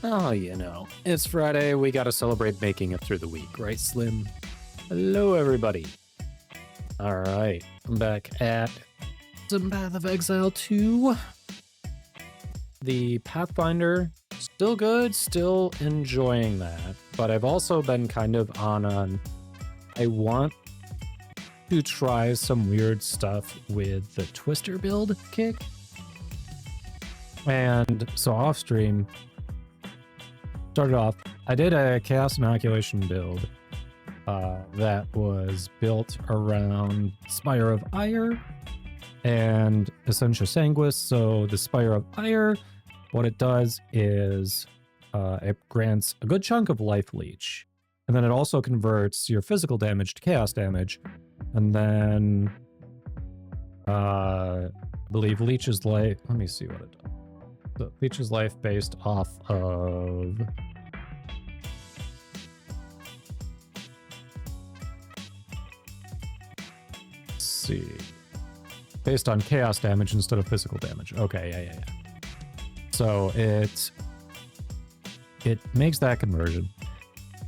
Oh, you know, it's Friday. We gotta celebrate making it through the week, right, Slim? Hello, everybody. All right, I'm back at some Path of Exile 2. The Pathfinder, still good, still enjoying that. But I've also been kind of on I want to try some weird stuff with the Twister build kick. And so off stream, started off, I did a Chaos Inoculation build that was built around Spire of Ire and Essentia Sanguis. So the Spire of Ire, what it does is it grants a good chunk of life leech. And then it also converts your physical damage to chaos damage. And then I believe Leech's life, let me see what it does. So Leech's life based off of based on chaos damage instead of physical damage. Okay, yeah. So it makes that conversion.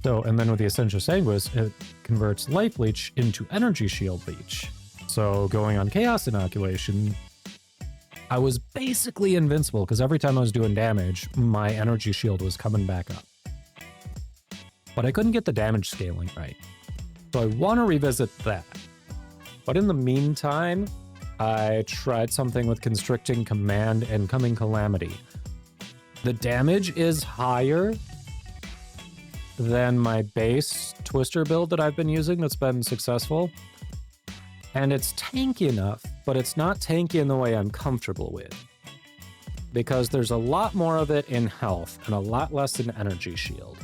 So, and then with the Essentia Sanguis, it converts life leech into energy shield leech. So going on chaos inoculation, I was basically invincible because every time I was doing damage, my energy shield was coming back up. But I couldn't get the damage scaling right. So I want to revisit that. But in the meantime, I tried something with Constricting Command and Coming Calamity. The damage is higher than my base Twister build that I've been using that's been successful. And it's tanky enough, but it's not tanky in the way I'm comfortable with. Because there's a lot more of it in health and a lot less in energy shield.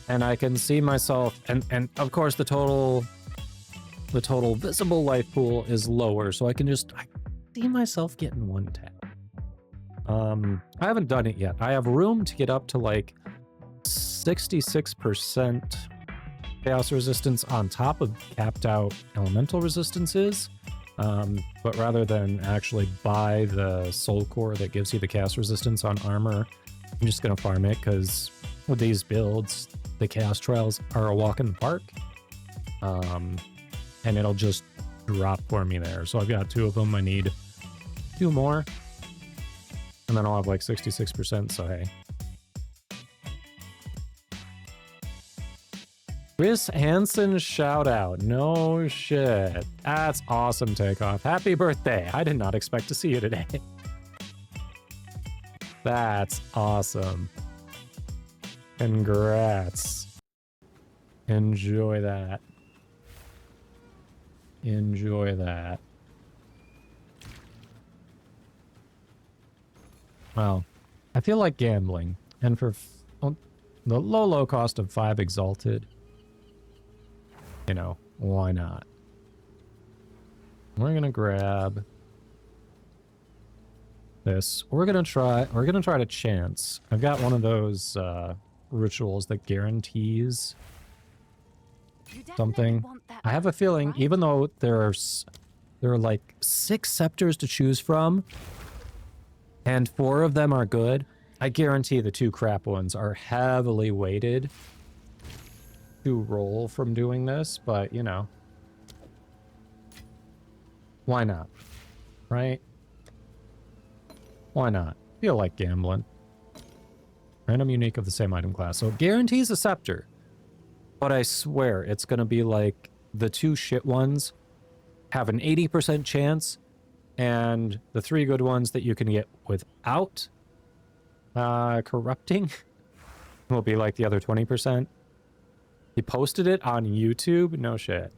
And I can see myself, and of course the total visible life pool is lower, so I see myself getting one tap. I haven't done it yet. I have room to get up to like 66% chaos resistance on top of capped out elemental resistances. But rather than actually buy the soul core that gives you the chaos resistance on armor, I'm just gonna farm it because with these builds, the chaos trials are a walk in the park. And it'll just drop for me there. So I've got 2 of them. I need 2 more. And then I'll have like 66%, so hey. Chris Hansen shout out. No shit. That's awesome, Takeoff. Happy birthday. I did not expect to see you today. That's awesome. Congrats. Enjoy that. Enjoy that. Well, I feel like gambling. And for the low cost of 5 Exalted, you know, why not? We're gonna grab this. We're gonna try to chance. I've got one of those rituals that guarantees something. I have a feeling, even though there are like 6 scepters to choose from, and 4 of them are good, I guarantee the 2 crap ones are heavily weighted to roll from doing this, but you know, why not? Right? Why not? Feel like gambling. Random unique of the same item class. So it guarantees a scepter. But I swear it's gonna be like the 2 shit ones have an 80% chance, and the 3 good ones that you can get without corrupting will be like the other 20%. He posted it on YouTube? No shit.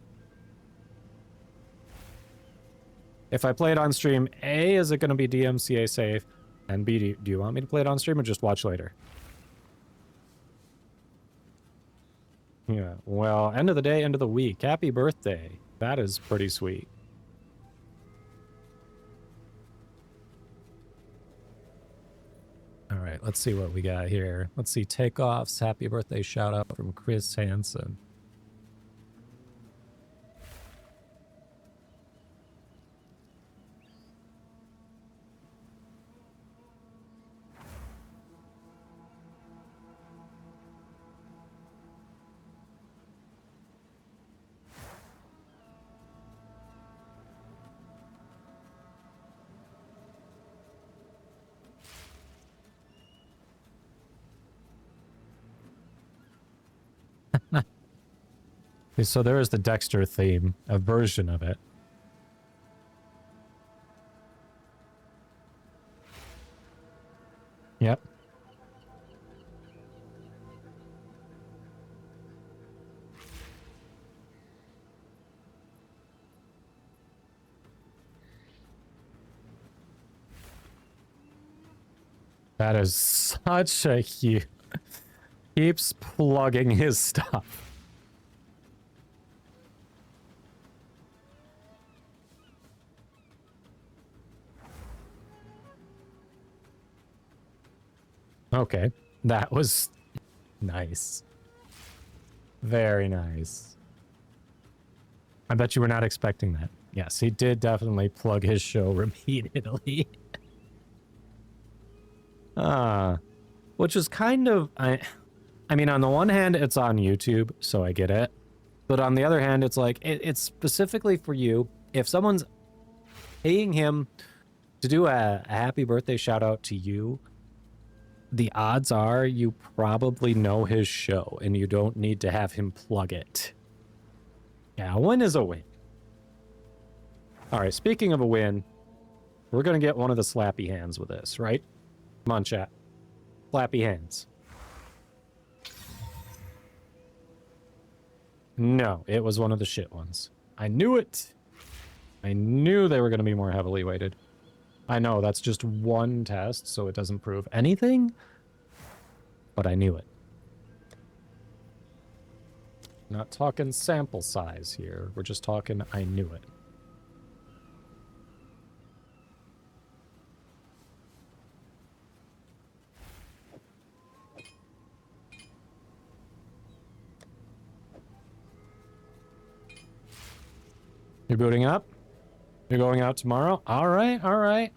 If I play it on stream, A, is it going to be DMCA safe? And B, do you want me to play it on stream or just watch later? Yeah, well, end of the day, end of the week. Happy birthday. That is pretty sweet. All right, let's see what we got here. Let's see, Takeoff's happy birthday shout out from Chris Hansen. So there is the Dexter theme, a version of it. Yep. That is such a huge... Keeps plugging his stuff. Okay, that was nice. Very nice. I bet you were not expecting that. Yes, he did definitely plug his show repeatedly. Which is kind of... I mean, on the one hand, it's on YouTube, so I get it. But on the other hand, it's like, it's specifically for you. If someone's paying him to do a happy birthday shout out to you, the odds are you probably know his show and you don't need to have him plug it. Yeah, a win is a win. All right, speaking of a win, we're going to get one of the slappy hands with this, right? Come on, chat. Slappy hands. No, it was one of the shit ones. I knew it. I knew they were going to be more heavily weighted. I know, that's just one test, so it doesn't prove anything. But I knew it. Not talking sample size here. We're just talking I knew it. You're booting up? You're going out tomorrow? All right, all right.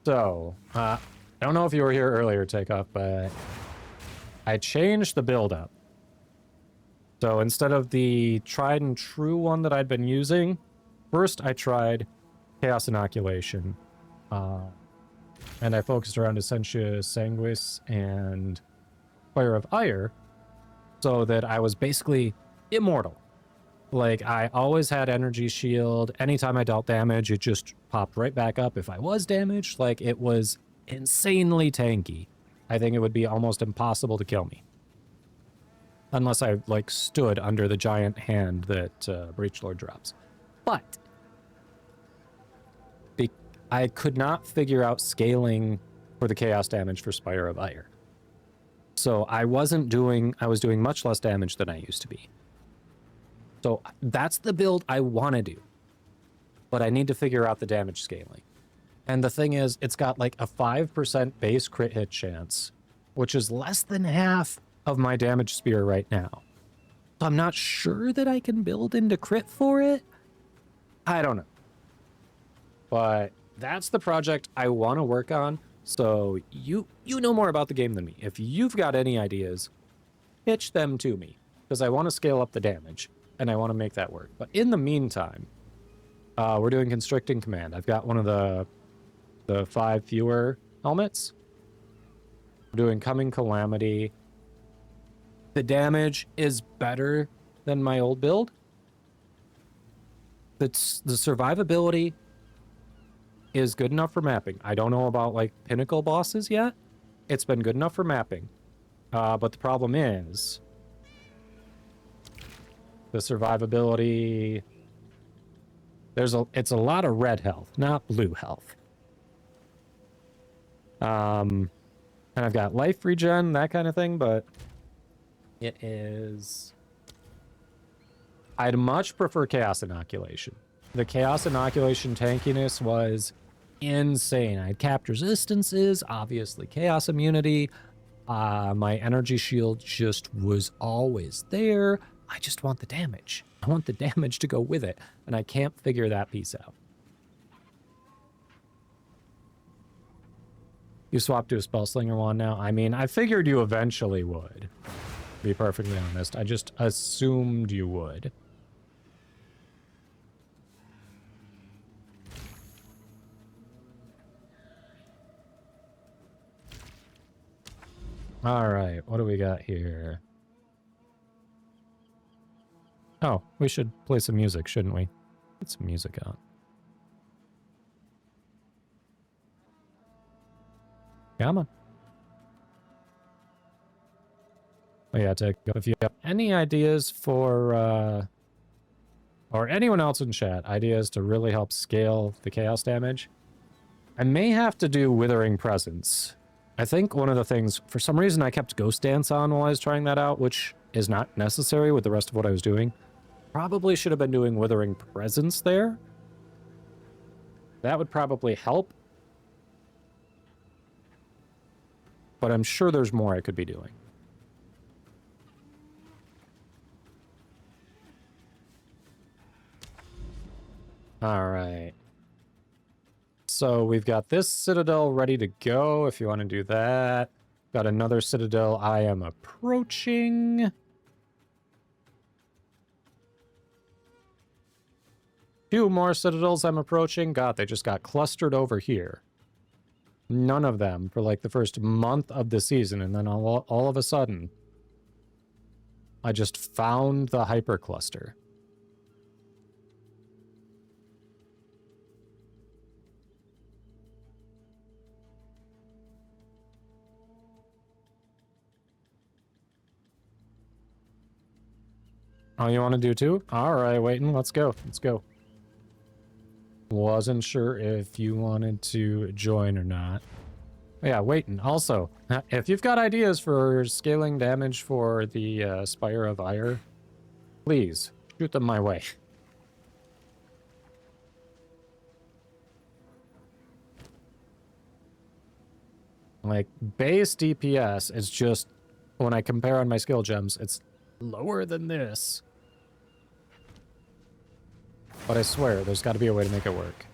So, I don't know if you were here earlier, Takeoff, but I changed the build up. So instead of the tried and true one that I'd been using, first I tried Chaos Inoculation. And I focused around Essentia Sanguis and Fire of Ire so that I was basically immortal. Like, I always had energy shield. Anytime I dealt damage, it just popped right back up. If I was damaged, like, it was insanely tanky. I think it would be almost impossible to kill me. Unless I, like, stood under the giant hand that Breachlord drops. But I could not figure out scaling for the chaos damage for Spire of Ire. So I was doing much less damage than I used to be. So that's the build I want to do. But I need to figure out the damage scaling. And the thing is, it's got like a 5% base crit hit chance, which is less than half of my damage spear right now. So I'm not sure that I can build into crit for it. I don't know. But that's the project I want to work on. So you know more about the game than me. If you've got any ideas, pitch them to me. Because I want to scale up the damage. And I want to make that work. But in the meantime, we're doing Constricting Command. I've got one of the 5 fewer helmets. We're doing Coming Calamity. The damage is better than my old build. The survivability is good enough for mapping. I don't know about like pinnacle bosses yet. It's been good enough for mapping. But the problem is the survivability. It's a lot of red health, not blue health. And I've got life regen, that kind of thing, but it is... I'd much prefer Chaos Inoculation. The Chaos Inoculation tankiness was insane. I had capped resistances, obviously Chaos Immunity. My energy shield just was always there. I just want the damage. I want the damage to go with it, and I can't figure that piece out. You swapped to a Spellslinger wand now? I mean, I figured you eventually would, to be perfectly honest. I just assumed you would. All right, what do we got here? Oh, we should play some music, shouldn't we? Get some music on. Come on. Oh yeah, if you have any ideas for, or anyone else in chat, ideas to really help scale the chaos damage, I may have to do Withering Presence. I think one of the things, for some reason I kept Ghost Dance on while I was trying that out, which is not necessary with the rest of what I was doing. Probably should have been doing Withering Presence there. That would probably help. But I'm sure there's more I could be doing. All right. So we've got this citadel ready to go if you want to do that. Got another citadel I am approaching. Two more citadels I'm approaching. God, they just got clustered over here. None of them for like the first month of the season, and then all of a sudden, I just found the hypercluster. Oh, you want to do two? All right, waiting. Let's go. Let's go. Wasn't sure if you wanted to join or not. Yeah, waiting. Also, if you've got ideas for scaling damage for the Spire of Ire, please shoot them my way. Like, base DPS is just, when I compare on my skill gems, it's lower than this. But I swear, there's got to be a way to make it work.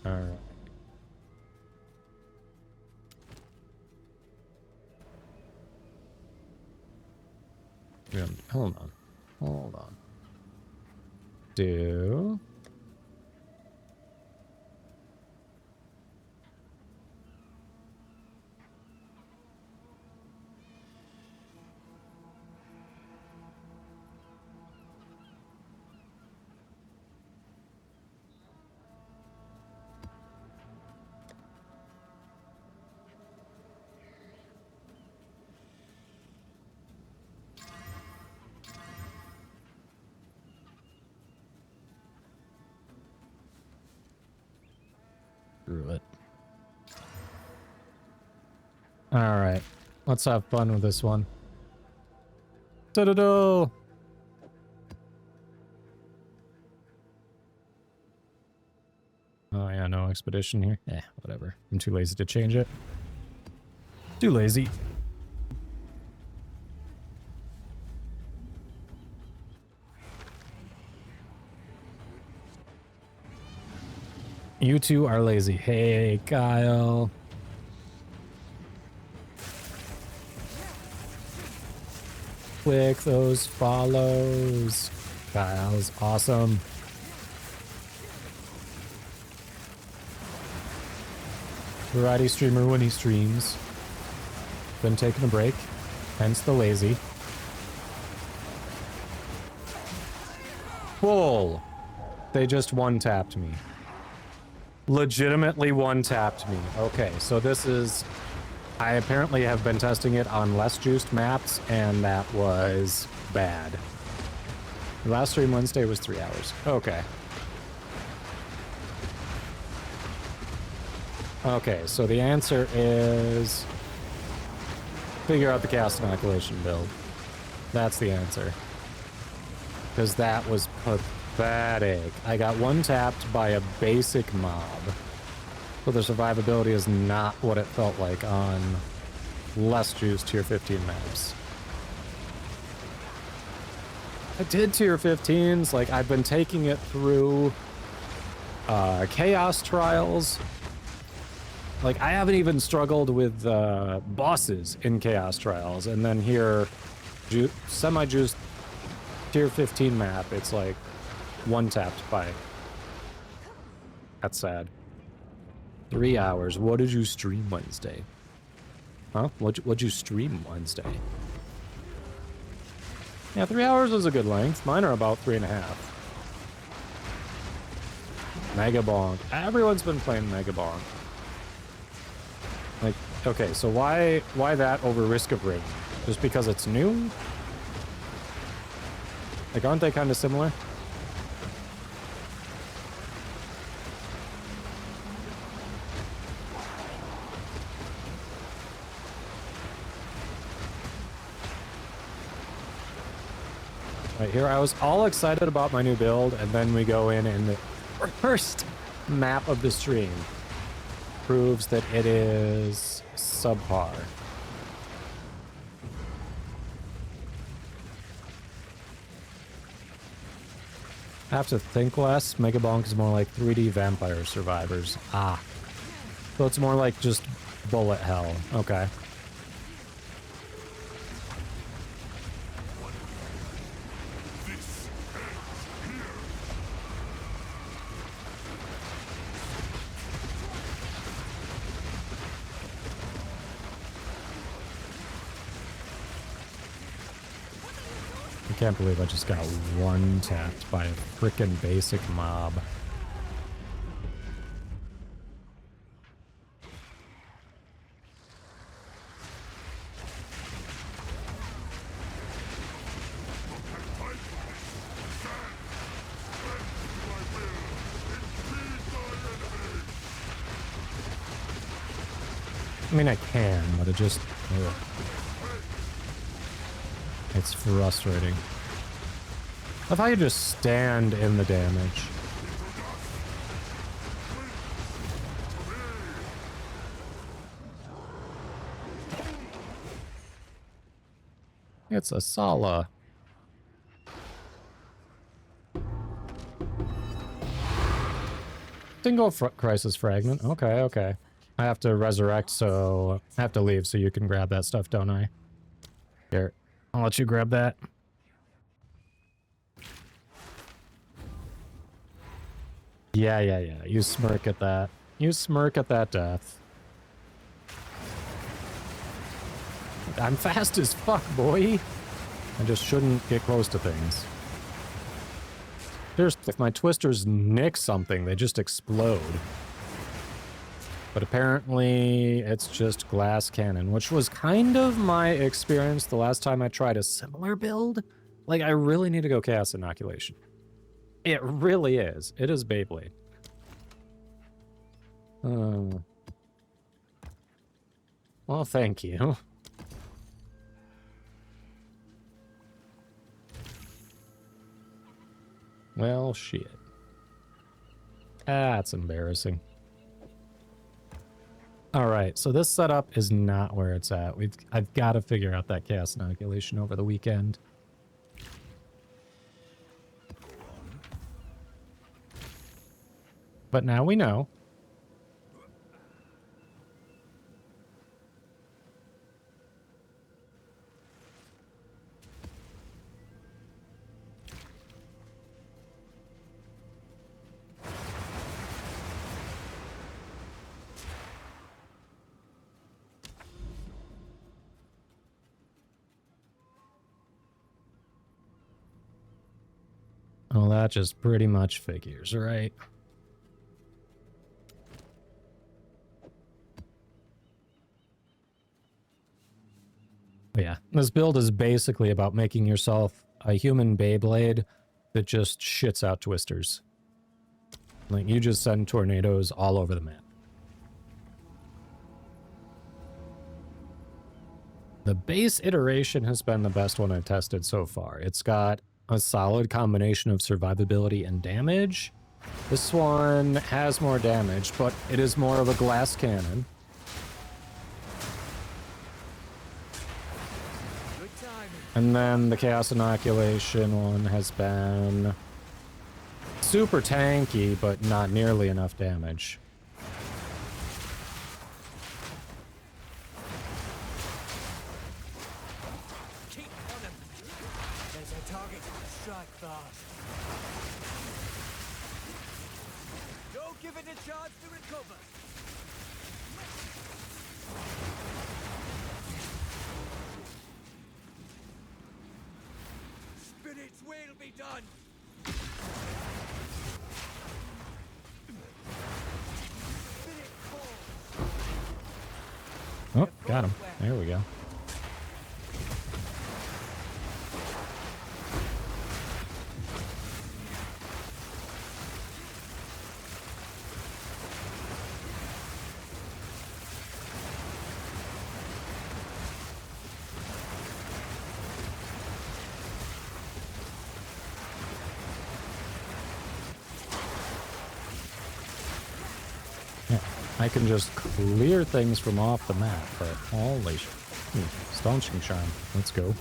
Alright. Hold on. Hold on. Do... through it. Alright. Let's have fun with this one. Da-da-da! Oh yeah, no expedition here. Whatever. I'm too lazy to change it. Too lazy. You two are lazy. Hey, Kyle. Click those follows. Kyle's awesome. Variety streamer when he streams. Been taking a break. Hence the lazy. Bull. They just one-tapped me. Legitimately one-tapped me. Okay, so this is... I apparently have been testing it on less juiced maps, and that was bad. The last stream Wednesday was 3 hours. Okay. Okay, so the answer is... figure out the cast inoculation build. That's the answer. Because that was pathetic. I got one-tapped by a basic mob. So the survivability is not what it felt like on less juiced tier 15 maps. I did tier 15s, like I've been taking it through chaos trials. Like I haven't even struggled with bosses in chaos trials, and then here semi-juiced tier 15 map, it's like one-tapped by. That's sad. 3 hours. What did you stream Wednesday? Huh? What'd you stream Wednesday? Yeah, 3 hours is a good length. Mine are about 3.5. Mega Bonk. Everyone's been playing Mega Bonk. Like, okay, so why that over Risk of Rain? Just because it's new? Like, aren't they kind of similar? Right here, I was all excited about my new build, and then we go in and the first map of the stream proves that it is subpar. I have to think less. Mega Bonk is more like 3D Vampire Survivors. Ah. So it's more like just bullet hell. Okay. I can't believe I just got one-tapped by a frickin' basic mob. I mean, I can, but it just... ugh. It's frustrating. I thought you just stand in the damage. It's a Sala. Single crisis fragment. Okay, okay. I have to resurrect, so I have to leave so you can grab that stuff, don't I? Here. I'll let you grab that. Yeah. You smirk at that. You smirk at that death. I'm fast as fuck, boy. I just shouldn't get close to things. Just if my twisters nick something, they just explode. But apparently it's just glass cannon, which was kind of my experience the last time I tried a similar build. Like, I really need to go Chaos Inoculation. It really is. It is Beyblade. Well, thank you. Well, shit. That's embarrassing. All right, so this setup is not where it's at. I've got to figure out that Chaos Inoculation over the weekend. But now we know. Well, that just pretty much figures, right? But yeah, this build is basically about making yourself a human Beyblade that just shits out twisters. Like, you just send tornadoes all over the map. The base iteration has been the best one I've tested so far. It's got a solid combination of survivability and damage. This one has more damage, but it is more of a glass cannon. And then the Chaos Inoculation one has been super tanky, but not nearly enough damage. Give it a chance to recover. Spirits will be done. Spirit falls. Oh, got him. There we go. I can just clear things from off the map, but holy shit. Staunching Charm. Let's go.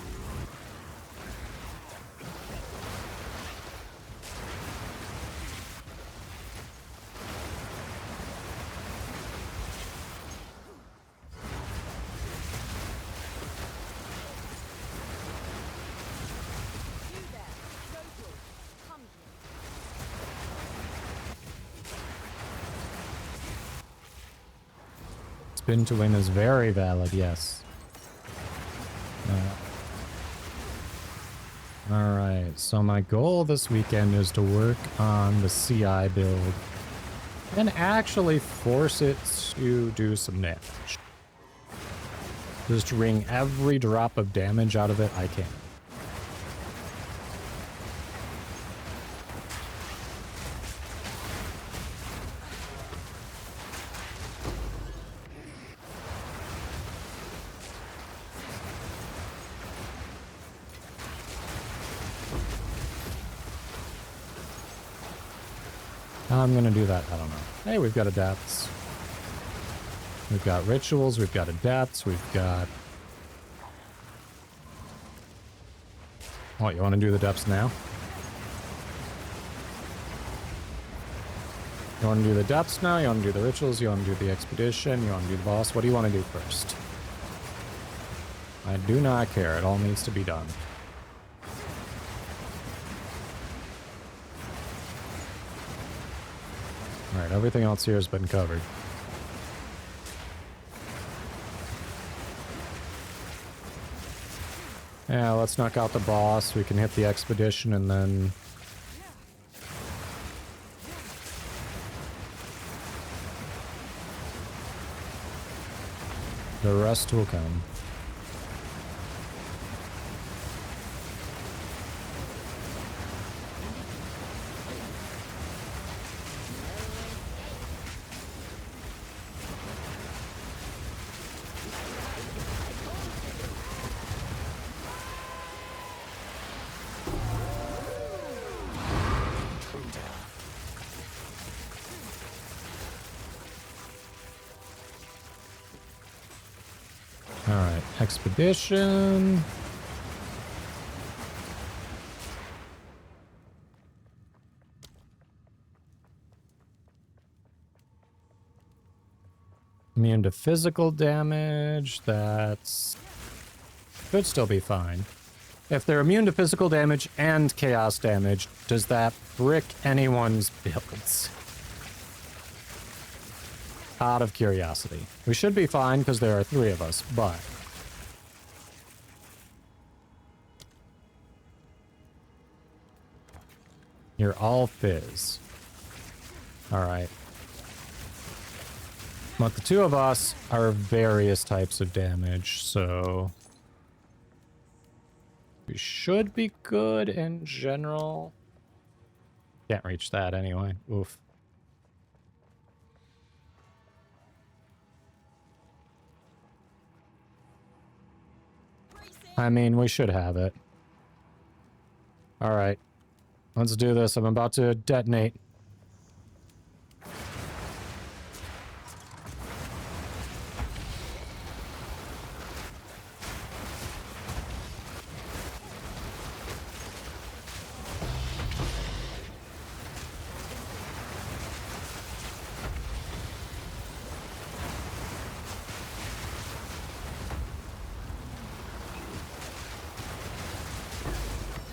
Spin to win is very valid, yes. Alright, so my goal this weekend is to work on the CI build and actually force it to do some damage. Just wring every drop of damage out of it I can. How I'm gonna do that, I don't know. Hey, we've got adapts. We've got rituals, we've got adapts, we've got... What, you want to do the depths now? You want to do the depths now? You want to do the rituals? You want to do the expedition? You want to do the boss? What do you want to do first? I do not care. It all needs to be done. Alright, everything else here has been covered. Yeah, let's knock out the boss. We can hit the expedition and then... the rest will come. Alright, expedition. Immune to physical damage, that's... could still be fine. If they're immune to physical damage and chaos damage, does that brick anyone's builds? Out of curiosity. We should be fine because there are 3 of us, but... you're all fizz. Alright. But the 2 of us are various types of damage, so... we should be good in general. Can't reach that anyway. Oof. I mean, we should have it. Alright. Let's do this. I'm about to detonate.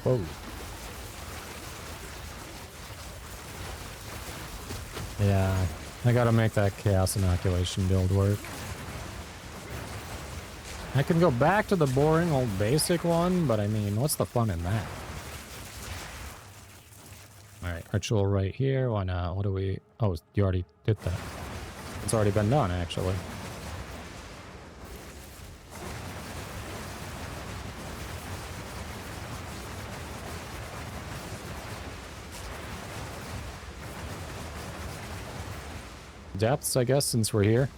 Whoa. Yeah, I gotta make that Chaos Inoculation build work. I can go back to the boring old basic one, but I mean, what's the fun in that? Alright, ritual right here. Why not? What do we... Oh, you already did that. It's already been done, actually. Depths, I guess, since we're here.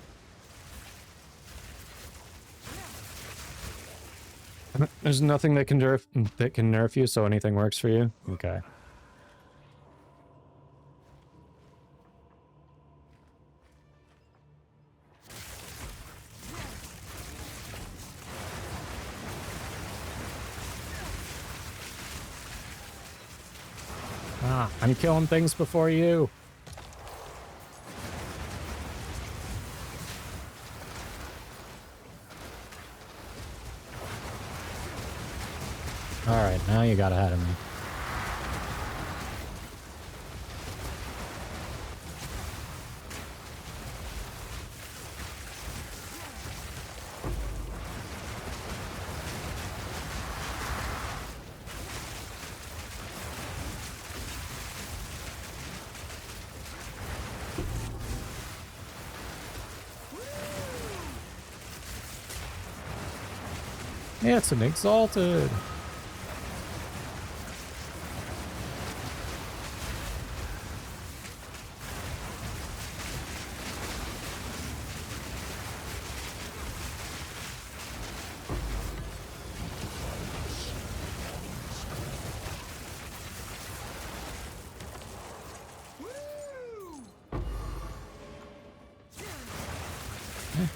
There's nothing that can nerf you, so anything works for you? Okay. Ah, I'm killing things before you. Alright, now you got ahead of me. Yeah, it's an Exalted.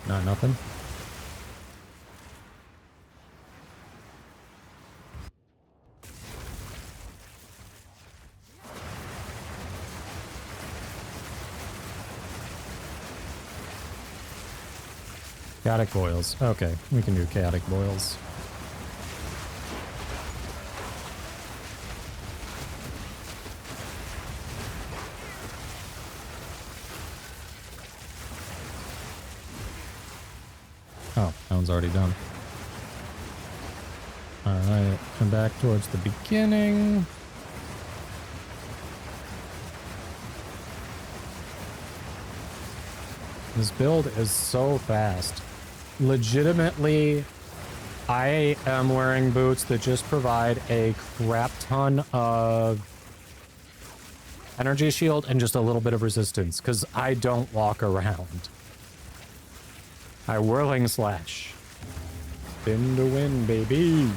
Not nothing. Chaotic boils. Okay, we can do chaotic boils. Oh, that one's already done. Alright, come back towards the beginning. This build is so fast. Legitimately, I am wearing boots that just provide a crap ton of energy shield and just a little bit of resistance, because I don't walk around. I whirling slash. Spin to win, baby.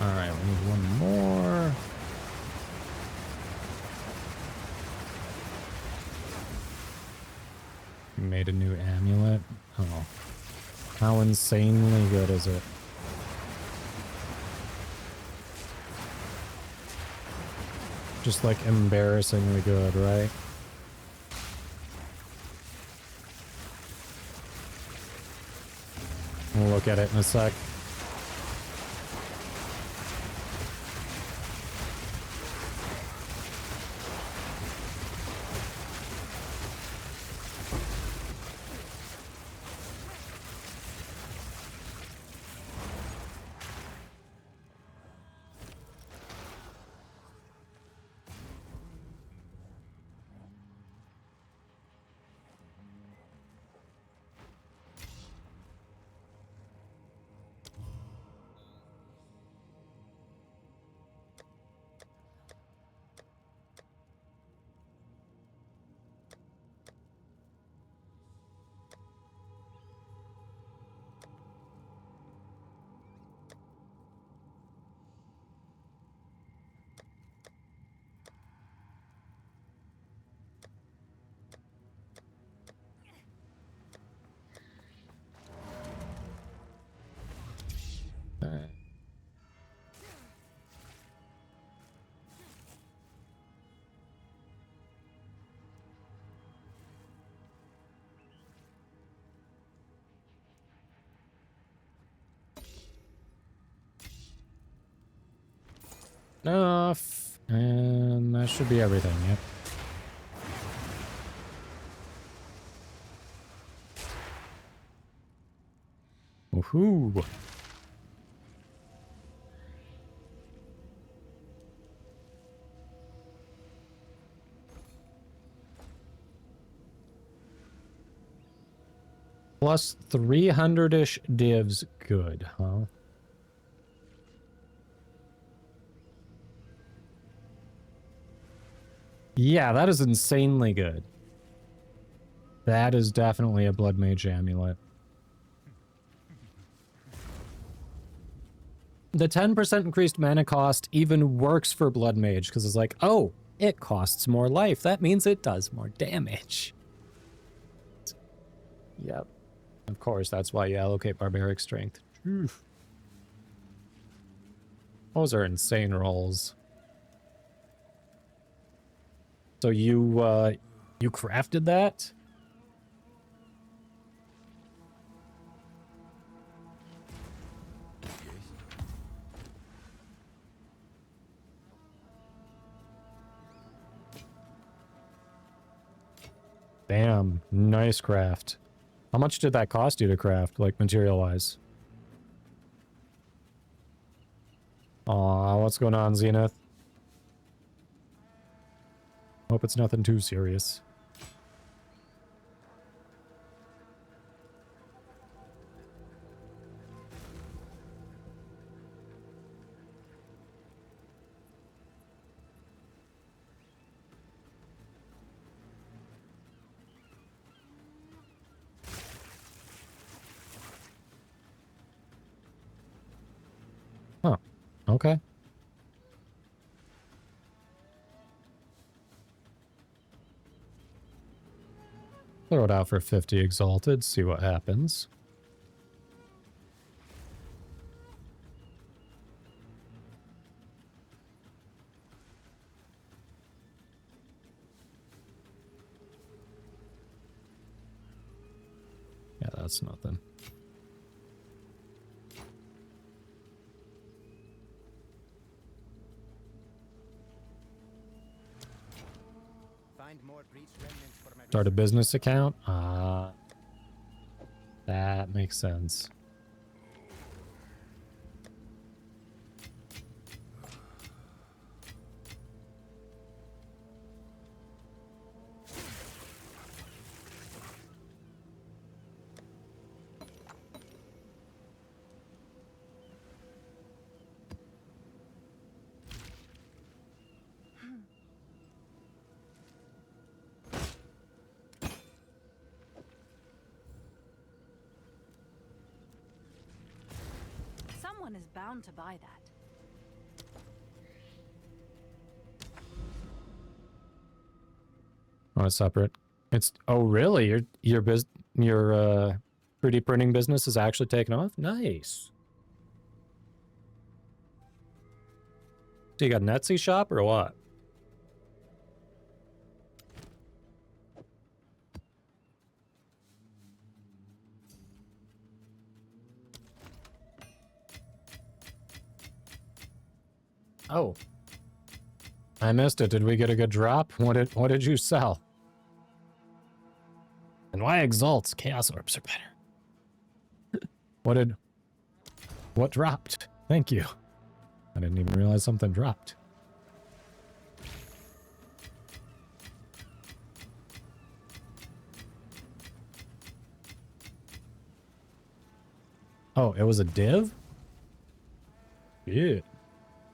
Alright, we need one more. Made a new amulet. Oh. How insanely good is it? Just like embarrassingly good, right? We'll look at it in a sec. Enough. And that should be everything, yep. Woohoo! Plus 300-ish divs. Good, huh? Yeah, that is insanely good. That is definitely a Blood Mage amulet. The 10% increased mana cost even works for Blood Mage, because it's like, oh, it costs more life. That means it does more damage. Yep. Of course, that's why you allocate Barbaric Strength. Oof. Those are insane rolls. So you crafted that? Damn, nice craft. How much did that cost you to craft, like material-wise? Aw, what's going on, Zenith? Hope it's nothing too serious. Huh. Okay. Throw it out for 50 exalted, see what happens. Yeah, that's nothing. Start a business account? That makes sense. Someone is bound to buy that. Oh, it's separate. It's oh really? Your 3D printing business is actually taking off? Nice. So you got an Etsy shop or what? Oh. I missed it. Did we get a good drop? What did you sell? And why exalts? Chaos orbs are better. What dropped? Thank you. I didn't even realize something dropped. Oh, it was a div? Yeah.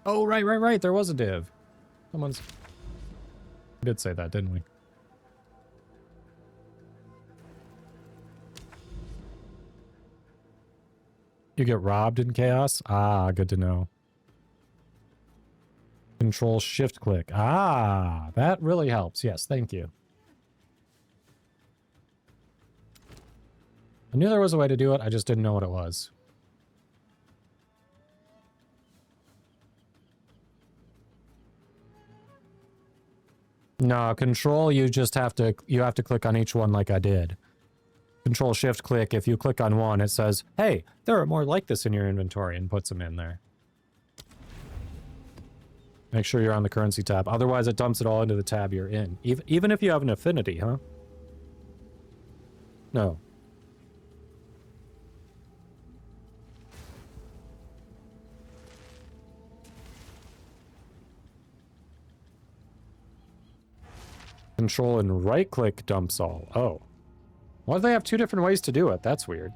Oh, right. There was a div. We did say that, didn't we? You get robbed in chaos? Ah, good to know. Control shift click. Ah, that really helps. Yes, thank you. I knew there was a way to do it. I just didn't know what it was. No, control, you have to click on each one like I did. Control shift click, if you click on one, it says, hey, there are more like this in your inventory, and puts them in there. Make sure you're on the currency tab. Otherwise, it dumps it all into the tab you're in. Even if you have an affinity, huh? No. Control and right-click dumps all. Oh. Why do they have two different ways to do it? That's weird.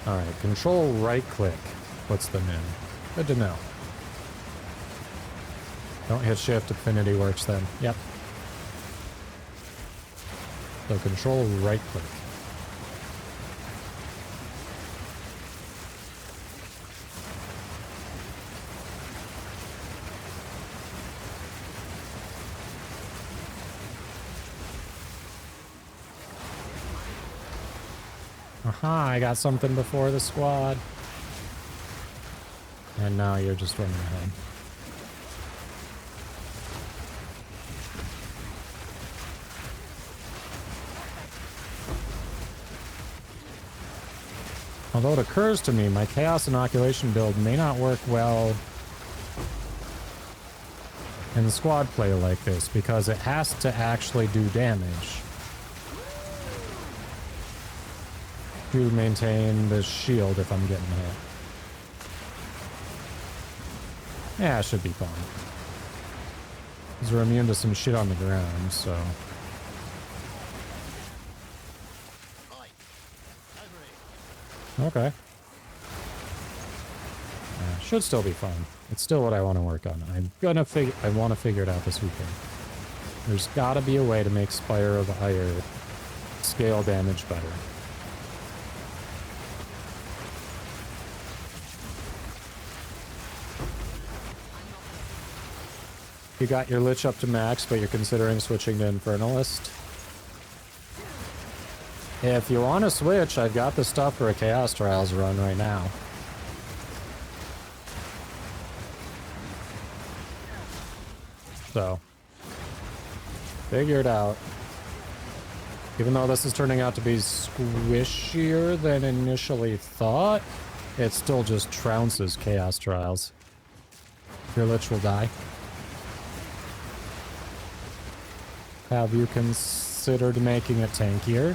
Alright, control right-click puts them in. Good to know. Don't hit shift, affinity works then. Yep. So control right-click. Aha, I got something before the squad. And now you're just running ahead. Although it occurs to me, my Chaos Inoculation build may not work well in squad play like this, because it has to actually do damage to maintain the shield if I'm getting hit. Yeah, it should be fine. Because we're immune to some shit on the ground, so... Okay. Should still be fun. It's still what I want to work on. I want to figure it out this weekend. There's gotta be a way to make Spire of Ire scale damage better. You got your Lich up to max, but you're considering switching to Infernalist. If you want to switch, I've got the stuff for a Chaos Trials run right now. So, figure it out. Even though this is turning out to be squishier than initially thought, it still just trounces Chaos Trials. Your Lich will die. Have you considered making it tankier?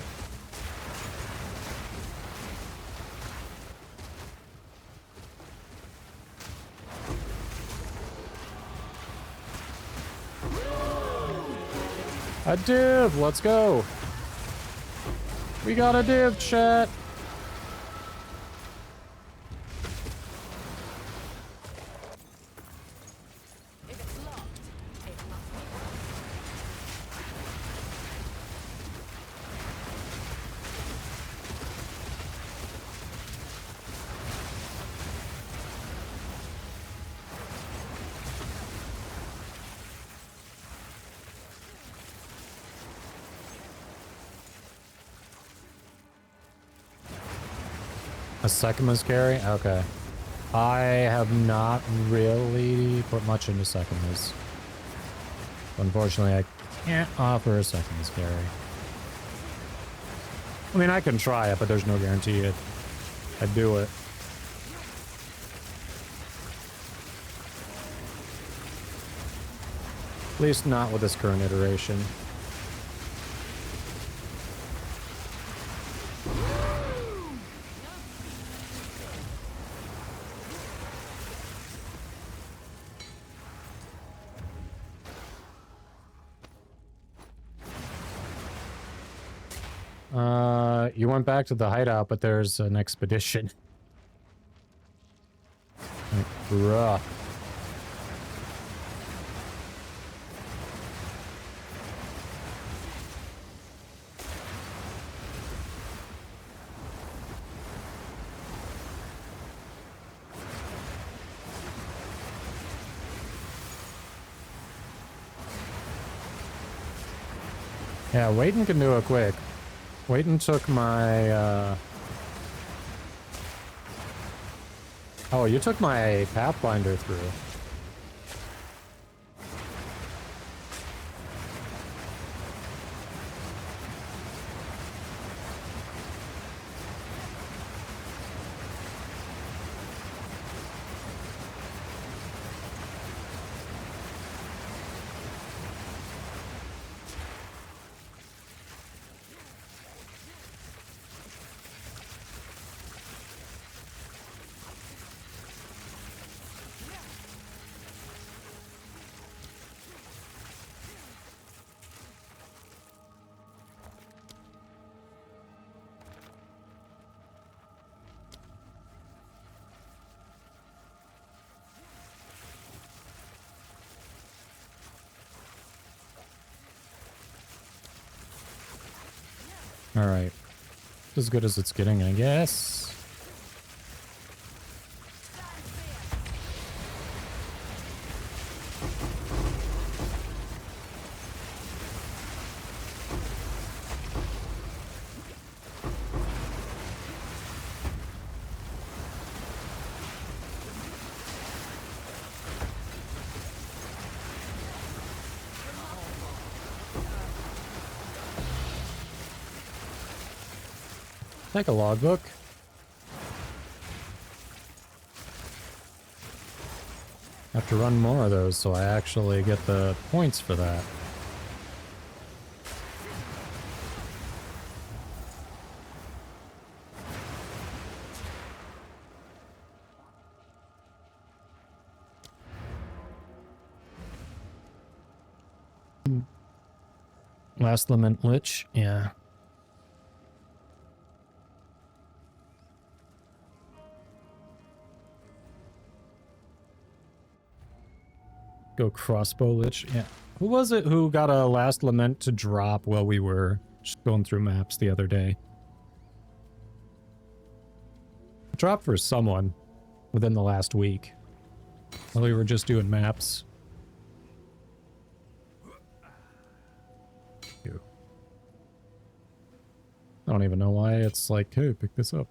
A div! Let's go! We got a div, chat! A Sekima's carry? Okay. I have not really put much into Sekima's. Unfortunately, I can't offer a Sekima's carry. I mean, I can try it, but there's no guarantee I'd do it. At least not with this current iteration. You went back to the hideout, but there's an expedition. Like, bruh. Yeah, waiting can do it quick. Waiting took my, Oh, you took my Pathfinder through. Alright. As good as it's getting, I guess. Take a logbook. Have to run more of those so I actually get the points for that. Last Lament Lich, yeah. Go crossbow lich. Yeah. Who was it who got a last lament to drop while we were just going through maps the other day? Drop for someone within the last week while we were just doing maps. Ew. I don't even know why it's like, hey, pick this up.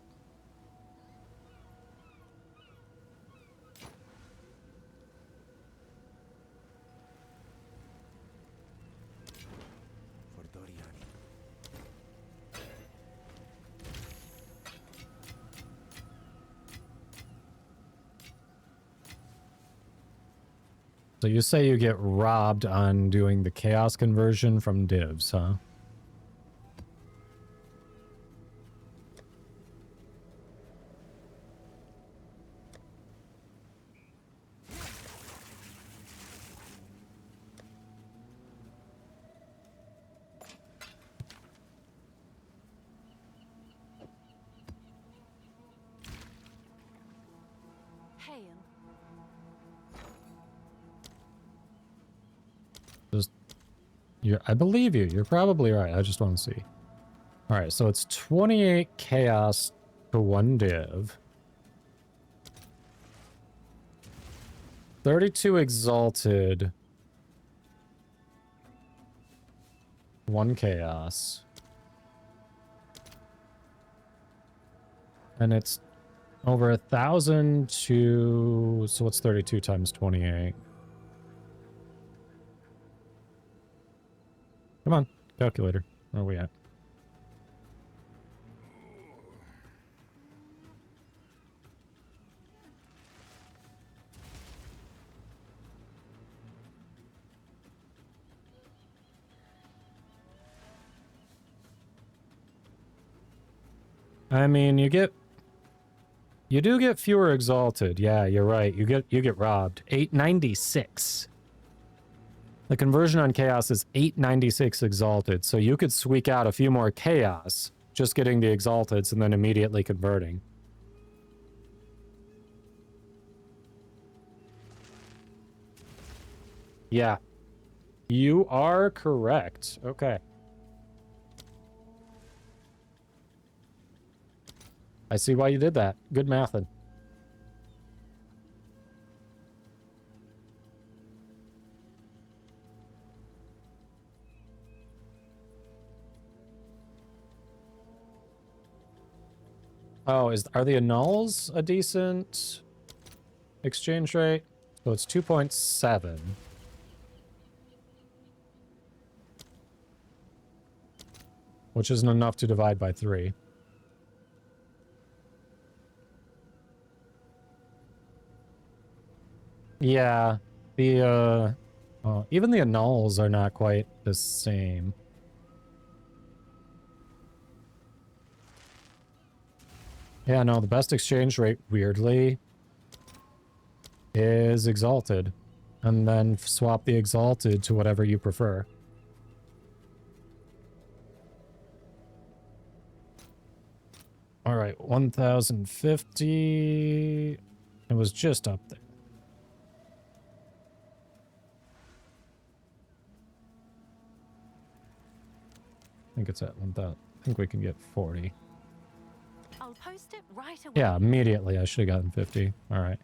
So you say you get robbed on doing the chaos conversion from divs, huh? Hail. I believe you. You're probably right. I just want to see. All right, so it's 28 chaos to 1 div. 32 exalted. 1 chaos. And it's over 1,000 to... So what's 32 times 28? Come on, calculator. Where are we at? I mean, you do get fewer exalted. Yeah, you're right. You get robbed. 896. The conversion on chaos is 896 exalted, so you could squeak out a few more chaos just getting the exalteds and then immediately converting. Yeah. You are correct. Okay. I see why you did that. Good mathing. Oh, are the annuls a decent exchange rate? So it's 2.7. Which isn't enough to divide by 3. Yeah, the even the annuls are not quite the same. Yeah, no, the best exchange rate, weirdly, is Exalted. And then swap the Exalted to whatever you prefer. All right, 1,050. It was just up there. I think it's at 1,000. I think we can get 40. I'll post it right away. Yeah, immediately. I should have gotten 50. All right.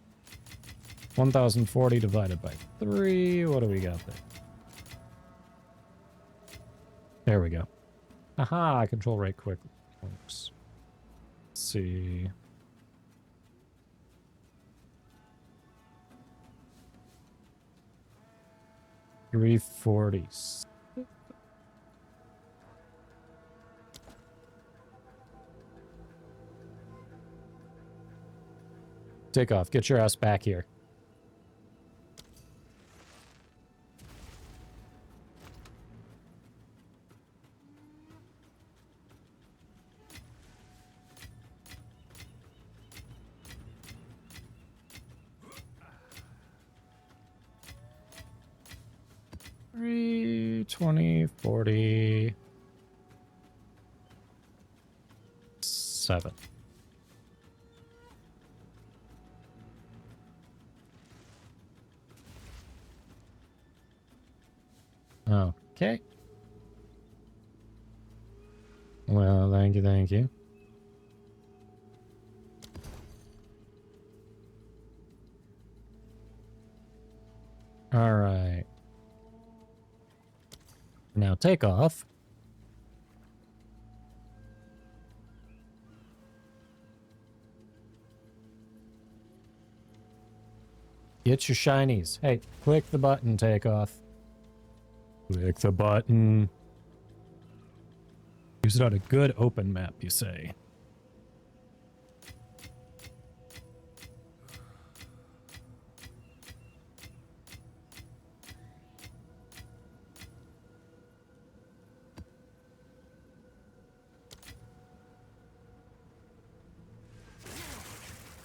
1,040 divided by 3. What do we got there? There we go. Aha, control rate quick. Oops. Let's see. $340. Take off. Get your ass back here. $320, 40, 7. Okay. Well, thank you, thank you. All right. Now take off. Get your shinies. Hey, click the button, take off. Click the button. Use it on a good open map, you say.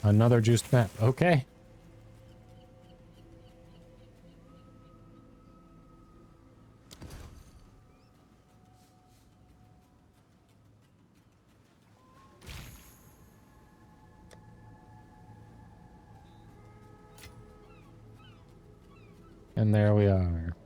Another juiced map. Okay. And there we are.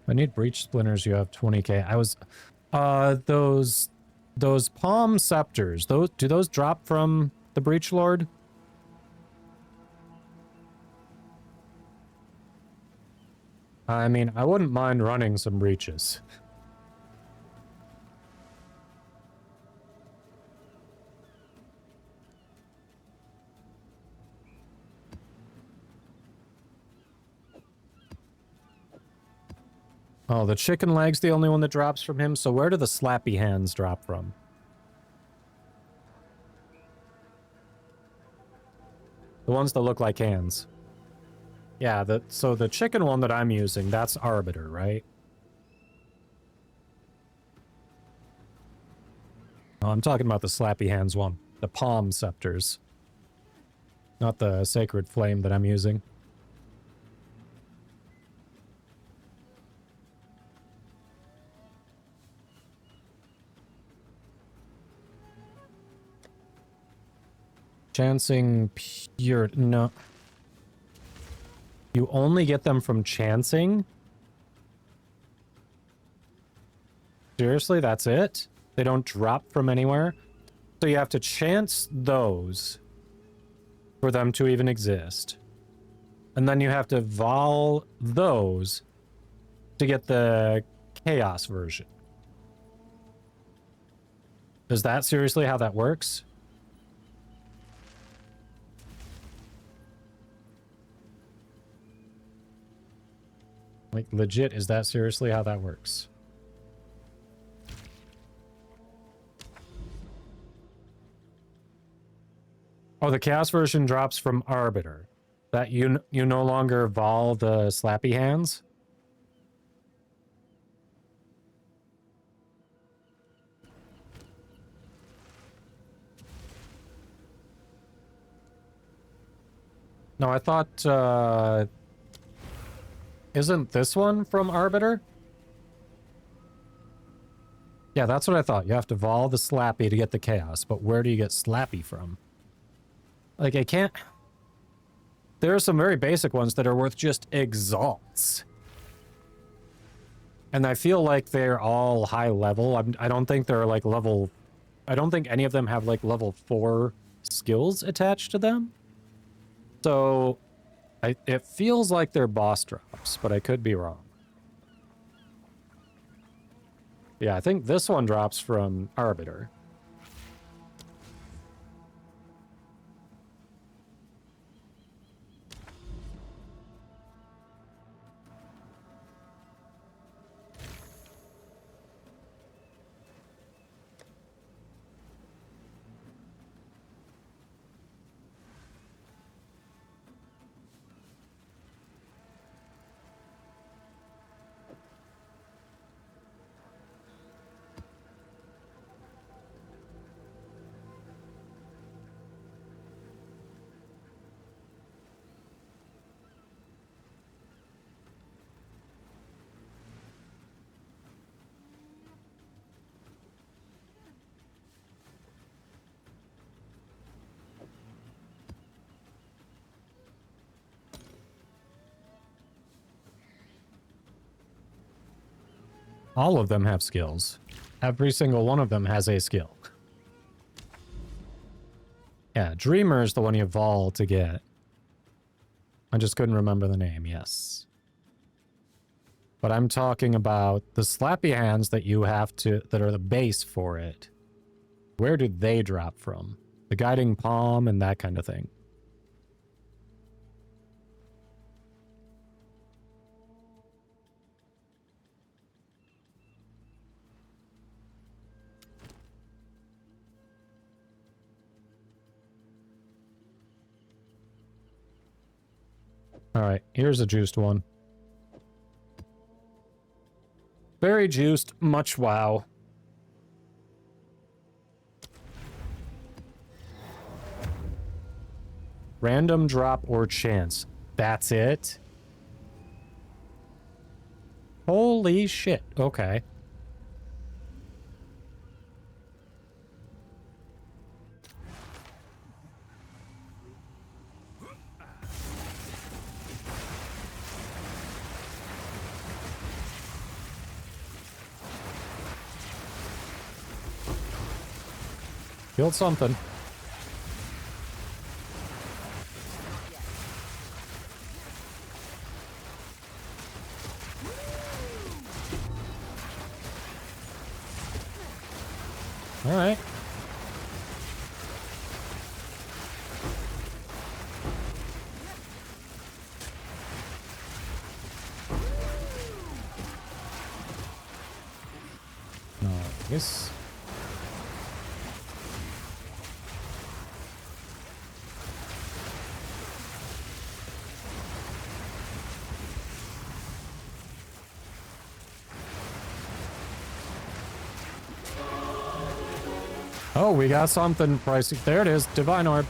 I need breach splinters. You have 20k. I was, those palm scepters. Do those drop from the breach lord? I mean, I wouldn't mind running some breaches. Oh, the chicken leg's the only one that drops from him. So where do the slappy hands drop from? The ones that look like hands. Yeah, so the chicken one that I'm using, that's Arbiter, right? Oh, I'm talking about the slappy hands one. The palm scepters. Not the sacred flame that I'm using. Chancing pure... No. You only get them from chancing? Seriously, that's it? They don't drop from anywhere? So you have to chance those for them to even exist. And then you have to vol those to get the Chaos version. Is that seriously how that works? Like, legit, is that seriously how that works? Oh, the Chaos version drops from Arbiter. That you no longer evolve the slappy hands? No, I thought, isn't this one from Arbiter? Yeah, that's what I thought. You have to evolve the Slappy to get the Chaos, but where do you get Slappy from? Like, I can't... There are some very basic ones that are worth just exalts. And I feel like they're all high level. I don't think they're like level... I don't think any of them have like level 4 skills attached to them. So, it feels like they're boss drops, but I could be wrong. Yeah, I think this one drops from Arbiter. All of them have skills. Every single one of them has a skill. Yeah, Dreamer's the one you evolve to get. I just couldn't remember the name, yes. But I'm talking about the slappy hands that you have to, that are the base for it. Where do they drop from? The guiding palm and that kind of thing. Alright, here's a juiced one. Very juiced, much wow. Random drop or chance. That's it? Holy shit. Okay. Killed something. All right. Nice. Oh, we got something pricey. There it is, Divine Orb.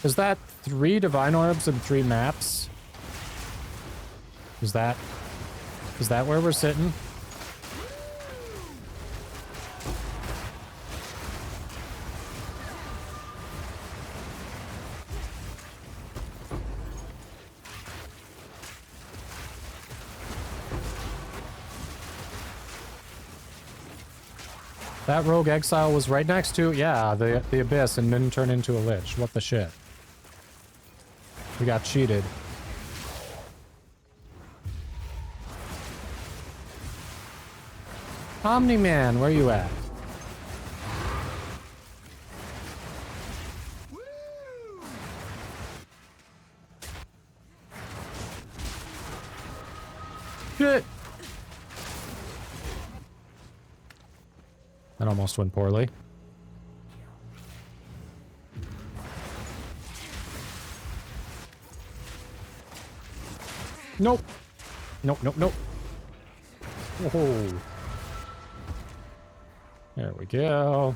Is that 3 Divine Orbs and 3 maps? Is that where we're sitting? That rogue exile was right next to, yeah, the abyss and didn't turn into a lich. What the shit? We got cheated. Omni-Man, where you at? Shit! That almost went poorly. Nope. Nope, nope, nope. Whoa. There we go.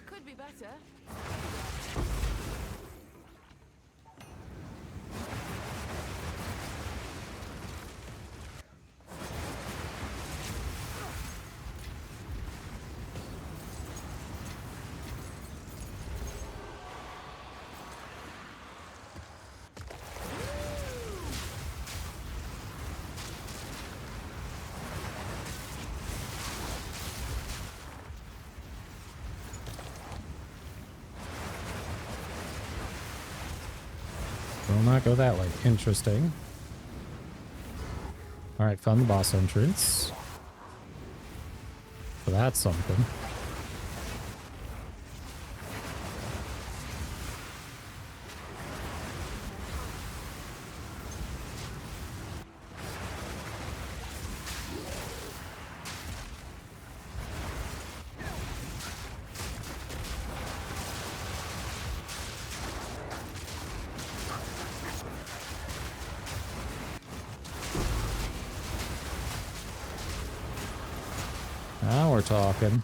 Could be better. Will not go that way. Interesting. Alright, found the boss entrance. So that's something. Now we're talking.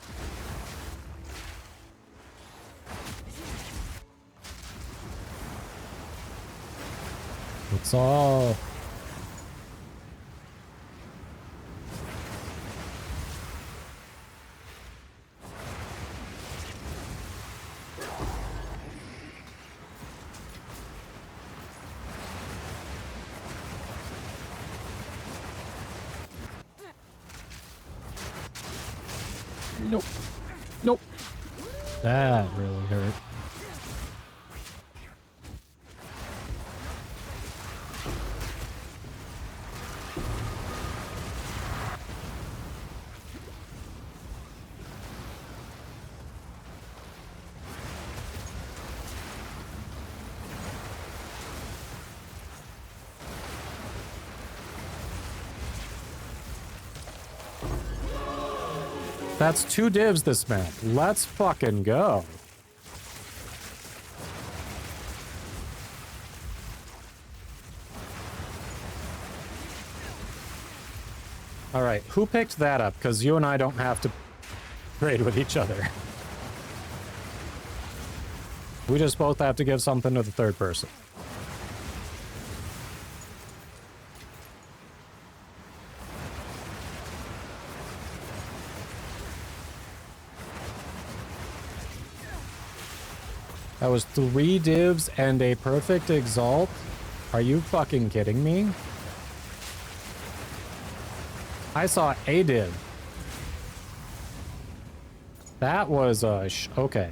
It's all... Nope. Nope. That really hurt. That's 2 divs this map. Let's fucking go. Alright, who picked that up? Because you and I don't have to trade with each other. We just both have to give something to the third person. That was 3 divs and a perfect exalt? Are you fucking kidding me? I saw a div. That was okay.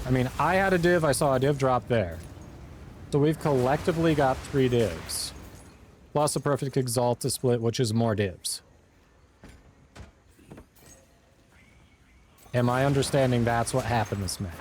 I mean, I had a div, I saw a div drop there. So we've collectively got 3 divs. Plus a perfect exalt to split, which is more divs. Am I understanding that's what happened this map?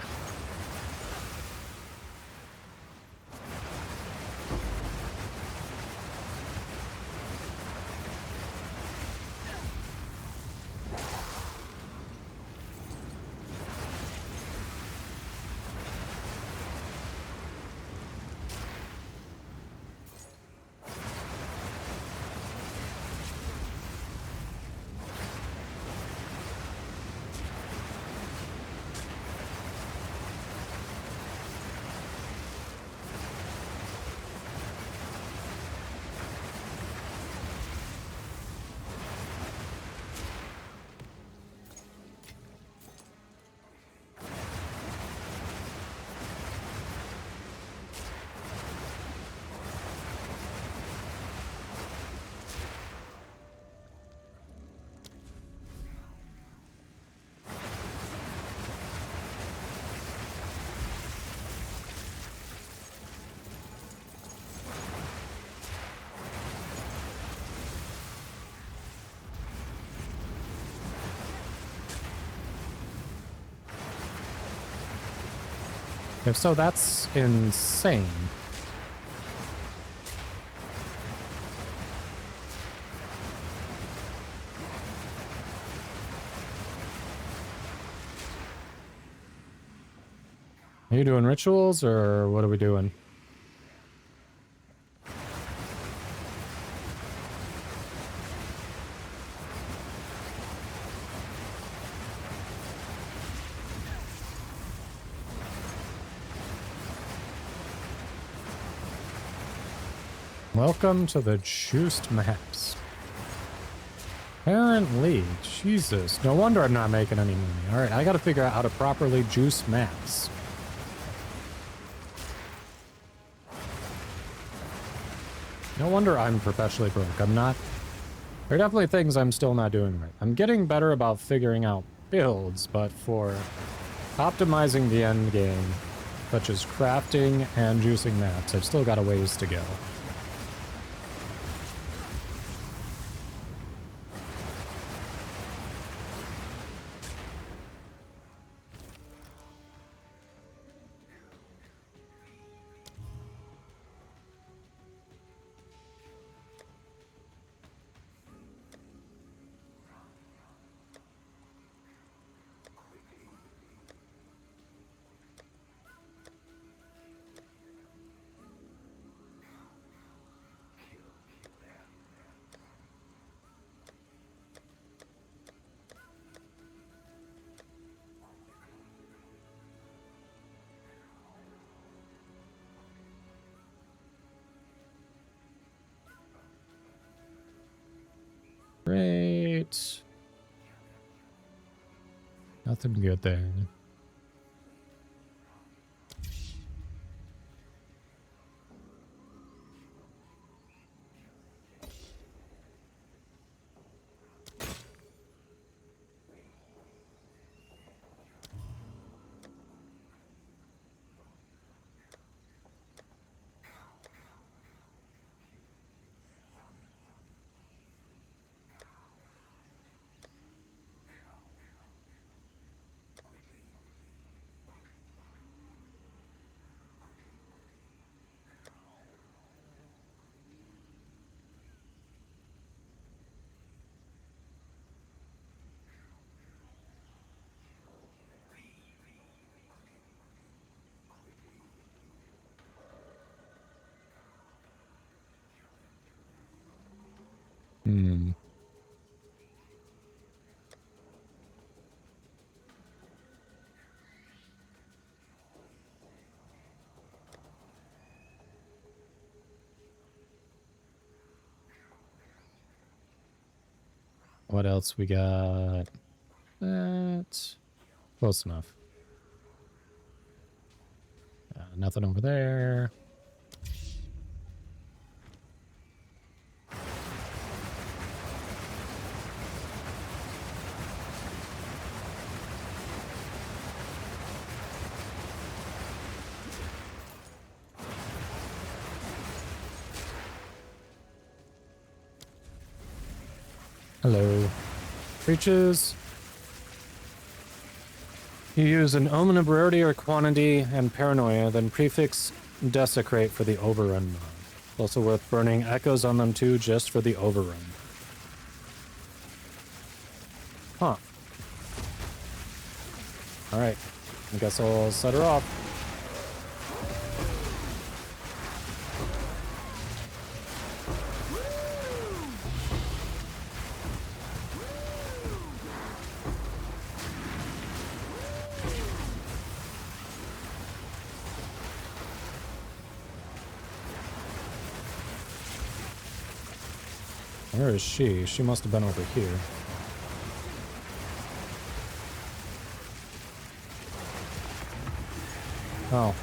If so, that's insane. Are you doing rituals, or what are we doing? Welcome to the juiced maps. Apparently, Jesus. No wonder I'm not making any money. Alright, I gotta figure out how to properly juice maps. No wonder I'm perpetually broke. I'm not... There are definitely things I'm still not doing right. I'm getting better about figuring out builds, but for optimizing the end game, such as crafting and juicing maps, I've still got a ways to go. Great. Nothing good there. Hmm. What else we got? That close enough. Nothing over there. Hello. Creatures. You use an omen of rarity or quantity and paranoia, then prefix desecrate for the overrun mod. Also worth burning echoes on them too, just for the overrun. Huh. Alright. I guess I'll set her off. Where is she? She must have been over here. Oh.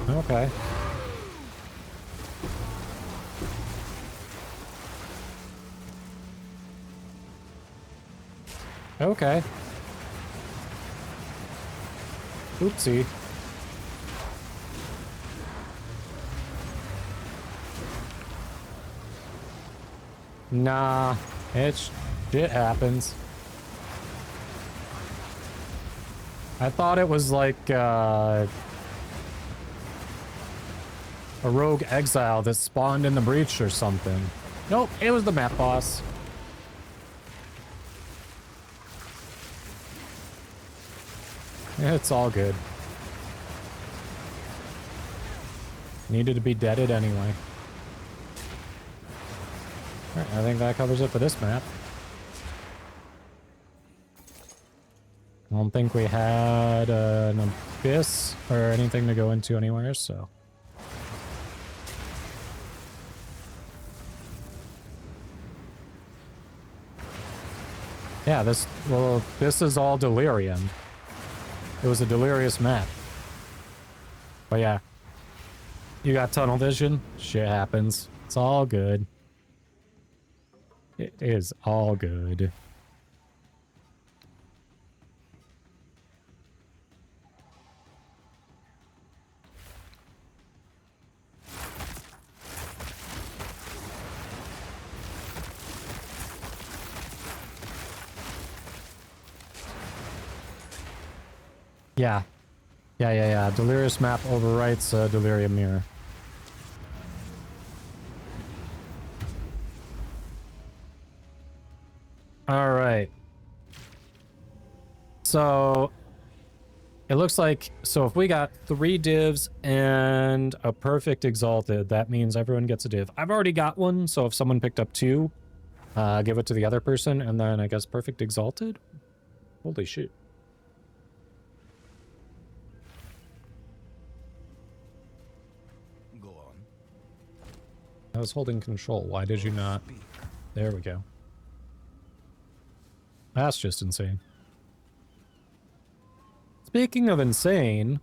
Okay. Okay. Oopsie. Nah, shit happens. I thought it was like a rogue exile that spawned in the breach or something. Nope, it was the map boss. It's all good. Needed to be deaded anyway. Alright, I think that covers it for this map. I don't think we had an abyss or anything to go into anywhere, so. Yeah, this is all delirium. It was a delirious map. But yeah. You got tunnel vision? Shit happens. It's all good. It is all good. Yeah. Yeah. Delirious map overwrites Delirium Mirror. Alright. So, it looks like, so if we got 3 divs and a perfect exalted, that means everyone gets a div. I've already got one, so if someone picked up 2, give it to the other person, and then I guess perfect exalted? Holy shit. Go on. I was holding control. Why did you not? There we go. That's just insane. Speaking of insane,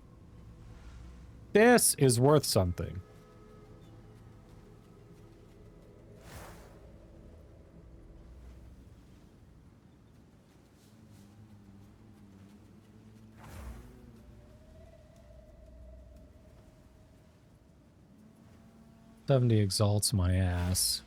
this is worth something. $70 exalts my ass.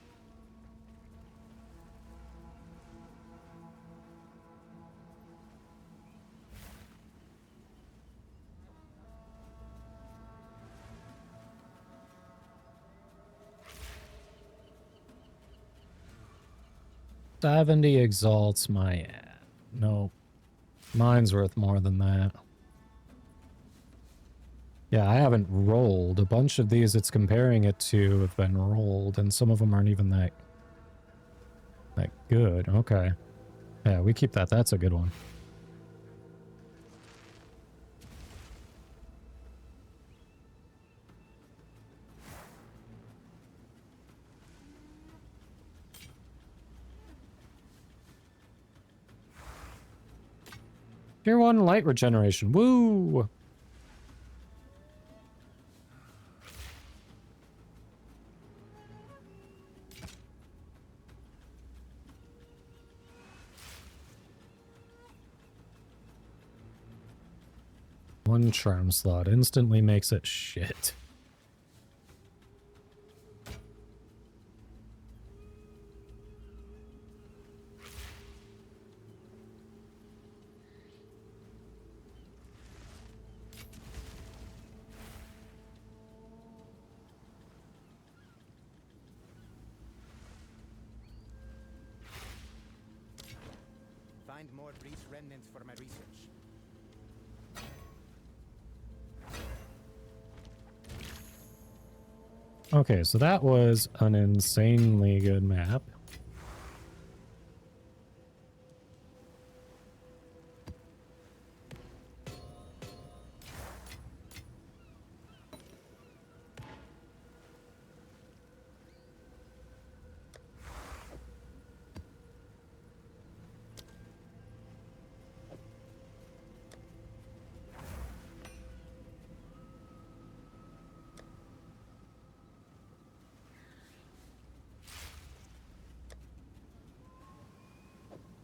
$70 exalts my ass. No, mine's worth more than that. Yeah, I haven't rolled. A bunch of these it's comparing it to have been rolled, and some of them aren't even that good. Okay. Yeah, we keep that. That's a good one. Tier 1 light regeneration. Woo! One charm slot instantly makes it shit. Find more breach remnants for my research. Okay, so that was an insanely good map.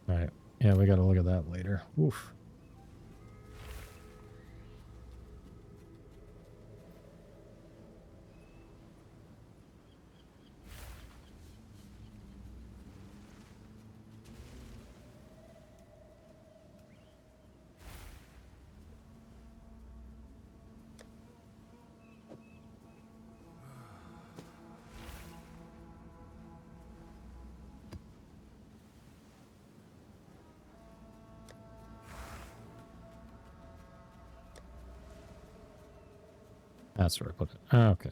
Right. Yeah, we gotta look at that later. Oof. That's where I put it. Okay.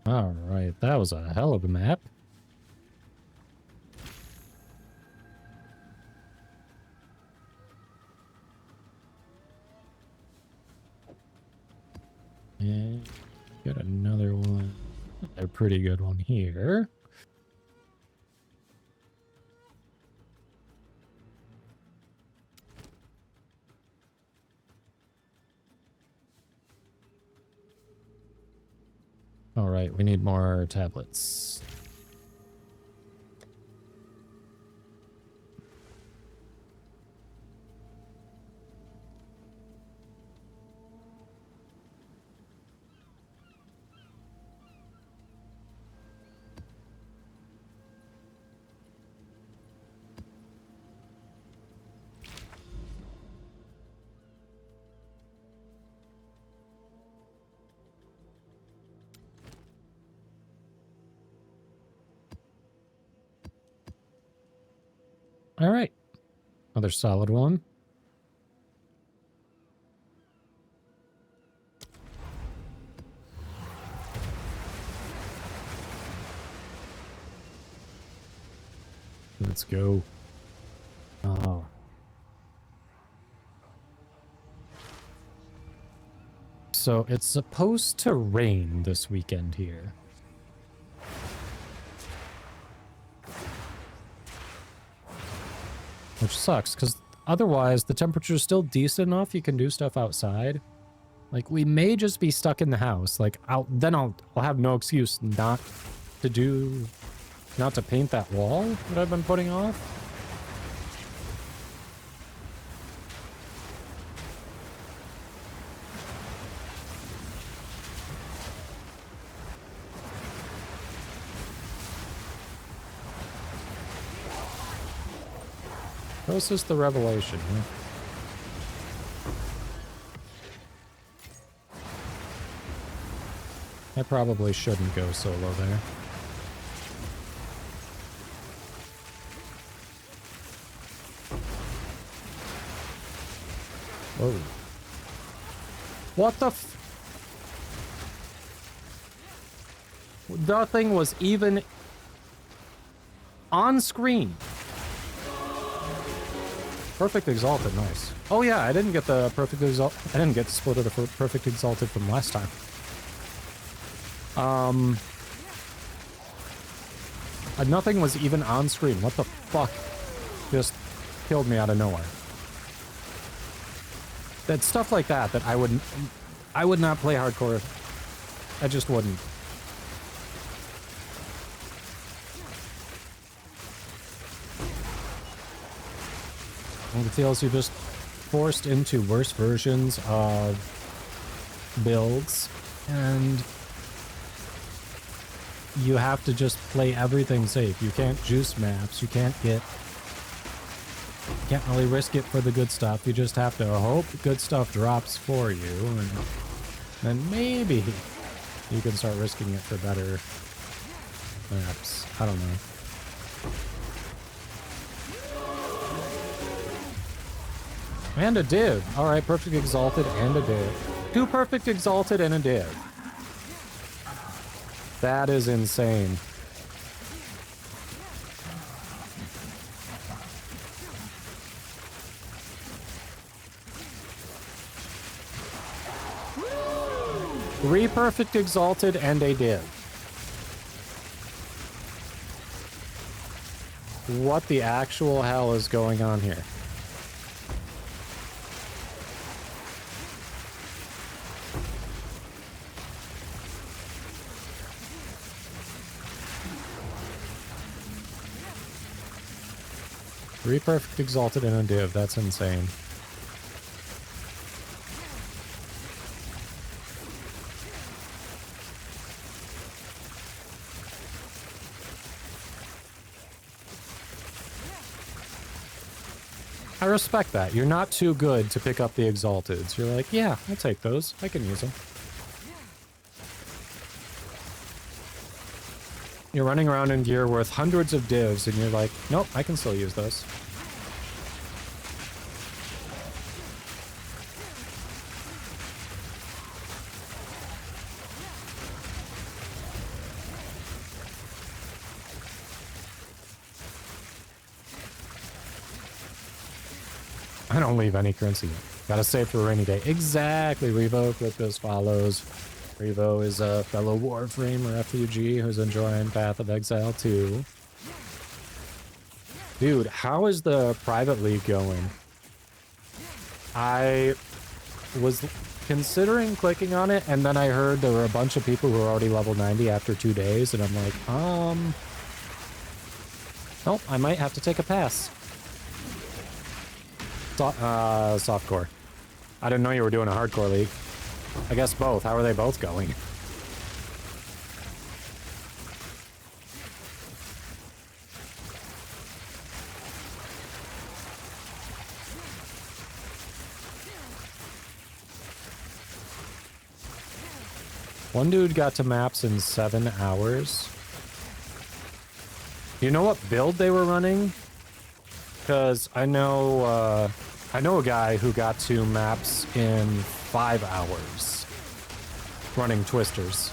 All right, that was a hell of a map. And got another one, a pretty good one here. All right, we need more tablets. All right, another solid one. Let's go. Oh. So it's supposed to rain this weekend here. Which sucks, because otherwise the temperature is still decent enough you can do stuff outside. Like, we may just be stuck in the house. Like, I'll have no excuse not to paint that wall that I've been putting off. Process the revelation, huh? I probably shouldn't go solo there. Whoa. What the f... Nothing was even on screen. Perfect Exalted, nice. Oh yeah, I didn't get the Perfect Exalted. I didn't get the split of the Perfect Exalted from last time. Nothing was even on screen. What the fuck? Just killed me out of nowhere. That stuff like that I would not play hardcore. I just wouldn't. And it feels you're just forced into worse versions of builds, and you have to just play everything safe. You can't juice maps, you can't really risk it for the good stuff. You just have to hope good stuff drops for you, and then maybe you can start risking it for better maps. I don't know. And a div. Alright, Perfect Exalted and a div. 2 Perfect Exalted and a div. That is insane. Three Perfect Exalted and a div. What the actual hell is going on here? Three Perfect Exalted and a div. That's insane. I respect that. You're not too good to pick up the Exalteds. You're like, yeah, I'll take those. I can use them. You're running around in gear worth hundreds of divs, and you're like, nope, I can still use those. I don't leave any currency. Gotta save for a rainy day. Exactly, Revo. Cryptos follows. Revo is a fellow Warframe refugee who's enjoying Path of Exile too. Dude, how is the private league going? I was considering clicking on it, and then I heard there were a bunch of people who were already level 90 after 2 days, and I'm like, nope, I might have to take a pass. Softcore. I didn't know you were doing a hardcore league. I guess both. How are they both going? One dude got to maps in 7 hours. You know what build they were running? Because I know a guy who got to maps in 5 hours running twisters.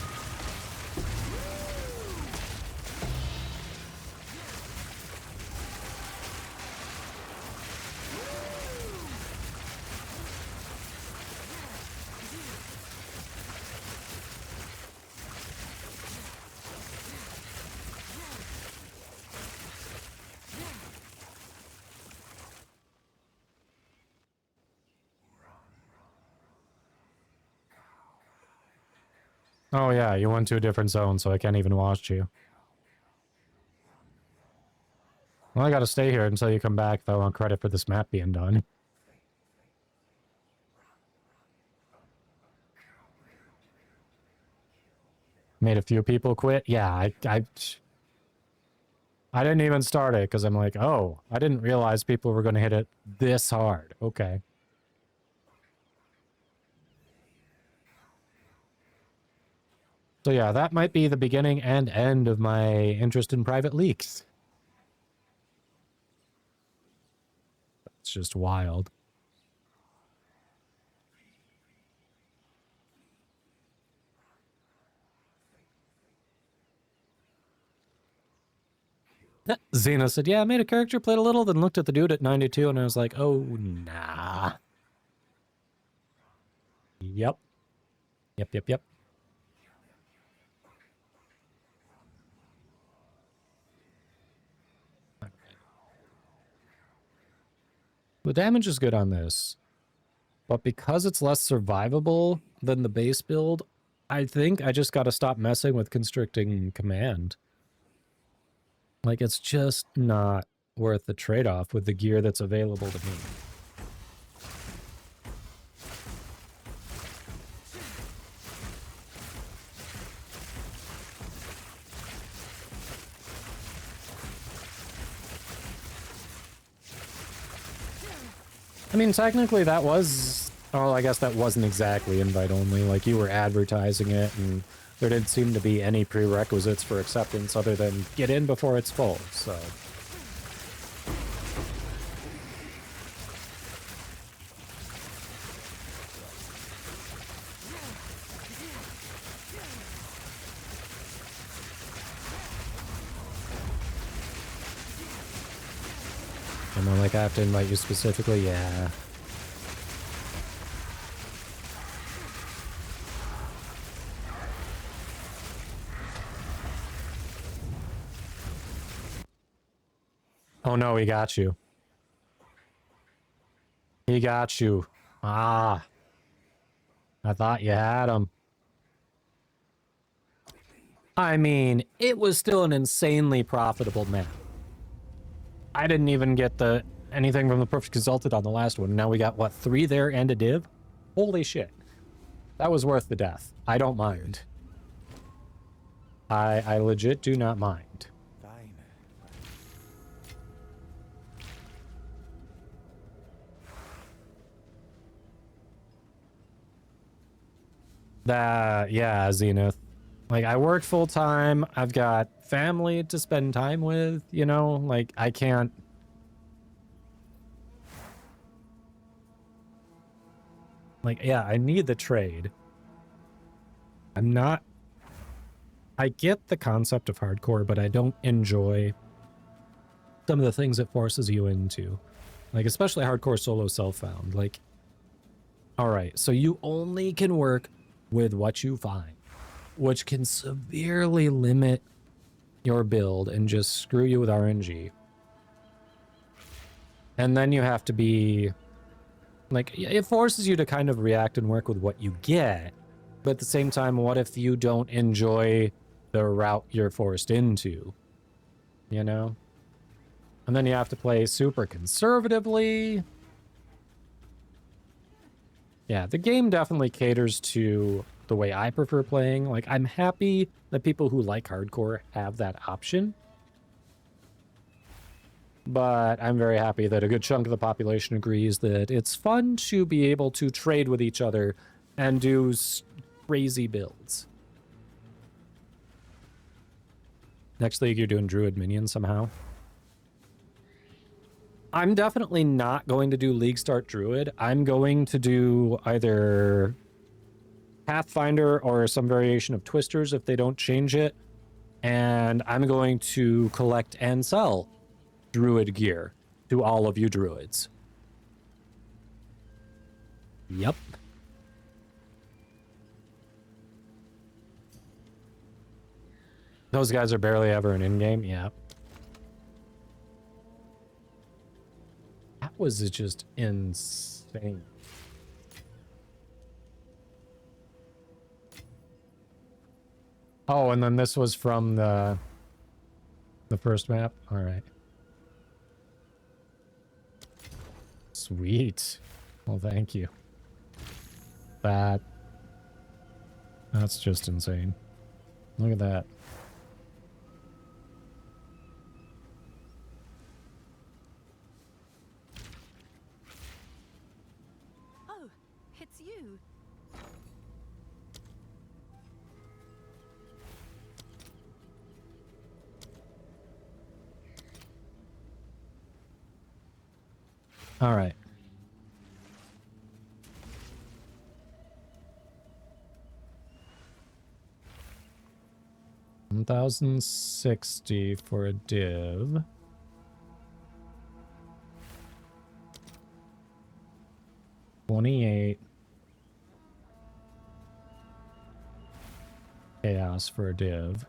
Oh yeah, you went to a different zone, so I can't even watch you. Well, I gotta stay here until you come back if I want credit for this map being done. Made a few people quit. Yeah, I didn't even start it because I'm like, oh, I didn't realize people were going to hit it this hard. Okay. So yeah, that might be the beginning and end of my interest in private leaks. It's just wild. Xena said, yeah, I made a character, played a little, then looked at the dude at 92, and I was like, oh, nah. Yep. Yep. The damage is good on this, but because it's less survivable than the base build, I think I just gotta stop messing with Constricting command. Like, it's just not worth the trade-off with the gear that's available to me. I mean, technically that was... Oh, I guess that wasn't exactly invite only. Like, you were advertising it, and there didn't seem to be any prerequisites for acceptance other than get in before it's full, so... And then, like, I have to invite you specifically? Yeah. Oh no, he got you. He got you. Ah. I thought you had him. I mean, it was still an insanely profitable map. I didn't even get anything from the Perfect Exalted on the last one. Now we got, what, 3 there and a div? Holy shit. That was worth the death. I don't mind. I legit do not mind. Fine. That, yeah, Zenith. Like, I work full time. I've got family to spend time with, you know? Like, I can't. Like, yeah, I need the trade. I'm not. I get the concept of hardcore, but I don't enjoy some of the things it forces you into. Like, especially hardcore solo self-found. Like, all right, so you only can work with what you find, which can severely limit your build and just screw you with RNG. And then you have to be like, it forces you to kind of react and work with what you get. But at the same time, what if you don't enjoy the route you're forced into? You know? And then you have to play super conservatively. Yeah, the game definitely caters to the way I prefer playing. Like, I'm happy that people who like hardcore have that option. But I'm very happy that a good chunk of the population agrees that it's fun to be able to trade with each other and do crazy builds. Next league, you're doing Druid Minion somehow. I'm definitely not going to do League Start Druid. I'm going to do either Pathfinder or some variation of Twisters if they don't change it. And I'm going to collect and sell Druid gear to all of you Druids. Yep. Those guys are barely ever an in-game. Yeah. That was just insane. Oh, and then this was from the first map? All right. Sweet. Well, thank you. That's just insane. Look at that. Oh, it's you. All right. $1,060 for a div. $28 chaos for a div.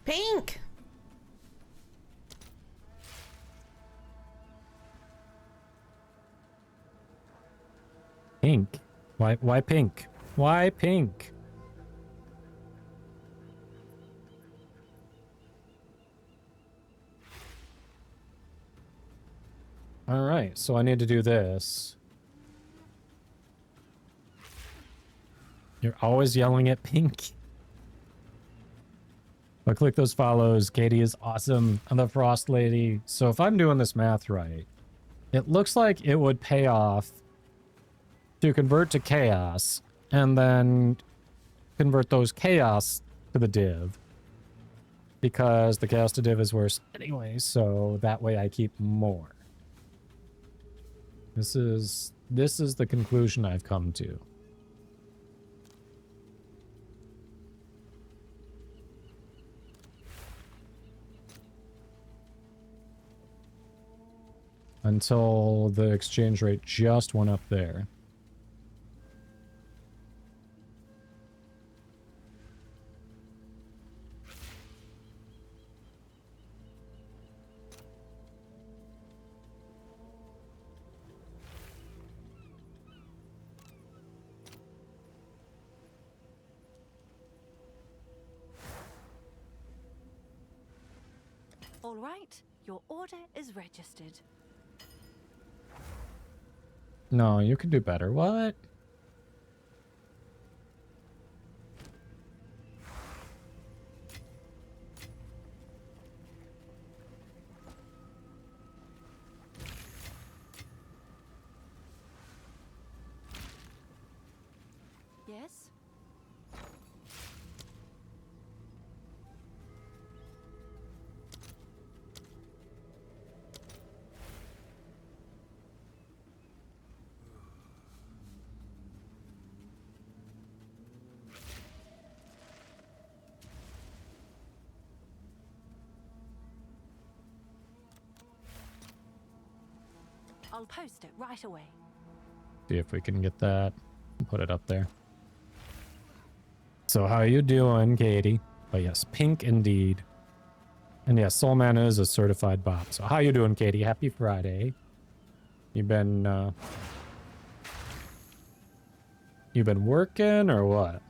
Pink! Pink? Why pink? Why pink? All right, so I need to do this. You're always yelling at pink. But click those follows. Katie is awesome. And the Frost Lady. So if I'm doing this math right, it looks like it would pay off to convert to chaos and then convert those chaos to the div. Because the chaos to div is worse anyway, so that way I keep more. This is the conclusion I've come to. Until the exchange rate just went up there. All right, your order is registered. No, you could do better. What? Yes? I'll post it right away. See if we can get that and put it up there. So how you doing, Katie? Oh yes, pink indeed. And yes, Soul Man is a certified bot. So how you doing, Katie? Happy Friday. You been working or what?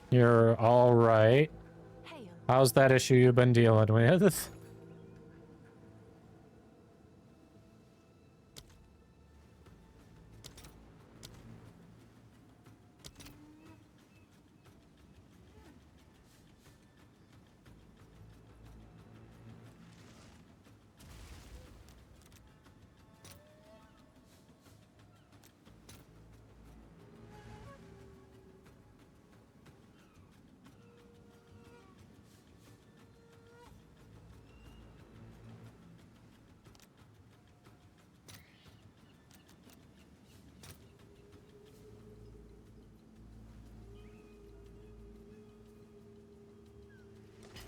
You're all right. Hail. How's that issue you've been dealing with?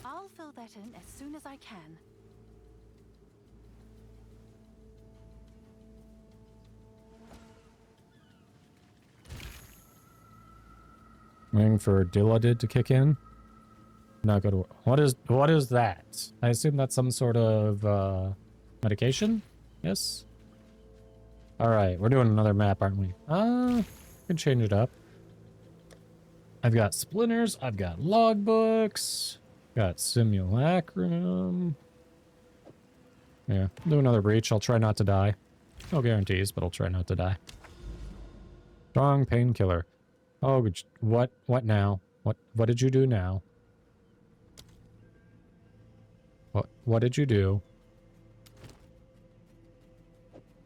I'll fill that in as soon as I can. Waiting for Diladid to kick in. Not good. What is that? I assume that's some sort of medication? Yes? Alright, we're doing another map, aren't we? We can change it up. I've got splinters, I've got logbooks, got simulacrum. Yeah, do another breach. I'll try not to die. No guarantees, but I'll try not to die. Strong painkiller. Oh, what now? What did you do now? What did you do?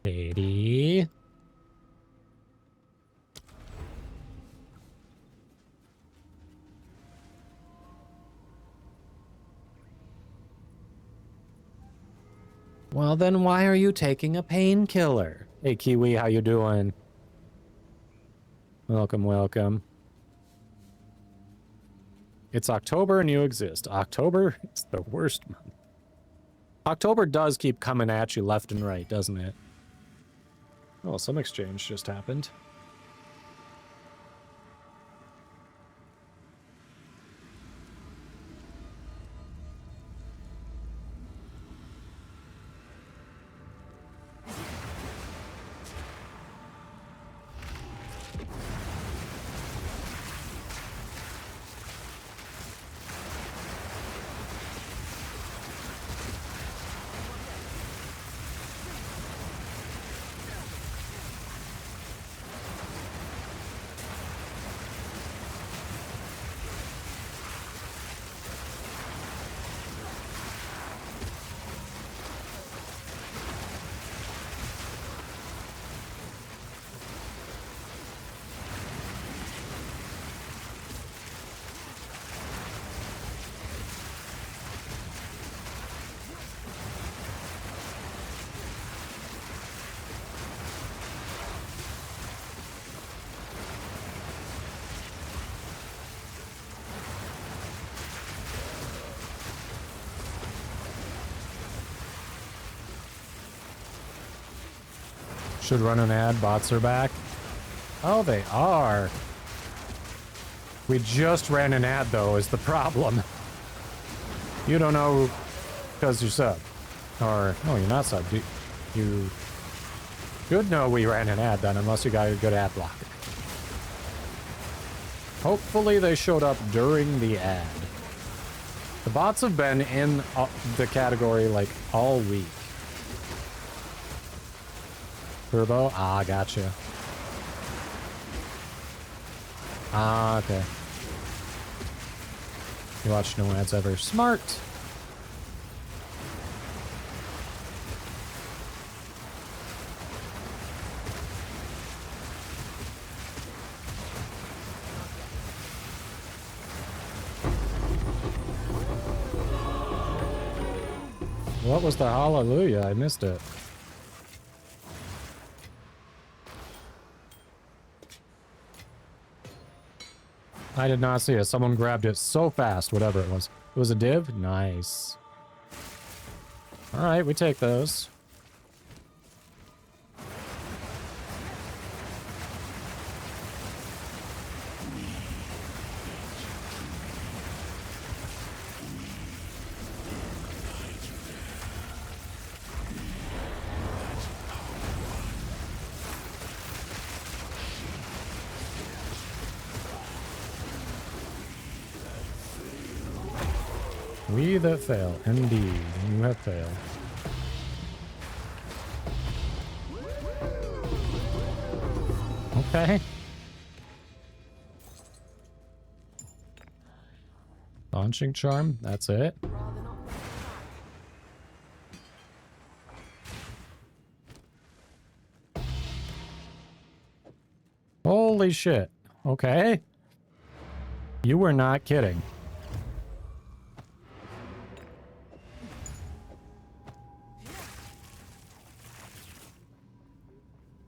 Katie? Well, then why are you taking a painkiller? Hey, Kiwi, how you doing? Welcome, welcome. It's October and you exist. October is the worst month. October does keep coming at you left and right, doesn't it? Oh, some exchange just happened. Should run an ad. Bots are back. Oh, they are. We just ran an ad, though, is the problem. You don't know because you sub. Or, no, you're not sub. You should know we ran an ad, then, unless you got a good ad blocker. Hopefully they showed up during the ad. The bots have been in the category, like, all week. Turbo? Ah, gotcha. Ah, okay. You watch no ads ever. Smart. What was the hallelujah? I missed it. I did not see it. Someone grabbed it so fast, whatever it was. It was a div? Nice. Alright, we take those. We that fail, indeed, you have failed. Okay. Launching charm, that's it. Holy shit. Okay. You were not kidding.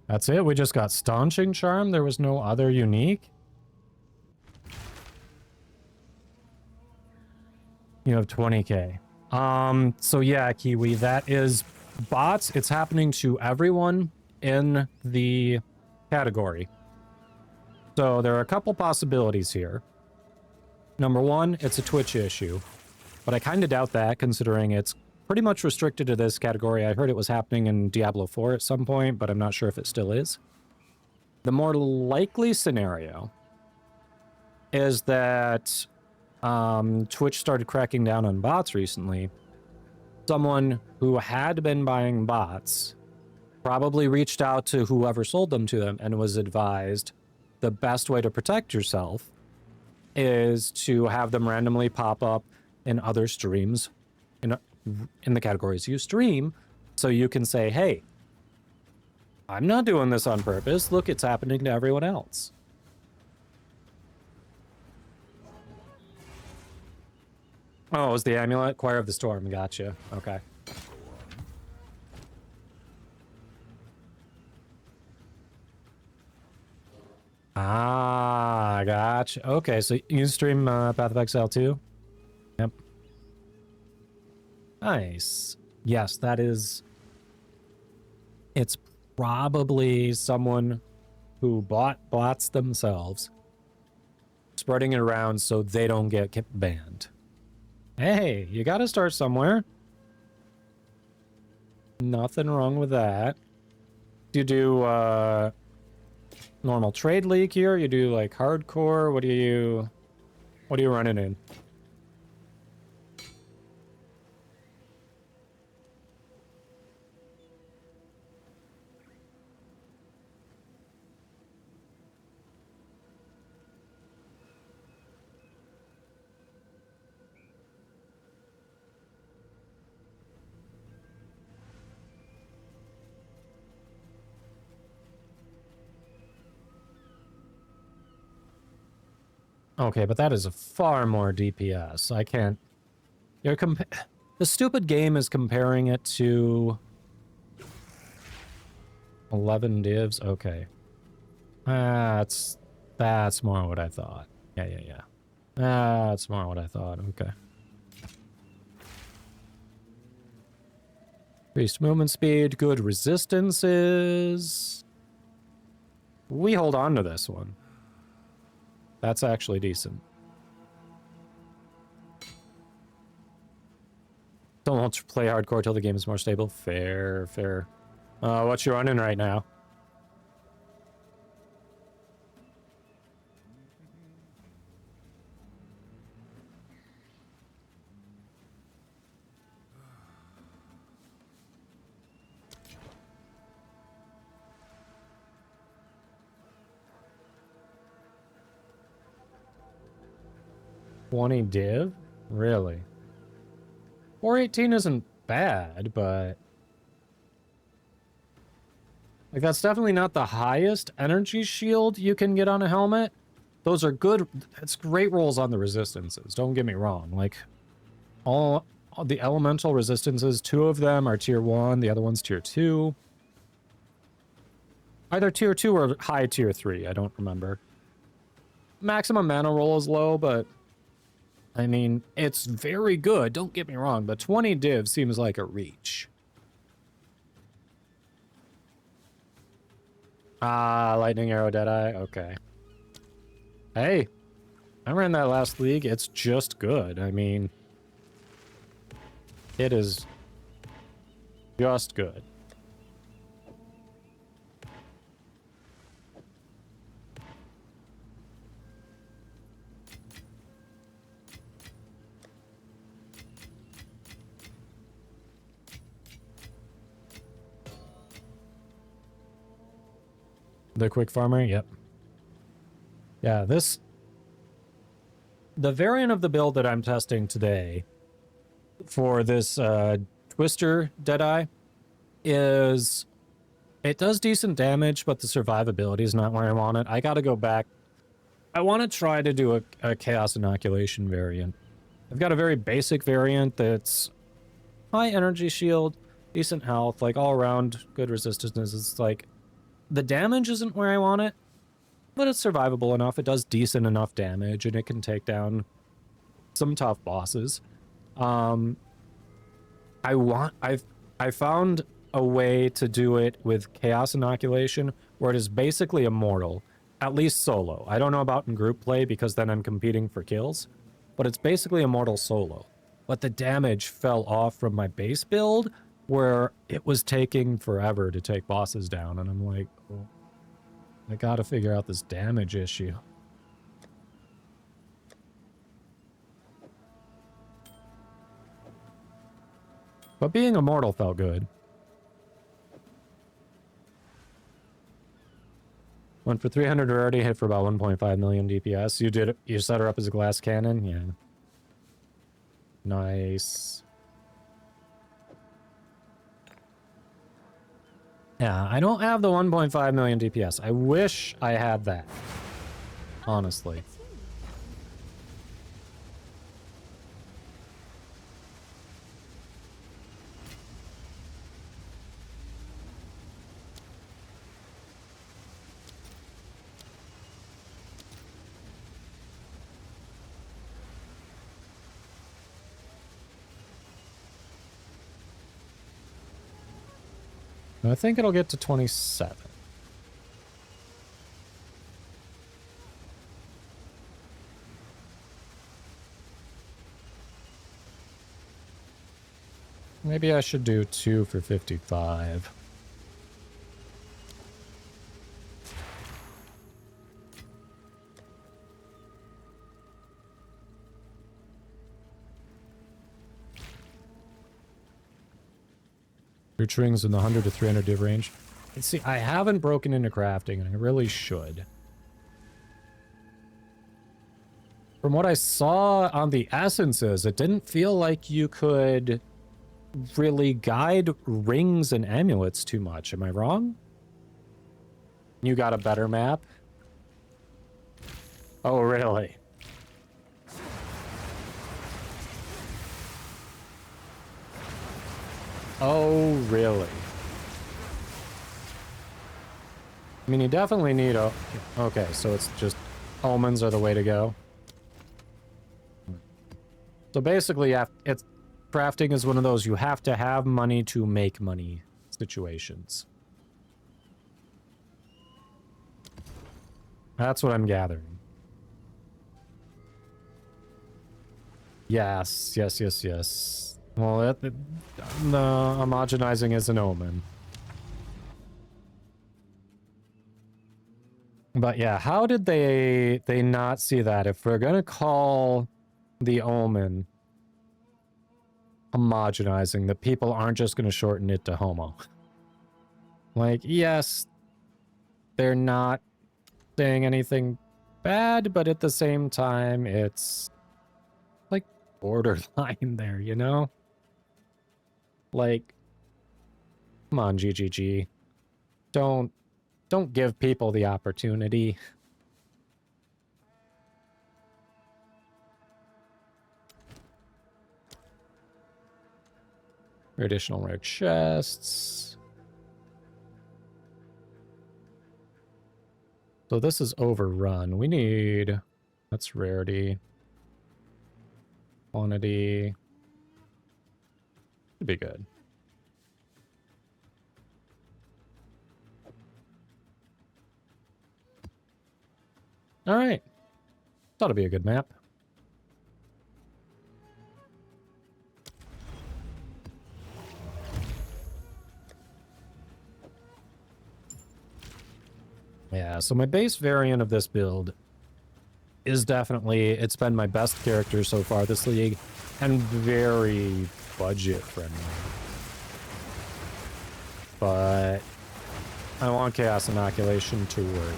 That's it? We just got Staunching Charm? There was no other unique? You have 20k. So yeah, Kiwi, that is bots. It's happening to everyone in the category. So there are a couple possibilities here. Number one, it's a Twitch issue. But I kind of doubt that, considering it's pretty much restricted to this category. I heard it was happening in Diablo 4 at some point, but I'm not sure if it still is. The more likely scenario is that Twitch started cracking down on bots recently. Someone who had been buying bots probably reached out to whoever sold them to them and was advised the best way to protect yourself is to have them randomly pop up in other streams in the categories you stream, so you can say, hey, I'm not doing this on purpose. Look, it's happening to everyone else. Oh, it was the amulet? Choir of the Storm. Gotcha. Okay. Ah, gotcha. Okay, so you stream Path of Exile too? Yep. Nice. Yes, that is... It's probably someone who bought bots themselves, spreading it around so they don't get banned. Hey, you gotta start somewhere. Nothing wrong with that. Do you do normal trade league here? You do like hardcore? What are you running in? Okay, but that is a far more DPS. I can't... The stupid game is comparing it to... 11 divs? Okay. That's more what I thought. Yeah. That's more what I thought. Okay. Increased movement speed, good resistances. We hold on to this one. That's actually decent. Don't play hardcore till the game is more stable. Fair. What you running right now? $20 div? Really? 418 isn't bad, but... Like, that's definitely not the highest energy shield you can get on a helmet. Those are good... It's great rolls on the resistances, don't get me wrong. Like, all the elemental resistances, 2 of them are tier 1, the other one's tier 2. Either tier 2 or high tier 3, I don't remember. Maximum mana roll is low, but I mean, it's very good, don't get me wrong, but 20 div seems like a reach. Ah, Lightning Arrow Deadeye, okay. Hey, I ran that last league, it's just good. I mean, it is just good. The quick farmer, yep. Yeah, the variant of the build that I'm testing today for this Twister Deadeye is, it does decent damage, but the survivability is not where I want it. I gotta go back. I want to try to do a Chaos Inoculation variant. I've got a very basic variant that's high energy shield, decent health, like all around good resistance. It's like, the damage isn't where I want it, but it's survivable enough. It does decent enough damage, and it can take down some tough bosses. I found a way to do it with Chaos Inoculation, where it is basically immortal, at least solo. I don't know about in group play, because then I'm competing for kills, but it's basically immortal solo. But the damage fell off from my base build, where it was taking forever to take bosses down, and I'm like, oh, I gotta figure out this damage issue. But being immortal felt good. Went for 300 rarity, hit for about 1.5 million DPS. You did it, you set her up as a glass cannon? Yeah. Nice. Yeah, I don't have the 1.5 million DPS. I wish I had that. Honestly. I think it'll get to 27. Maybe I should do 2 for 55. Root rings in the 100 to 300 div range. And see, I haven't broken into crafting, and I really should. From what I saw on the essences, it didn't feel like you could really guide rings and amulets too much. Am I wrong? You got a better map? Oh, really? Oh, really? I mean, you definitely need a... Okay, so it's just... Omens are the way to go. So basically, it's... Crafting is one of those you have to have money to make money situations. That's what I'm gathering. Yes, yes, yes, yes. Well, the homogenizing is an omen. But yeah, how did they not see that? If we're gonna call the omen homogenizing, the people aren't just gonna shorten it to homo. Like, yes, they're not saying anything bad, but at the same time, it's like borderline there, you know? Like, come on, GGG. Don't give people the opportunity. Additional rare chests. So this is overrun. We need... That's rarity. Quantity. Should be good. Alright. Thought it'd be a good map. Yeah, so my base variant of this build is definitely, it's been my best character so far this league, and very budget friendly. But I want Chaos Inoculation to work.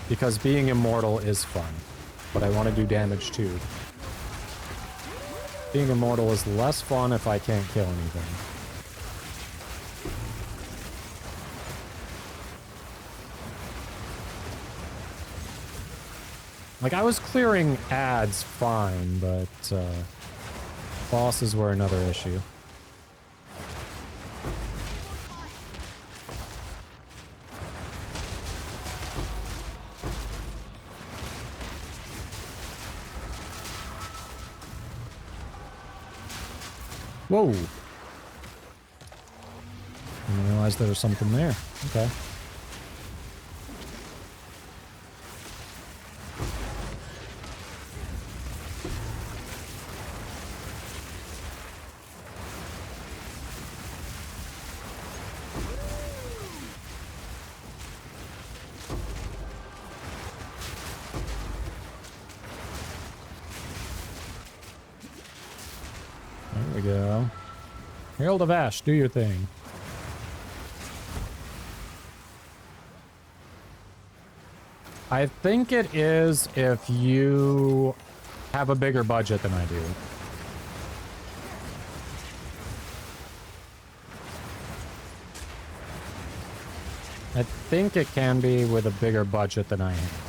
Because being immortal is fun, but I want to do damage too. Being immortal is less fun if I can't kill anything. Like, I was clearing ads fine, but bosses were another issue. Whoa! I didn't realize there was something there. Okay. There we go. Herald of Ash, do your thing. I think it is if you have a bigger budget than I do. I think it can be with a bigger budget than I have.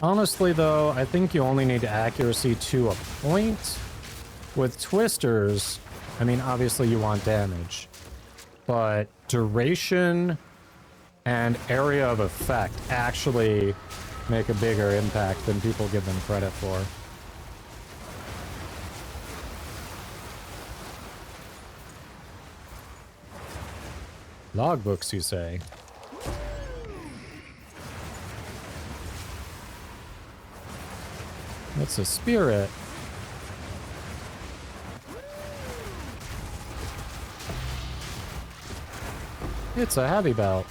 Honestly, though, I think you only need accuracy to a point. With twisters, I mean, obviously you want damage, but duration and area of effect actually make a bigger impact than people give them credit for. Logbooks, you say? It's a spirit. It's a heavy belt.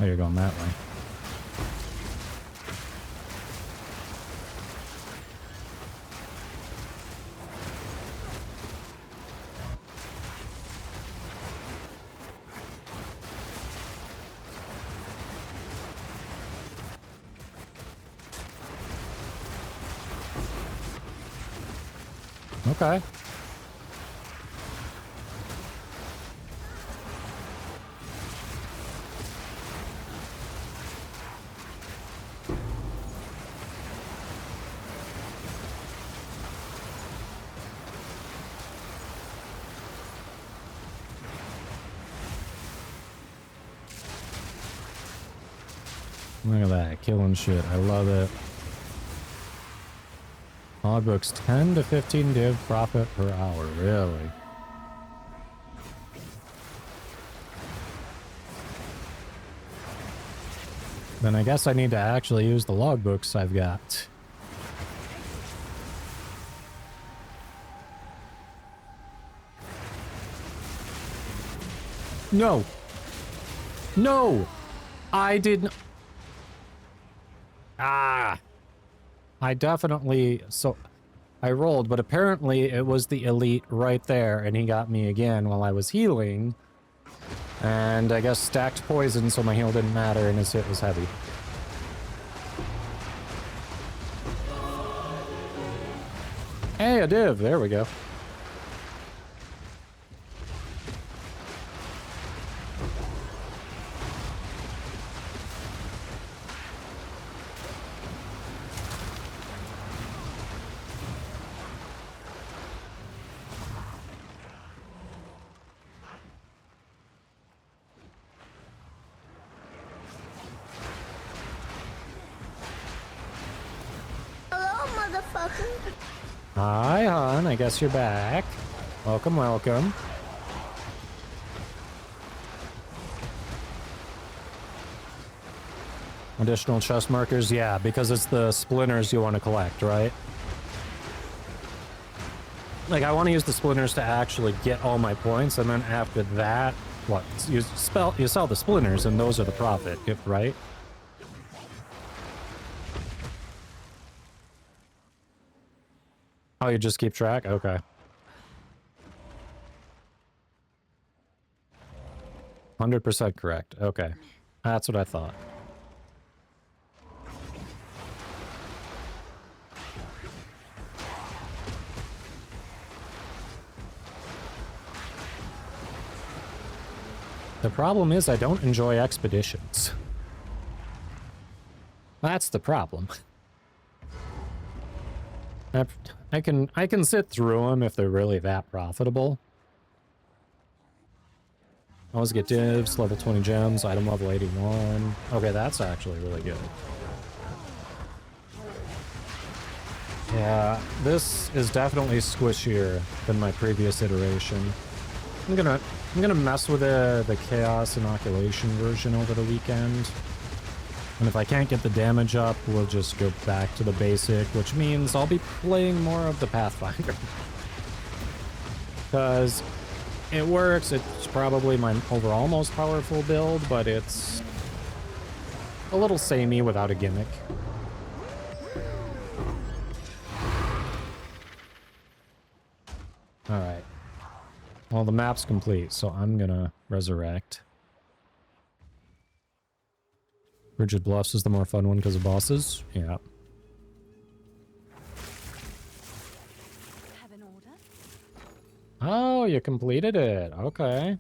Oh, you're going that way. Okay. Look at that, killing shit. I love it. Logbooks 10 to 15 div profit per hour. Really? Then I guess I need to actually use the logbooks I've got. No! No! I didn't... Ah! I definitely... So, I rolled, but apparently it was the elite right there, and he got me again while I was healing. And I guess stacked poison, so my heal didn't matter, and his hit was heavy. Hey, a div! There we go. Hi, hon. I guess you're back. Welcome, welcome. Additional chest markers? Yeah, because it's the splinters you want to collect, right? Like, I want to use the splinters to actually get all my points, and then after that, what? You sell the splinters, and those are the profit, right? Oh, you just keep track? Okay. %100% correct. Okay. That's what I thought. The problem is I don't enjoy expeditions. That's the problem. I can sit through them if they're really that profitable. Always get divs, level 20 gems, item level 81. Okay, that's actually really good. Yeah, this is definitely squishier than my previous iteration. I'm gonna mess with the Chaos Inoculation version over the weekend. And if I can't get the damage up, we'll just go back to the basic, which means I'll be playing more of the Pathfinder. Because it works, it's probably my overall most powerful build, but it's a little samey without a gimmick. Alright. Well, the map's complete, so I'm gonna resurrect. Rigid Bluffs is the more fun one because of bosses. Yeah. Have an order? Oh, you completed it. Okay.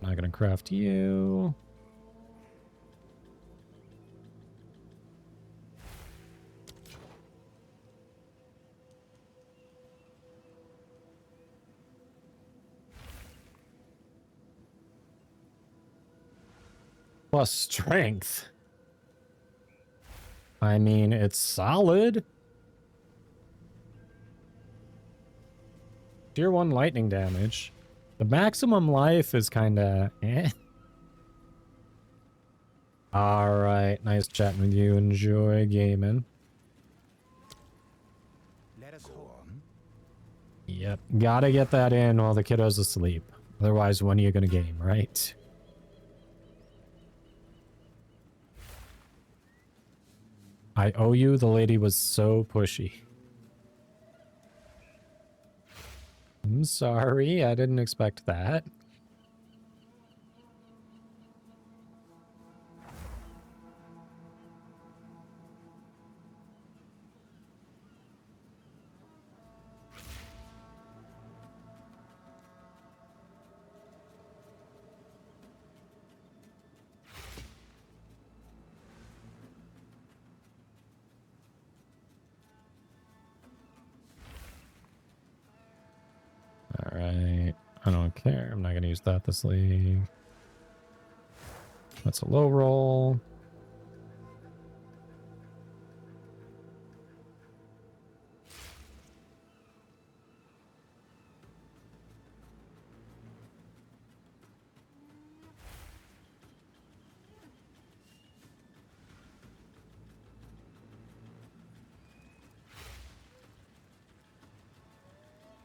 Not gonna craft you. Plus strength. I mean, it's solid. Tier 1 lightning damage. The maximum life is kinda eh. Alright, nice chatting with you. Enjoy gaming. Let us hope. Yep, gotta get that in while the kiddo's asleep. Otherwise, when are you gonna game, right? I owe you, the lady was so pushy. I'm sorry, I didn't expect that. I don't care. I'm not going to use that this league. That's a low roll.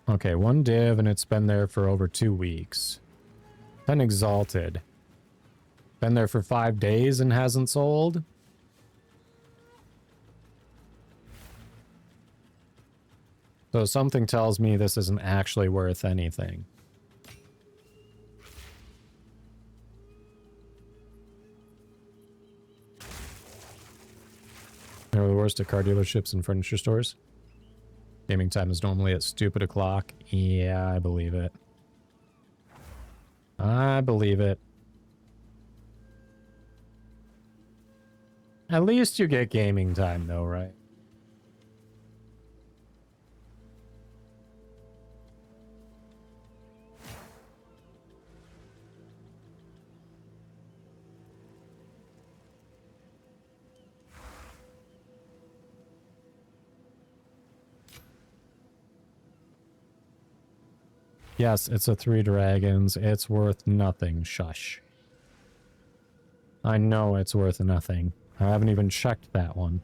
Okay, 1 div and it's been there for over 2 weeks. Then Exalted. Been there for 5 days and hasn't sold. So something tells me this isn't actually worth anything. They're the worst at car dealerships and furniture stores. Gaming time is normally at stupid o'clock. Yeah, I believe it. I believe it. At least you get gaming time though, right? Yes, it's a 3 dragons. It's worth nothing. Shush. I know it's worth nothing. I haven't even checked that one.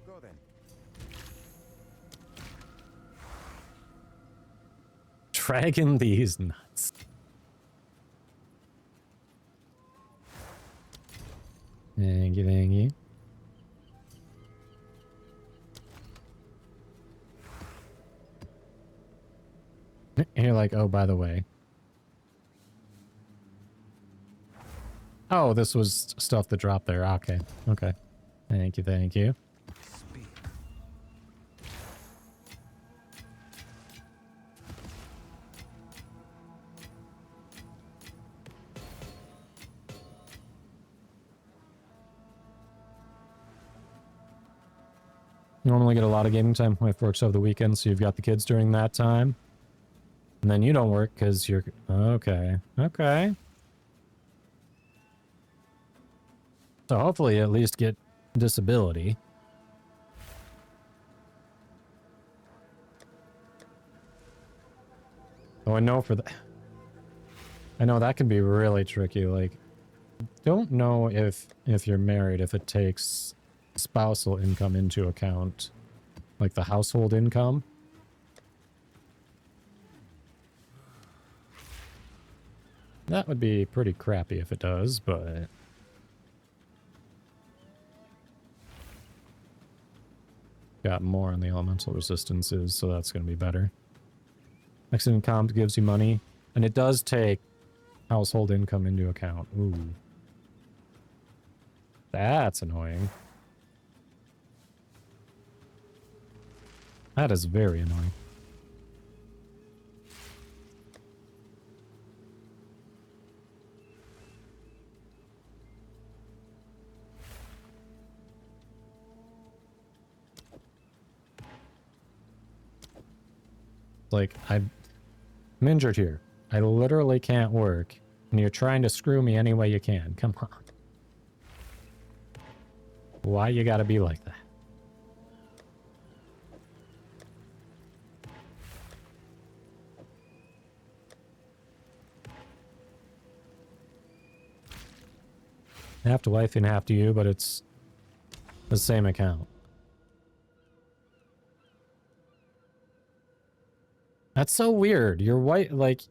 Go then. Dragging these nuts. Thank you, thank you. You're like, oh, by the way. Oh, this was stuff that dropped there. Okay, okay. Thank you, thank you. You normally get a lot of gaming time. Wife works over the weekend, so you've got the kids during that time. And then you don't work because you're... Okay. Okay. So hopefully you at least get disability. Oh, I know for the... I know that can be really tricky. Like, don't know if you're married, if it takes spousal income into account. Like the household income. That would be pretty crappy if it does, but... Got more on the elemental resistances, so that's going to be better. Accident comp gives you money, and it does take household income into account. Ooh. That's annoying. That is very annoying. Like, I'm injured here. I literally can't work. And you're trying to screw me any way you can. Come on. Why you gotta be like that? Half to wife and half to you, but it's the same account. That's so weird. Your wife, like,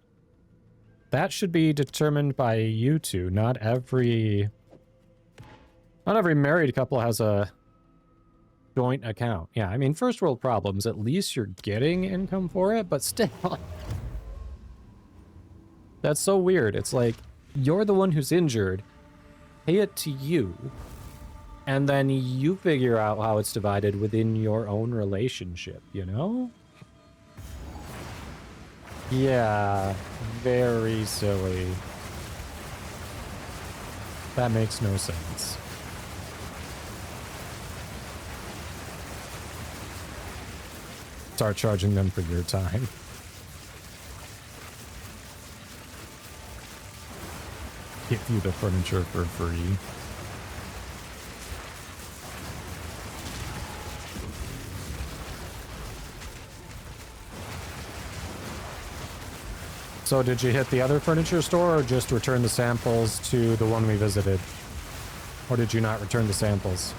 that should be determined by you two. Not every married couple has a joint account. Yeah, I mean, first world problems. At least you're getting income for it, but still. That's so weird. It's like, you're the one who's injured. Pay it to you. And then you figure out how it's divided within your own relationship, you know? Yeah, very silly. That makes no sense. Start charging them for your time. give you the furniture for free. So did you hit the other furniture store or just return the samples to the one we visited? Or did you not return the samples?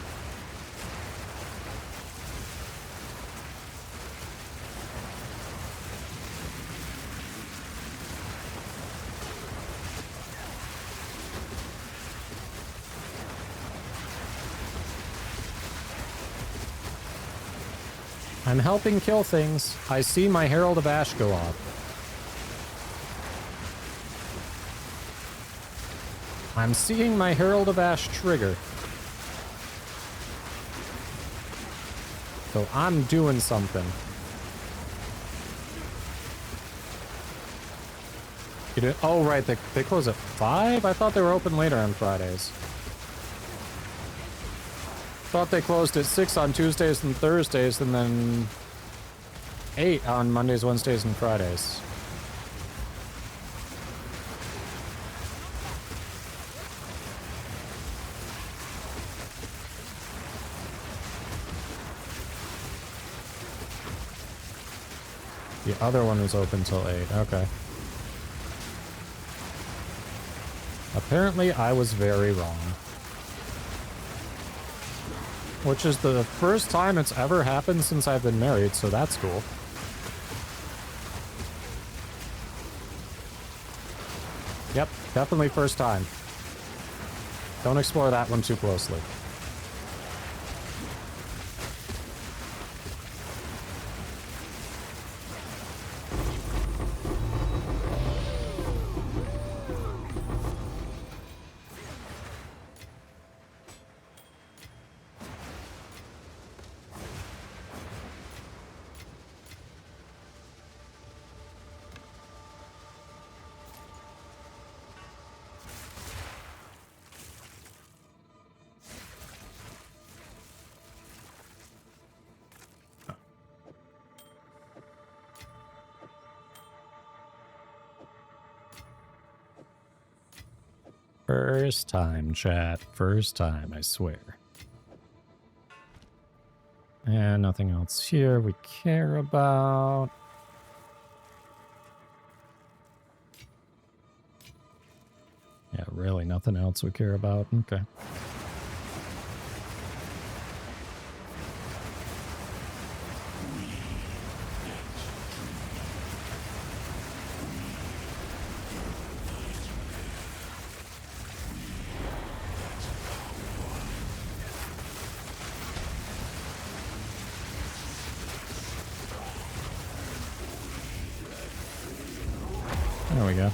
I'm helping kill things. I see my Herald of Ash go off. I'm seeing my Herald of Ash trigger. So I'm doing something. Oh, right. They close at 5? I thought they were open later on Fridays. Thought they closed at 6 on Tuesdays and Thursdays, and then 8 on Mondays, Wednesdays, and Fridays. The other one was open till 8. Okay. Apparently, I was very wrong. Which is the first time it's ever happened since I've been married, so that's cool. Yep, definitely first time. Don't explore that one too closely. First time, chat. First time, I swear. And nothing else here we care about. Yeah, really nothing else we care about. Okay. There we go.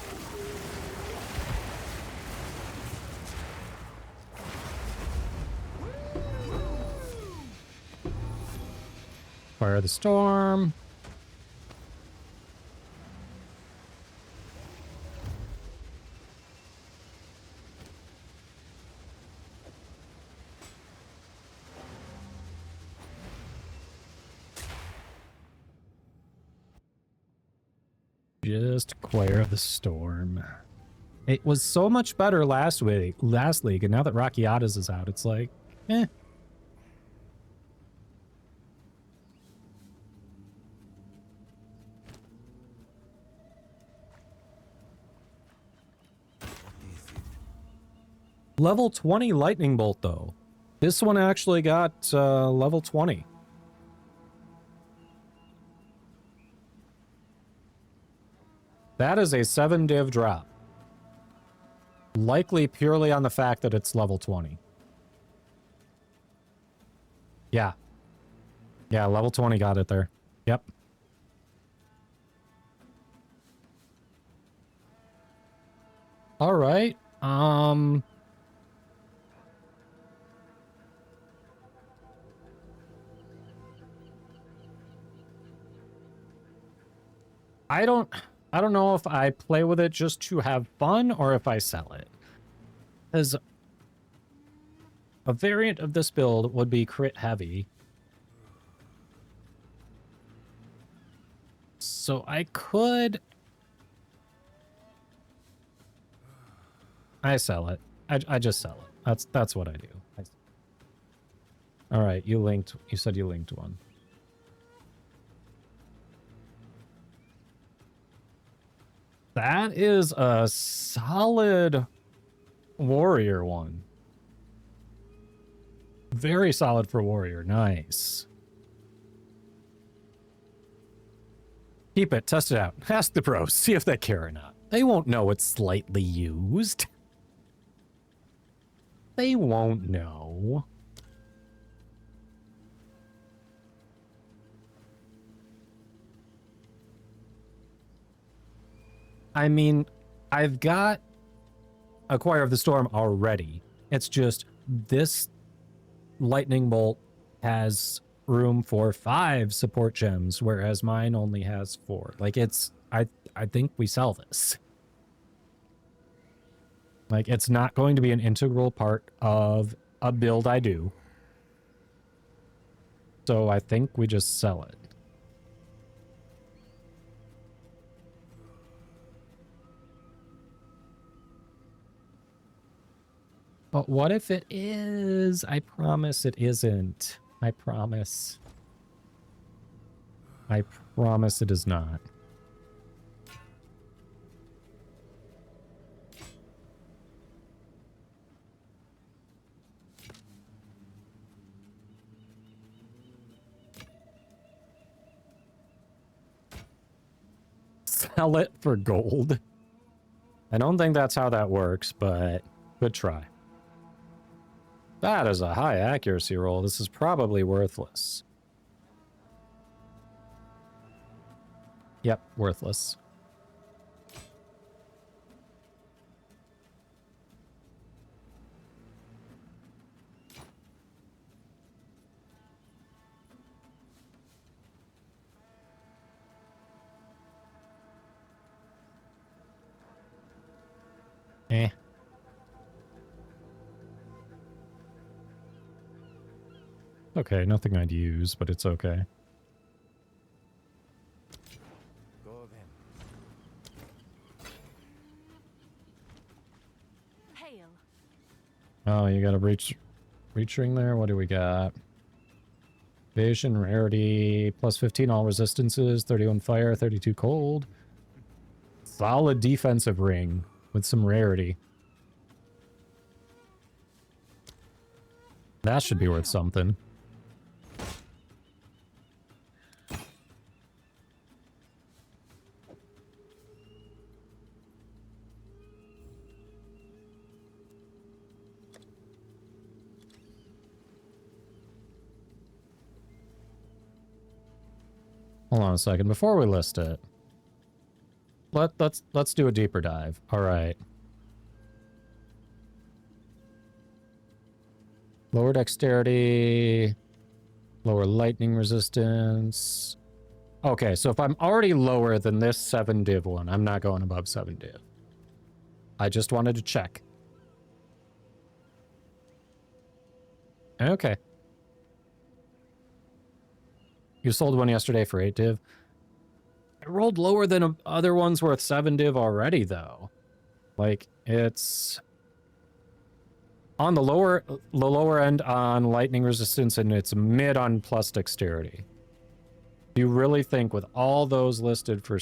Fire the storm. Just Choir the Storm. It was so much better last league, and now that Rakiatas is out, it's like, eh. Level 20 Lightning Bolt, though. This one actually got level 20. That is a 7-div drop. Likely purely on the fact that it's level 20. Yeah. Yeah, level 20 got it there. Yep. All right. I don't know if I play with it just to have fun or if I sell it. Because a variant of this build would be crit heavy. So I could I sell it. I just sell it. That's what I do. All right, you linked. You said you linked one. That is a solid warrior one. Very solid for warrior. Nice. Keep it. Test it out. Ask the pros. See if they care or not. They won't know it's slightly used. They won't know. I mean, I've got Acquire of the Storm already. It's just this lightning bolt has room for 5 support gems, whereas mine only has 4. Like, it's... I think we sell this. Like, it's not going to be an integral part of a build I do. So I think we just sell it. But what if it is? I promise it isn't. I promise. I promise it is not. Sell it for gold. I don't think that's how that works, but good try. That is a high accuracy roll. This is probably worthless. Yep, worthless. Eh. Okay, nothing I'd use, but it's okay. Go then. Hail. Oh, you got a reach ring there? What do we got? Vision, rarity, plus 15 all resistances, 31 fire, 32 cold. Solid defensive ring with some rarity. That should be worth something. Hold on a second. Before we list it, let's do a deeper dive. All right. Lower dexterity, lower lightning resistance. Okay, so if I'm already lower than this 7 div one, I'm not going above 7 div. I just wanted to check. Okay. You sold one yesterday for 8 div. I rolled lower than other ones worth 7 div already, though. Like, it's on the lower end on lightning resistance, and it's mid on plus dexterity. Do you really think with all those listed for...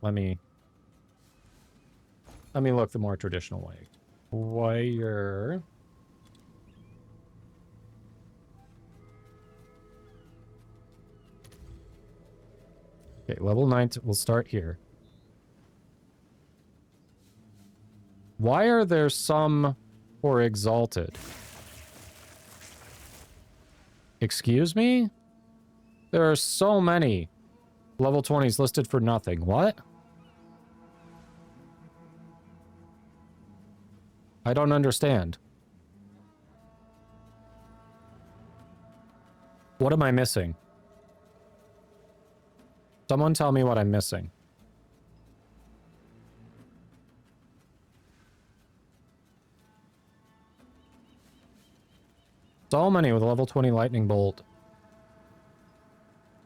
Let me look the more traditional way. Wire... Okay, level 9, we'll start here. Why are there some for Exalted? Excuse me? There are so many level 20s listed for nothing. What? I don't understand. What am I missing? Someone tell me what I'm missing. So many with a level 20 lightning bolt.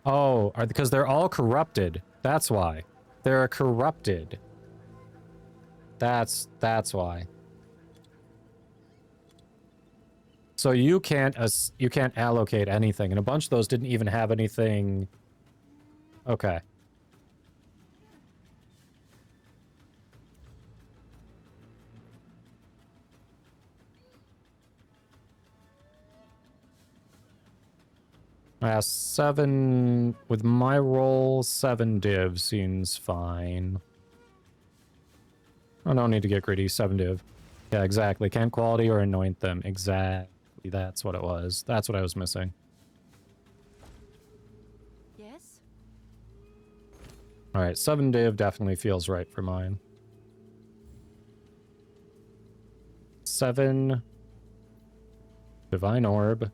Oh, because they're all corrupted. That's why. They're corrupted. That's why. So you can't allocate anything, and a bunch of those didn't even have anything. Okay. Seven with my roll, 7 div seems fine. I don't need to get greedy. 7 div. Yeah, exactly. Can't quality or anoint them. Exactly. That's what it was. That's what I was missing. Yes? Alright, 7 div definitely feels right for mine. 7 Divine Orb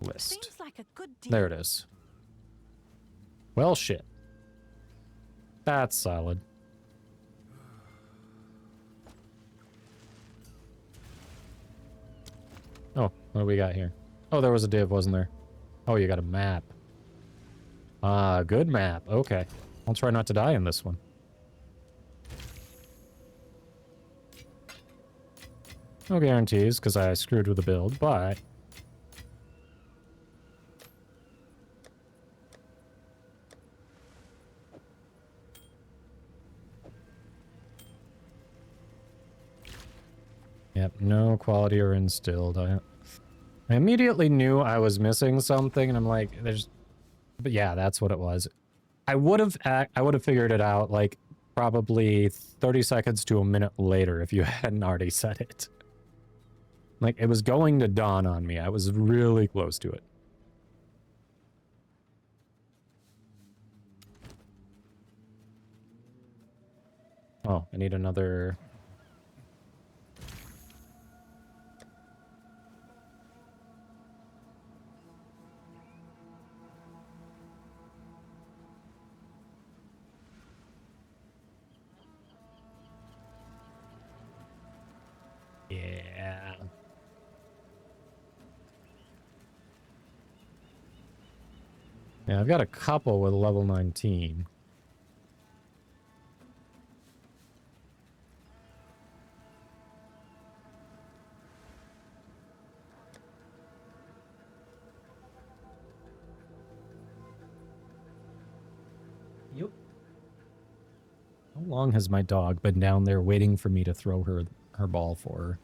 list. Seems like a good deal. There it is. Well, shit. That's solid. Oh, what do we got here? Oh, there was a div, wasn't there? Oh, you got a map. Ah, good map. Okay. I'll try not to die in this one. No guarantees, because I screwed with the build, but... Yep, no quality or instilled. I immediately knew I was missing something, and I'm like, there's... But yeah, that's what it was. I would have figured it out, like, probably 30 seconds to a minute later if you hadn't already said it. Like, it was going to dawn on me. I was really close to it. Oh, I need another... Yeah. Yeah, I've got a couple with level 19. Yep. How long has my dog been down there waiting for me to throw her ball for her?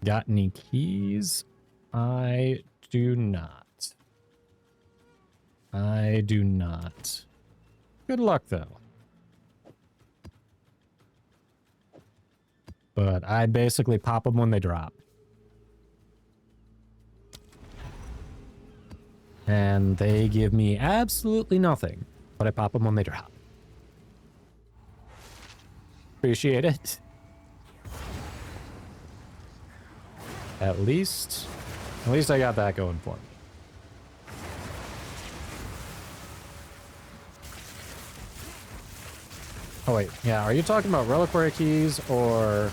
Got any keys? I do not. I do not. Good luck, though. But I basically pop them when they drop. And they give me absolutely nothing, but I pop them when they drop. Appreciate it. At least I got that going for me. Oh wait, yeah, are you talking about reliquary keys or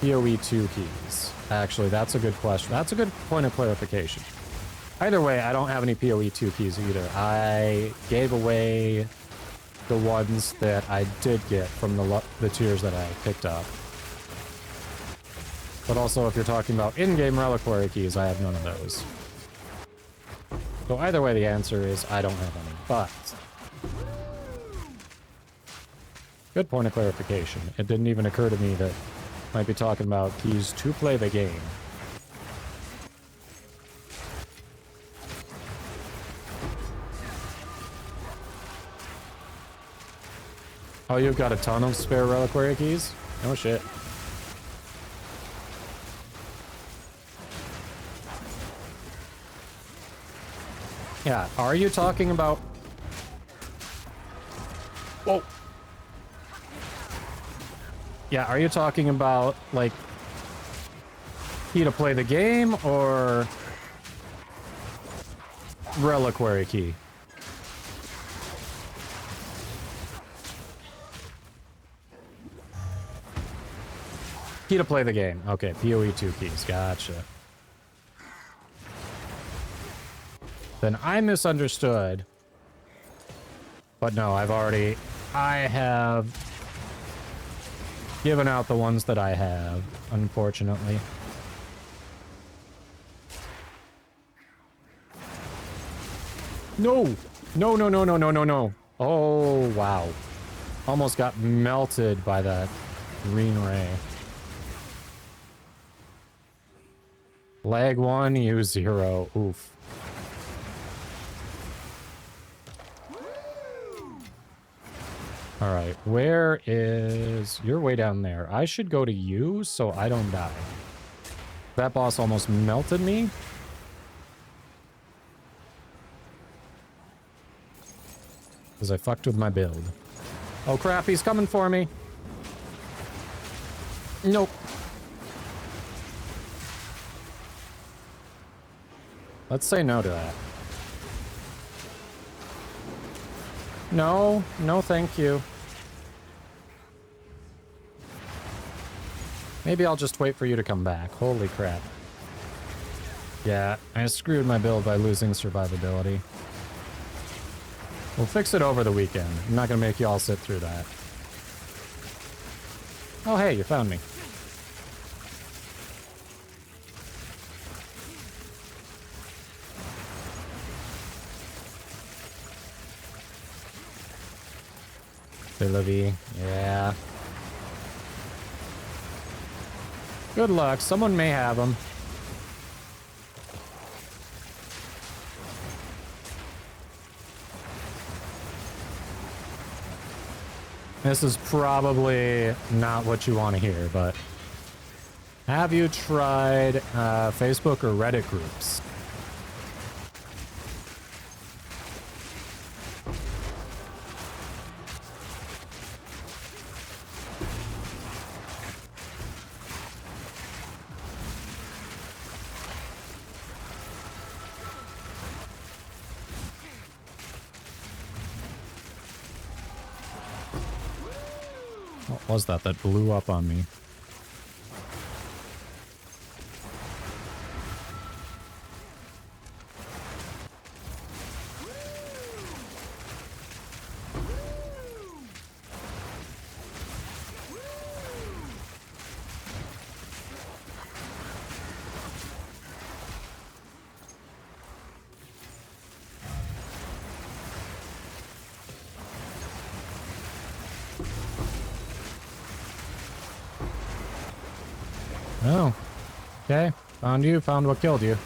PoE 2 keys? Actually, that's a good question. That's a good point of clarification. Either way, I don't have any PoE 2 keys either. I gave away the ones that I did get from the tiers that I picked up. But also, if you're talking about in-game reliquary keys, I have none of those. So either way, the answer is I don't have any. But good point of clarification. It didn't even occur to me that I might be talking about keys to play the game. Oh, you've got a ton of spare reliquary keys? Oh shit. Yeah, are you talking about... Whoa. Yeah, are you talking about, like, key to play the game, or reliquary key? Key to play the game. Okay, PoE 2 keys. Gotcha. then I misunderstood. But no, I have given out the ones that I have, unfortunately. No! No, no, no, no, no, no, no. Oh, wow. Almost got melted by that green ray. Lag 1, U0. Oof. Alright, where is... You're way down there. I should go to you so I don't die. That boss almost melted me. Because I fucked with my build. Oh crap, he's coming for me. Nope. Let's say no to that. No, no thank you. Maybe I'll just wait for you to come back. Holy crap. Yeah, I screwed my build by losing survivability. We'll fix it over the weekend. I'm not gonna make you all sit through that. Oh hey, you found me. Billy, yeah. Good luck. Someone may have them. This is probably not what you want to hear, but have you tried Facebook or Reddit groups? What was that that blew up on me? Oh. Okay. Found you. Found what killed you.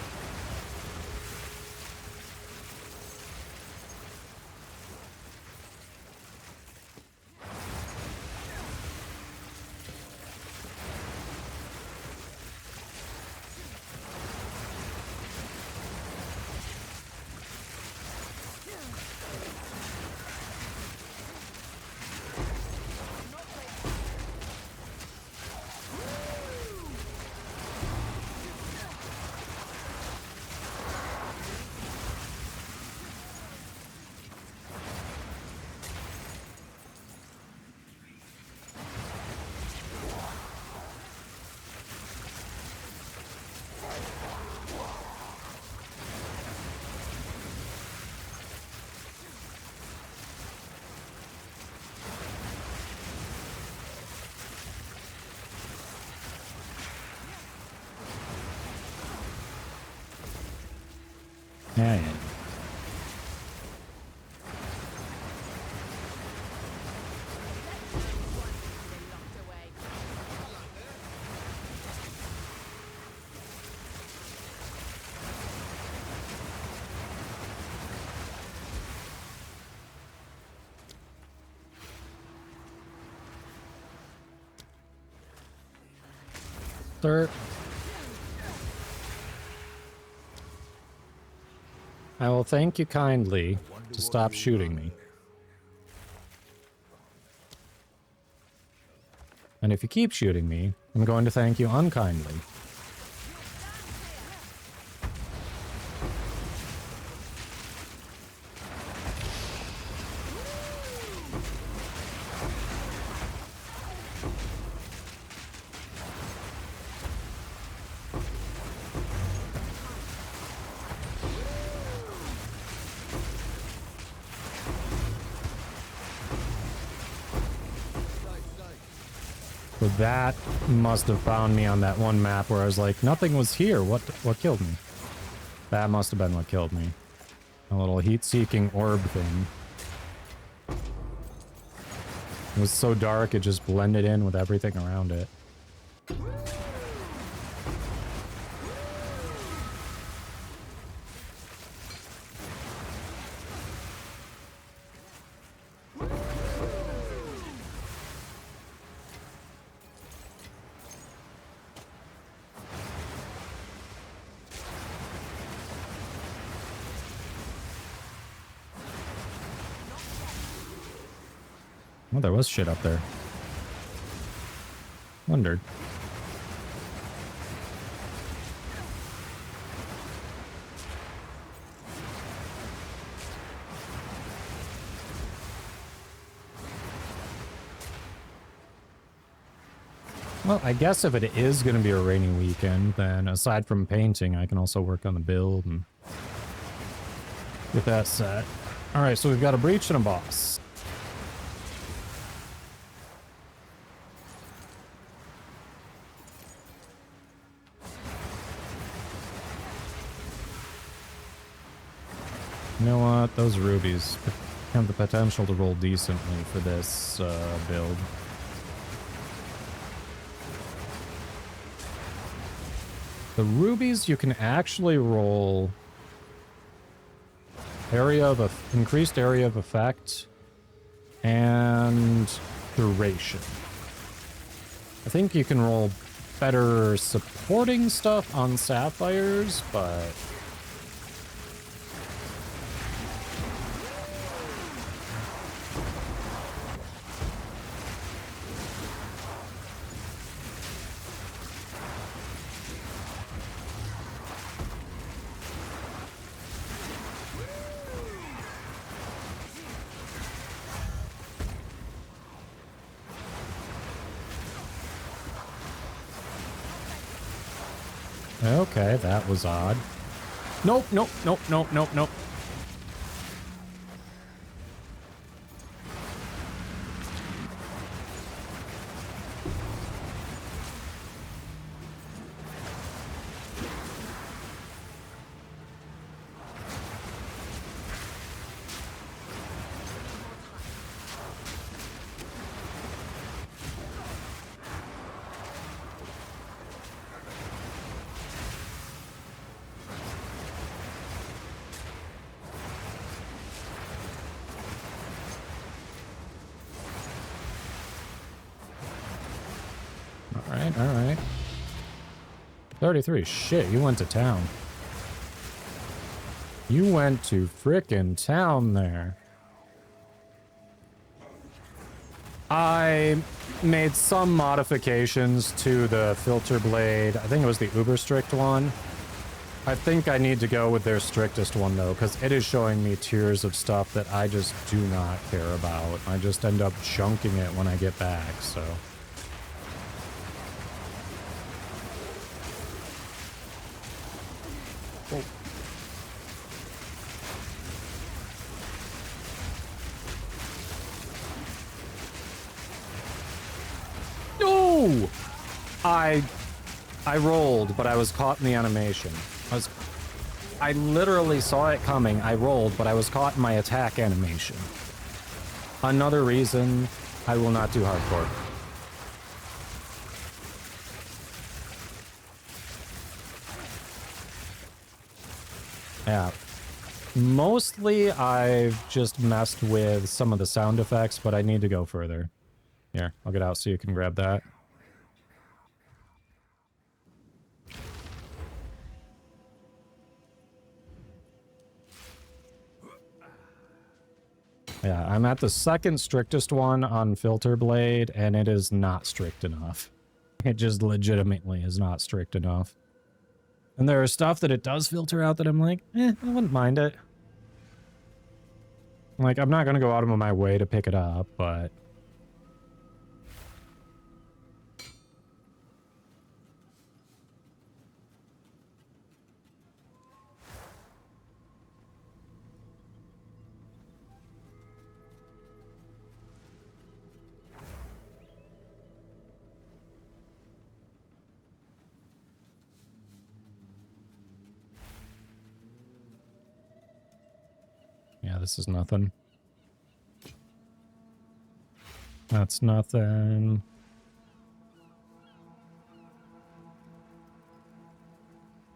Yeah, yeah. Sir. I will thank you kindly to stop shooting me. And if you keep shooting me, I'm going to thank you unkindly. So that must have found me on that one map where I was like, nothing was here. What killed me? That must have been what killed me. A little heat-seeking orb thing. It was so dark, it just blended in with everything around it. Well, there was shit up there. Wondered. Well, I guess if it is going to be a rainy weekend, then aside from painting, I can also work on the build and get that set. All right, so we've got a breach and a boss. You know what? Those rubies have the potential to roll decently for this build. The rubies, you can actually roll increased area of effect and duration. I think you can roll better supporting stuff on sapphires, but okay, that was odd. Nope, nope, nope, nope, nope, nope. All right. 33. Shit, you went to town. You went to frickin' town there. I made some modifications to the filter blade. I think it was the uber strict one. I think I need to go with their strictest one though, because it is showing me tiers of stuff that I just do not care about. I just end up chunking it when I get back, so. No! I rolled, but I was caught in the animation. I literally saw it coming. I rolled, but I was caught in my attack animation. Another reason I will not do hardcore. Yeah. Mostly I've just messed with some of the sound effects, but I need to go further. Here, I'll get out so you can grab that. Yeah, I'm at the second strictest one on Filter Blade, and it is not strict enough. It just legitimately is not strict enough. And there are stuff that it does filter out that I'm like, I wouldn't mind it. Like, I'm not going to go out of my way to pick it up, but... this is nothing. That's nothing.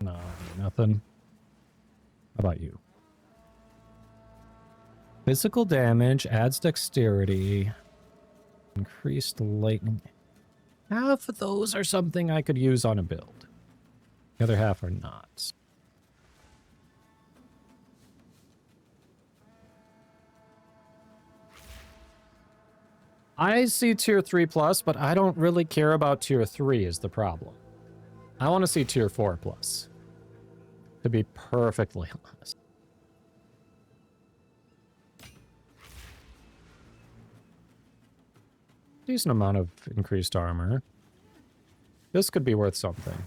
No, nothing. How about you? Physical damage, adds dexterity, increased lightning. Half of those are something I could use on a build. The other half are not. I see tier 3 plus, but I don't really care about tier 3 is the problem. I want to see tier 4 plus. To be perfectly honest. Decent amount of increased armor. This could be worth something.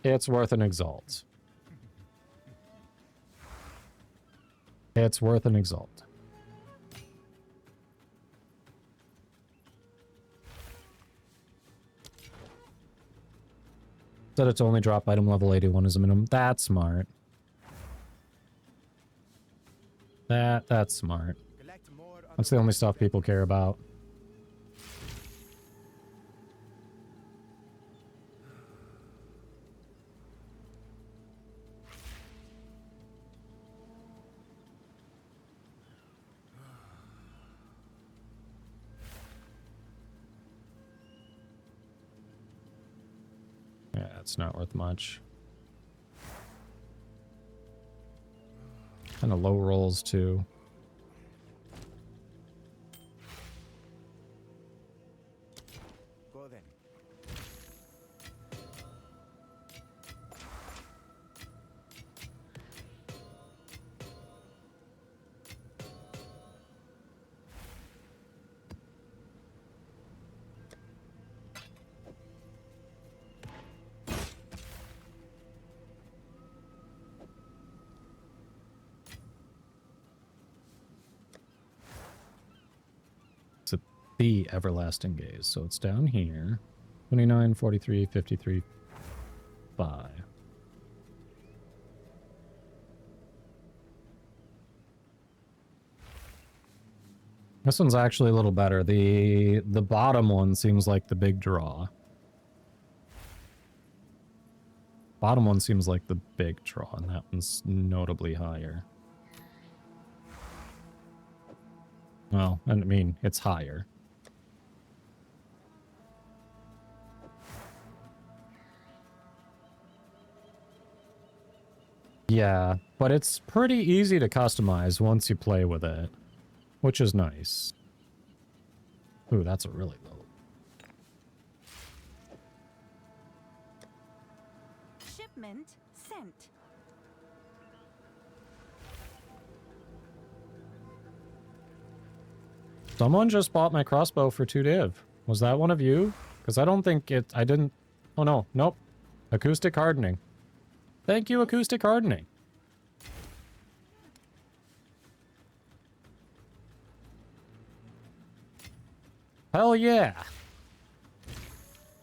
It's worth an exalt. It's worth an exalt. Set it to only drop item level 81 as a minimum. That's smart. That's smart. That's the only stuff people care about. Yeah, it's not worth much. Kind of low rolls too. Go then. It's a the everlasting gaze, so it's down here. 29, 43, 53, 5. This one's actually a little better. The bottom one seems like the big draw. Bottom one seems like the big draw, and that one's notably higher. Well, I mean, it's higher. Yeah, but it's pretty easy to customize once you play with it, which is nice. Ooh, that's a really low. Shipment sent. Someone just bought my crossbow for 2 div. Was that one of you? Because I don't think it... I didn't... Oh, no. Nope. Acoustic hardening. Thank you, acoustic hardening. Hell yeah.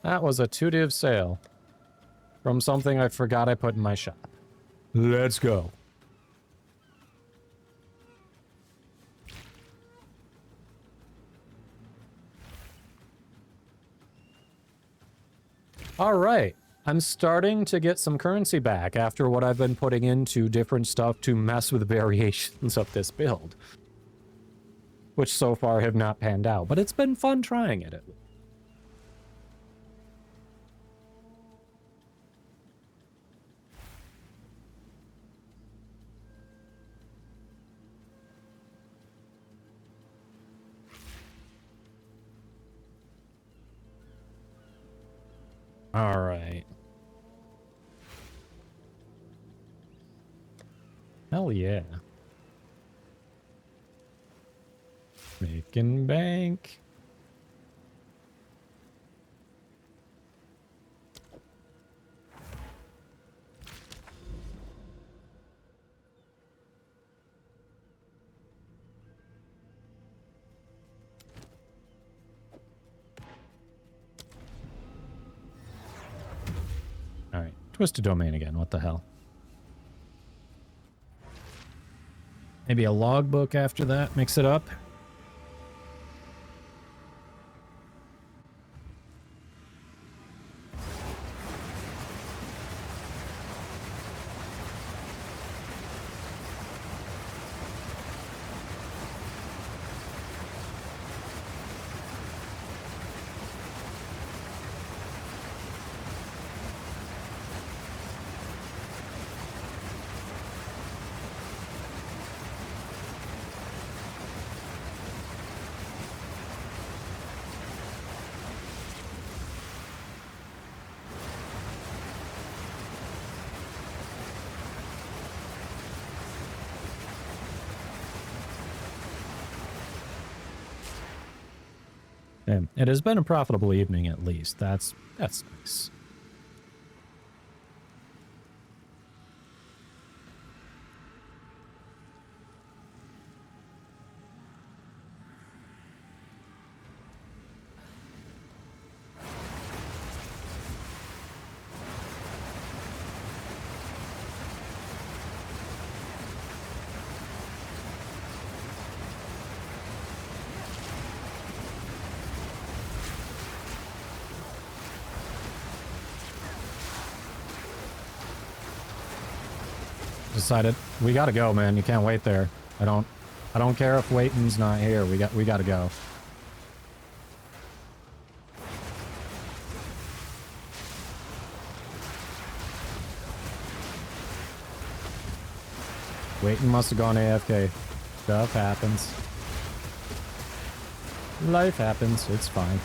That was a 2 div sale. From something I forgot I put in my shop. Let's go. All right. I'm starting to get some currency back after what I've been putting into different stuff to mess with variations of this build. Which so far have not panned out, but it's been fun trying it. All right. Hell yeah. Making bank. All right. Twisted domain again. What the hell? Maybe a logbook after that. Mix it up. It has been a profitable evening, at least. That's nice. Decided we gotta go, man. You can't wait there. I don't care if Waiting's not here. We gotta go. Waiting must have gone AFK. Stuff happens. Life happens. It's fine.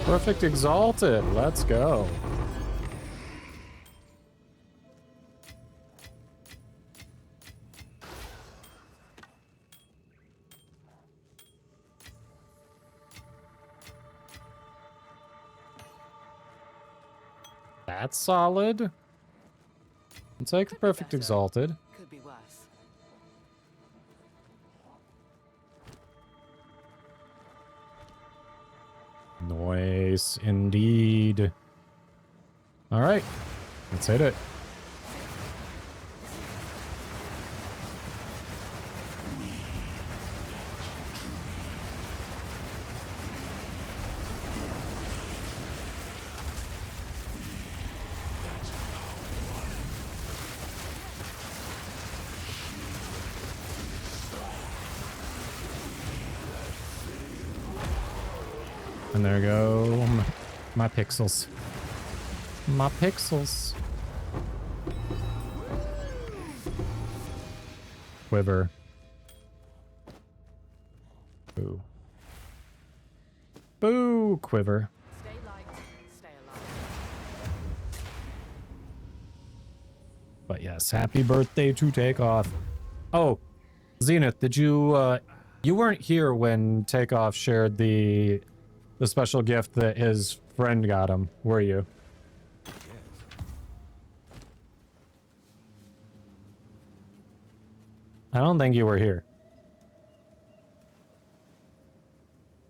Perfect Exalted. Let's go. That's solid. I'll take the Perfect Exalted. Could be worse. Nice indeed. All right, let's hit it. And there go my pixels. My pixels. Quiver. Boo. Boo, quiver. Stay light, stay alive. But yes, happy birthday to Takeoff. Oh, Zenith, did you, you weren't here when Takeoff shared the special gift that his friend got him, were you? I don't think you were here.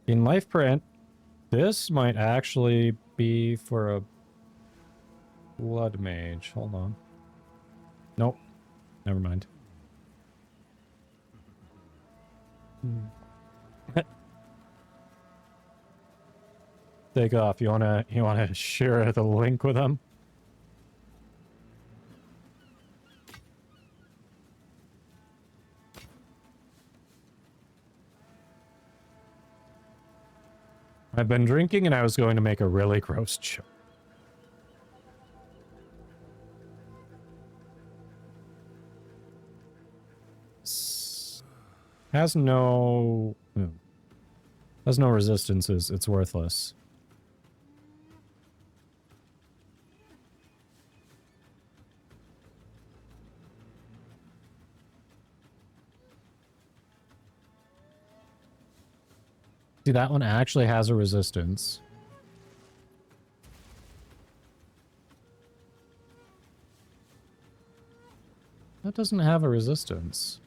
In life print, this might actually be for a blood mage. Hold on. Nope. Never mind. Take off. You wanna share the link with them? I've been drinking and I was going to make a really gross joke. Has no resistances. It's worthless. See, that one actually has a resistance. That doesn't have a resistance.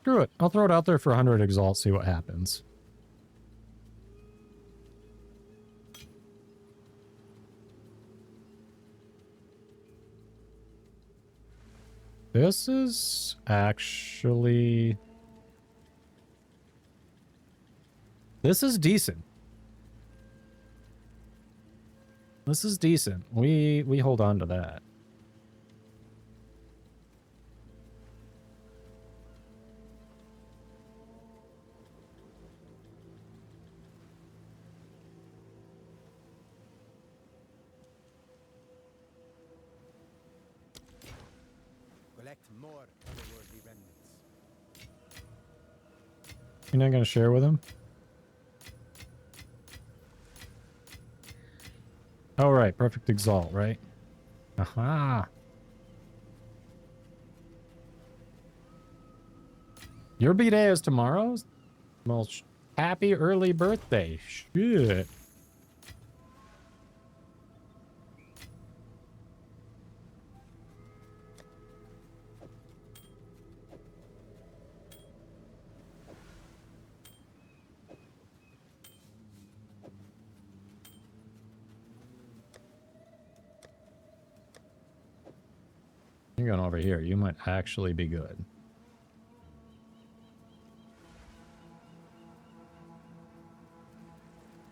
Screw it. I'll throw it out there for 100 Exalt, see what happens. This is actually... This is decent. This is decent. We hold on to that. Collect more otherworldly remnants. You're not gonna share with him? Oh, right. Perfect Exalt, right? Aha. Your B-Day is tomorrow? Well, happy early birthday. Shit. You're going over here. You might actually be good.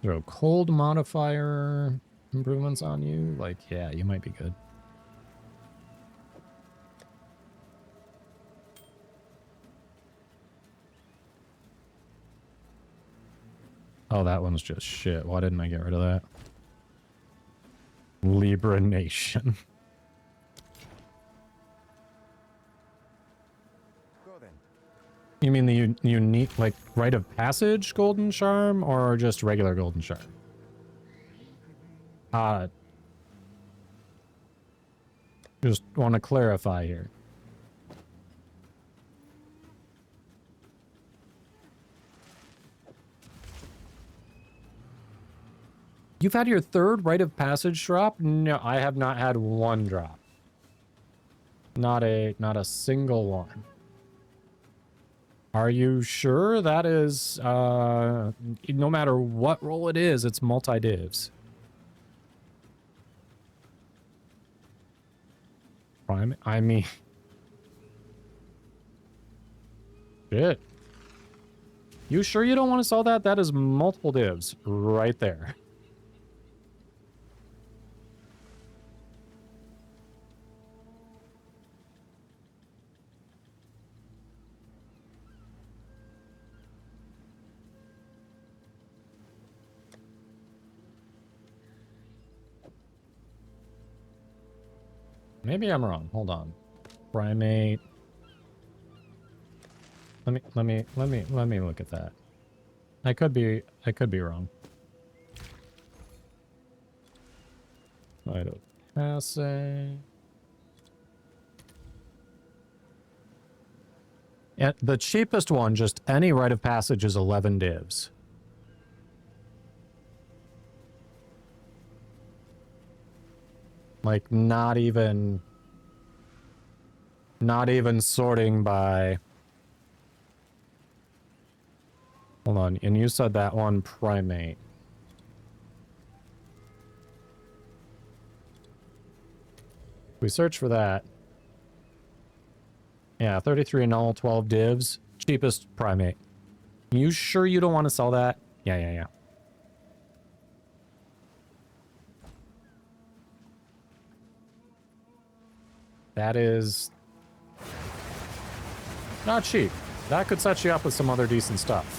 Throw cold modifier improvements on you? Like, yeah, you might be good. Oh, that one's just shit. Why didn't I get rid of that? Libra Nation. Go then. You mean the unique, like, rite of passage golden charm, or just regular golden charm? Just want to clarify here. You've had your third rite of passage drop? No, I have not had one drop. Not a single one. Are you sure that is, no matter what role it is, it's multi-divs? Prime, I mean... Shit. You sure you don't want to sell that? That is multiple divs right there. Maybe I'm wrong. Hold on. Primate. Let me look at that. I could be wrong. Rite of passage. Yeah, the cheapest one, just any rite of passage, is 11 divs. Like, not even sorting by... Hold on, and you said that one primate. We search for that. Yeah, 33 null, 12 divs. Cheapest primate. You sure you don't want to sell that? Yeah. That is not cheap. That could set you up with some other decent stuff.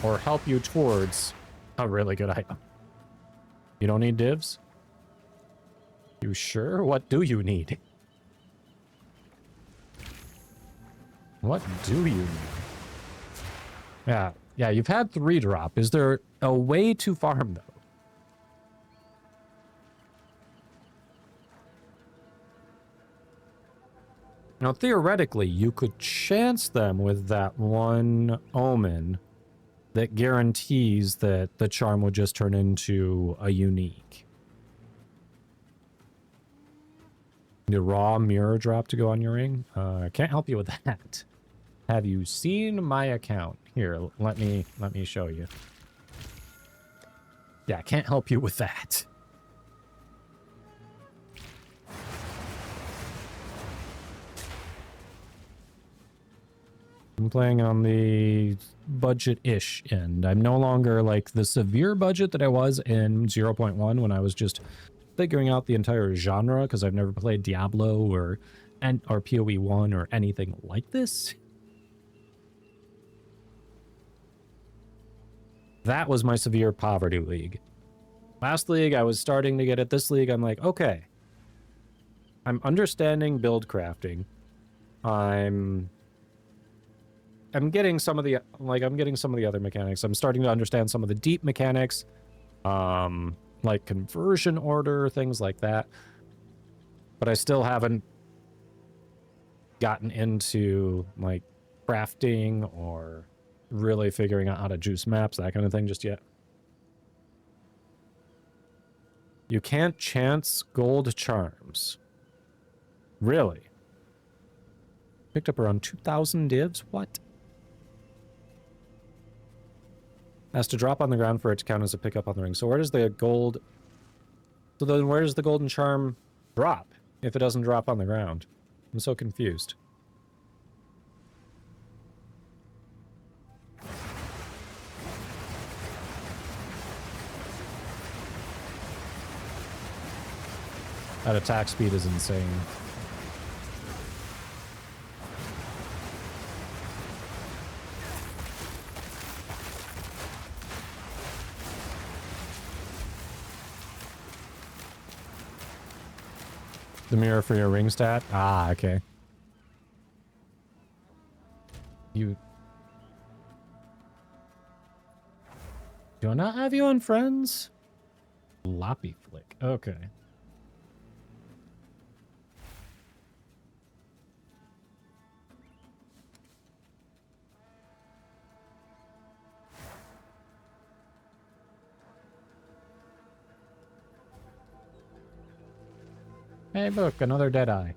Or help you towards a really good item. You don't need divs? You sure? What do you need? What do you need? Yeah, you've had 3 drop. Is there a way to farm, though? Now, theoretically, you could chance them with that one omen that guarantees that the charm would just turn into a unique. The raw mirror drop to go on your ring? Can't help you with that. Have you seen my account? Here, let me show you. Yeah, can't help you with that. I'm playing on the budget-ish end. I'm no longer like the severe budget that I was in 0.1 when I was just figuring out the entire genre, because I've never played Diablo or PoE 1 or anything like this. That was my severe poverty league. Last league, I was starting to get it. This league, I'm like, okay. I'm understanding build crafting. I'm getting some of the other mechanics. I'm starting to understand some of the deep mechanics. Like conversion order, things like that. But I still haven't gotten into like crafting or really figuring out how to juice maps, that kind of thing just yet. You can't chance gold charms. Really? Picked up around 2,000 divs? What? Has to drop on the ground for it to count as a pickup on the ring. So where does the gold... So then where does the golden charm drop if it doesn't drop on the ground? I'm so confused. That attack speed is insane. The mirror for your ring stat? Ah, okay. You... Do I not have you on friends? Loppy flick. Okay. Hey, look, another Deadeye.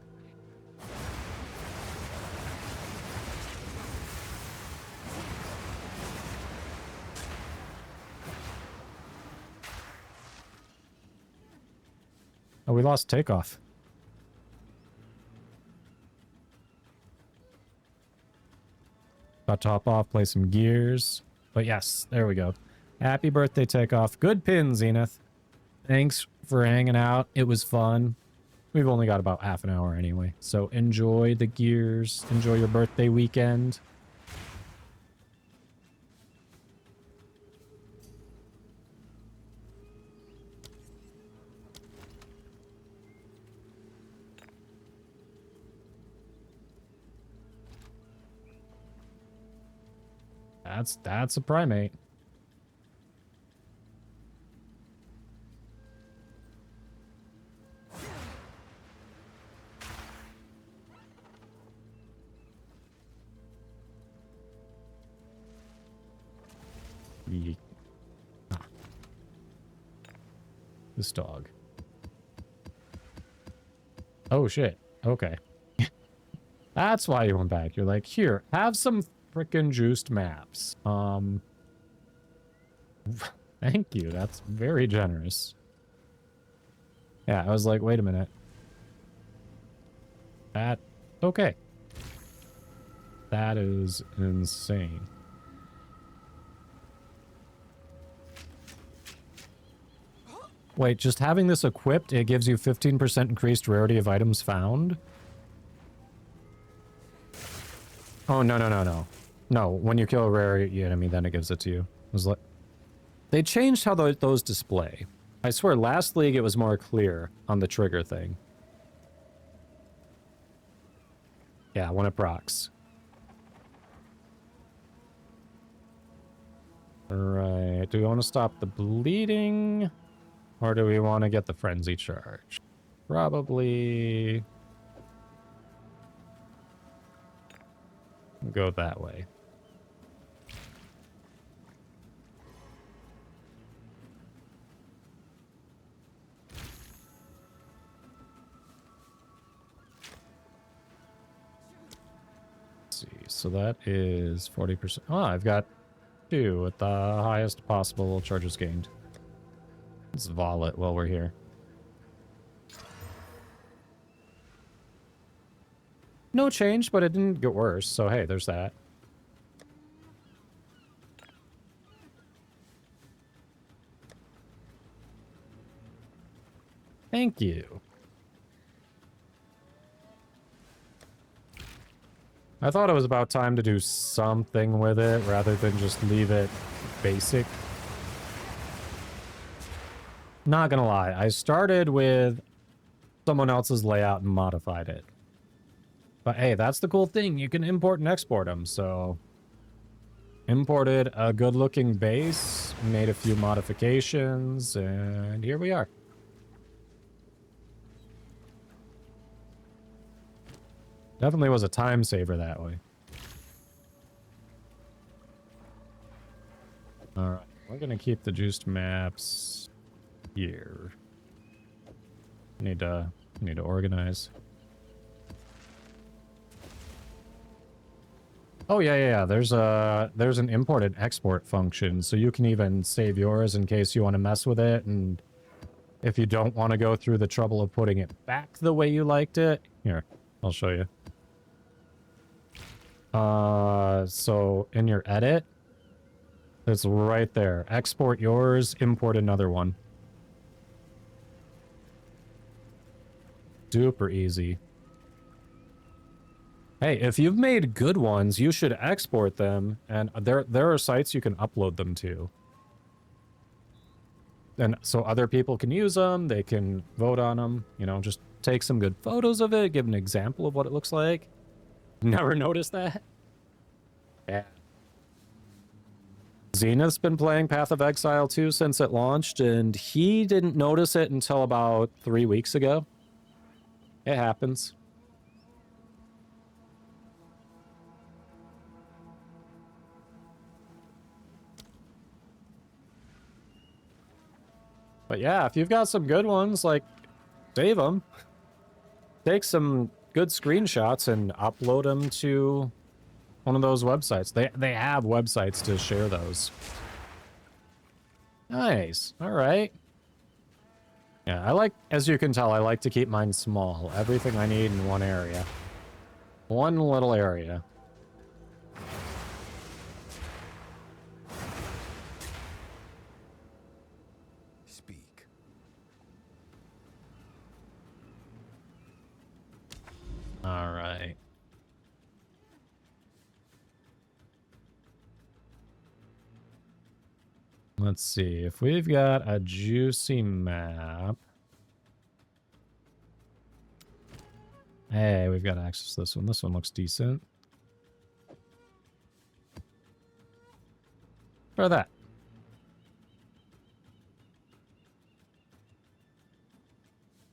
Oh, we lost takeoff. About to hop off, play some gears. But yes, there we go. Happy birthday, takeoff. Good pin, Zenith. Thanks for hanging out. It was fun. We've only got about half an hour anyway. So enjoy the gears. Enjoy your birthday weekend. That's a primate. This dog. Oh shit. Okay. That's why you went back. You're like, here, have some frickin' juiced maps. Thank you. That's very generous. Yeah, I was like, wait a minute. That, okay. That is insane. Wait, just having this equipped, it gives you 15% increased rarity of items found? Oh, no, no, no, no. No, when you kill a rare enemy, then it gives it to you. It was like... They changed how those display. I swear, last league it was more clear on the trigger thing. Yeah, when it procs. Alright, do we want to stop the bleeding? Or do we want to get the frenzy charge? Probably... go that way. Let's see, so that is 40%. Oh, I've got 2 at the highest possible charges gained. Let's vol it while we're here. No change, but it didn't get worse, so hey, there's that. Thank you. I thought it was about time to do something with it rather than just leave it basic. Not gonna lie, I started with someone else's layout and modified it. But hey, that's the cool thing. You can import and export them, so... Imported a good-looking base, made a few modifications, and here we are. Definitely was a time saver that way. Alright, we're gonna keep the juiced maps here. Need to organize. Oh yeah. There's an import and export function, so you can even save yours in case you want to mess with it, and if you don't want to go through the trouble of putting it back the way you liked it, here, I'll show you. So in your edit, it's right there. Export yours, import another one. Super easy. Hey, if you've made good ones, you should export them, and there are sites you can upload them to. And so other people can use them, they can vote on them, you know, just take some good photos of it, give an example of what it looks like. Never noticed that? Yeah. Zenith's been playing Path of Exile 2 since it launched, and he didn't notice it until about 3 weeks ago. It happens. But yeah, if you've got some good ones, like, save them. Take some good screenshots and upload them to one of those websites. They have websites to share those. Nice. All right. Yeah, I like, as you can tell, I like to keep mine small. Everything I need in one area. One little area. Speak. All right. Let's see if we've got a juicy map. Hey, we've got access to this one. This one looks decent. Try that.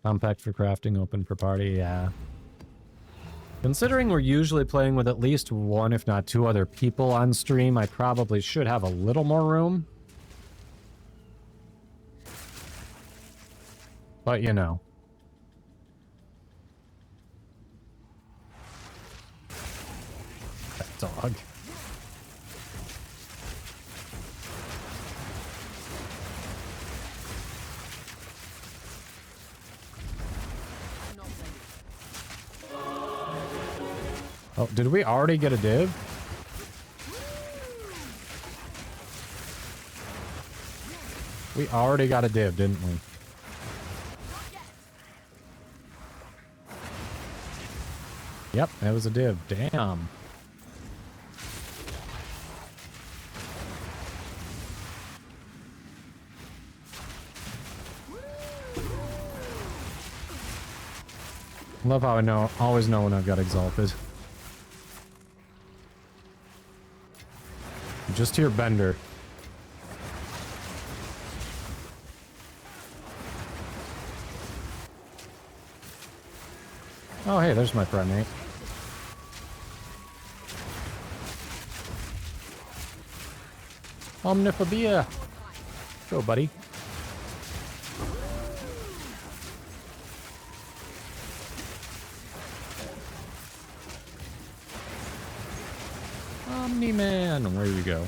Compact for crafting, open for party, yeah. Considering we're usually playing with at least one, if not two other people on stream, I probably should have a little more room. But, you know. That dog. Not ready. Oh, did we already get a div? We already got a div, didn't we? Yep, that was a div. Damn. Love how I always know when I've got exalted. Just hear Bender. Oh, hey, there's my primate. Omniphobia. Go, buddy. Omni-Man. Where you go?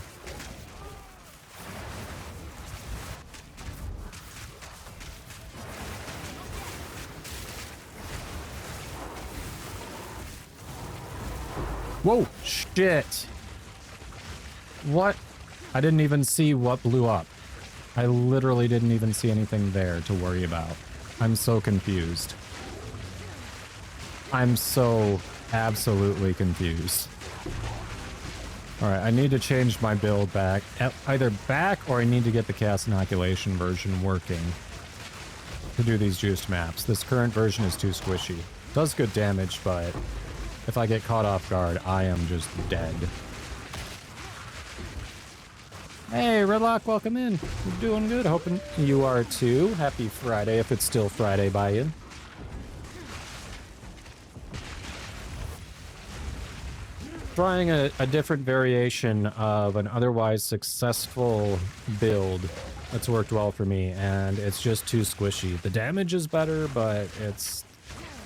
Whoa, shit. What? I didn't even see what blew up. I literally didn't even see anything there to worry about. I'm so confused. I'm so absolutely confused. Alright, I need to change my build back. Either back or I need to get the Chaos Inoculation version working to do these juiced maps. This current version is too squishy. Does good damage, but if I get caught off guard, I am just dead. Hey, Redlock, welcome in. You're doing good. Hoping you are too. Happy Friday, if it's still Friday by you. Trying a different variation of an otherwise successful build that's worked well for me, and it's just too squishy. The damage is better, but it's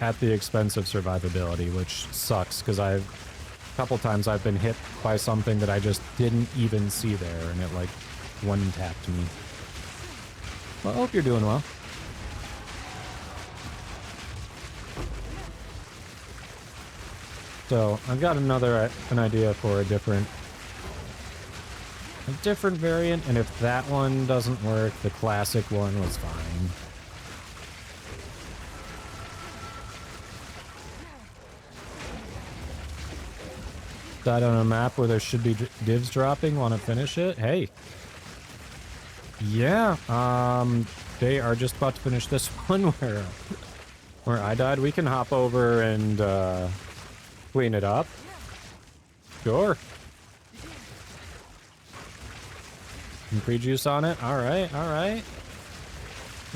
at the expense of survivability, which sucks, because a couple times I've been hit by something that I just didn't even see there, and it, like, one-tapped me. Well, I hope you're doing well. So, I've got an idea for a different variant, and if that one doesn't work, the classic one was fine. Died on a map where there should be divs dropping. Want to finish it? Hey. Yeah, they are just about to finish this one where I died. We can hop over and clean it up. Sure. Some pre-juice on it. All right, all right.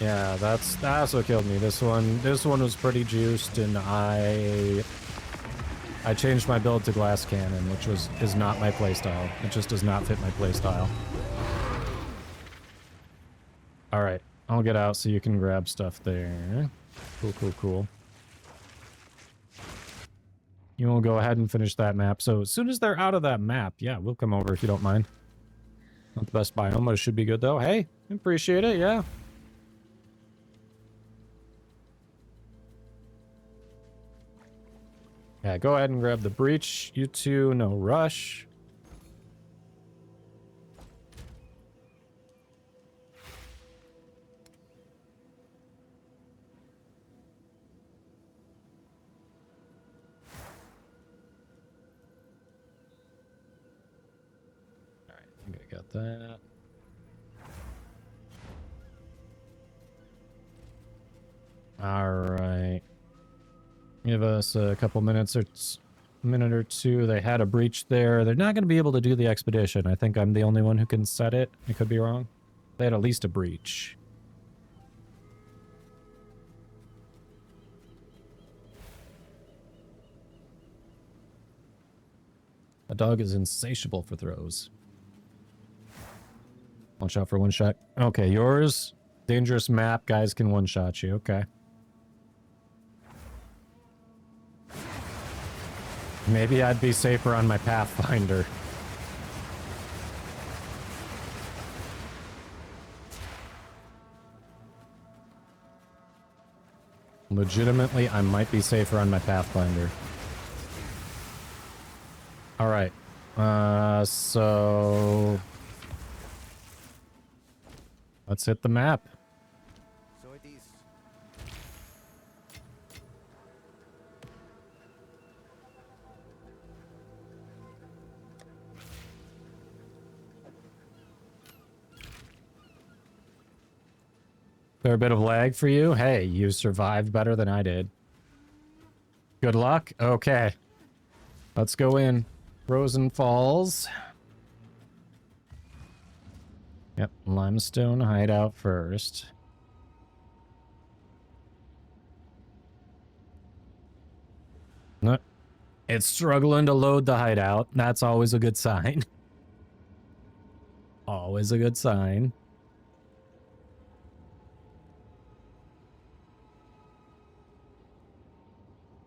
Yeah, that's what killed me. This one was pretty juiced, and I changed my build to glass cannon, which is not my playstyle. It just does not fit my playstyle. All right, I'll get out so you can grab stuff there. Cool, cool, cool. You will go ahead and finish that map. So as soon as they're out of that map, yeah, we'll come over if you don't mind. Not the best biome, but it should be good though. Hey, appreciate it, yeah. Yeah, go ahead and grab the breach. You two, no rush. Alright, I think I got that. Alright. Give us a couple minutes or minute or two. They had a breach there. They're not going to be able to do the expedition. I think I'm the only one who can set it. I could be wrong. They had at least a breach. A dog is insatiable for throws. Watch out for one shot. Okay, yours. Dangerous map. Guys can one shot you. Okay. Maybe I'd be safer on my Pathfinder. Legitimately, I might be safer on my Pathfinder. All right. So let's hit the map. So it is. There a bit of lag for you? Hey, you survived better than I did. Good luck. Okay. Let's go in. Frozen Falls. Yep, limestone hideout first. No, it's struggling to load the hideout. That's always a good sign. Always a good sign.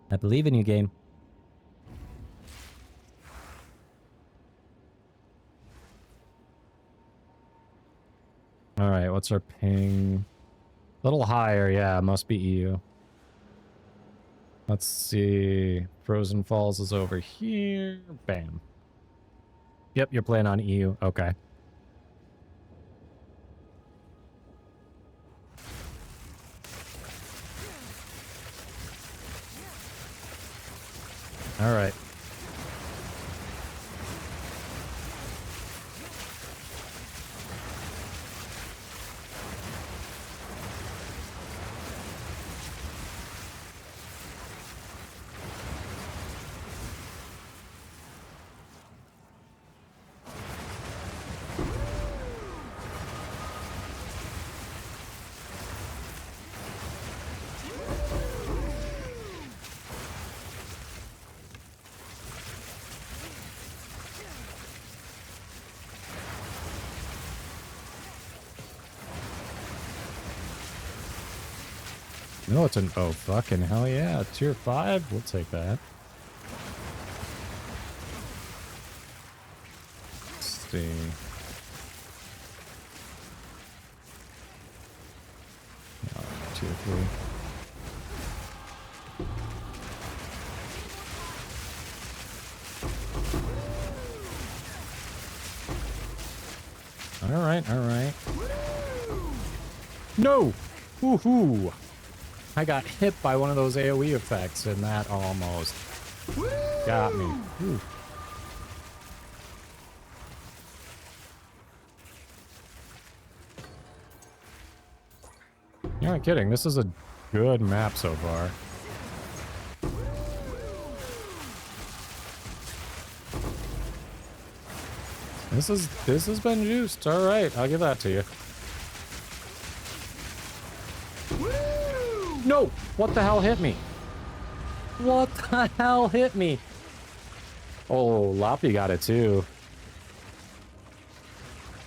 I believe in you, game. All right, what's our ping? A little higher, yeah, must be EU. Let's see. Frozen Falls is over here. Bam. Yep, you're playing on EU. Okay. All right. No, it's an... Oh, fucking hell yeah. Tier 5? We'll take that. Let's see. No, tier 3. Alright, alright. No! Woohoo! I got hit by one of those AoE effects, and that almost got me. Ooh. You're not kidding. This is a good map so far. This has been juiced. All right, I'll give that to you. No! What the hell hit me? What the hell hit me? Oh, Loppy got it too.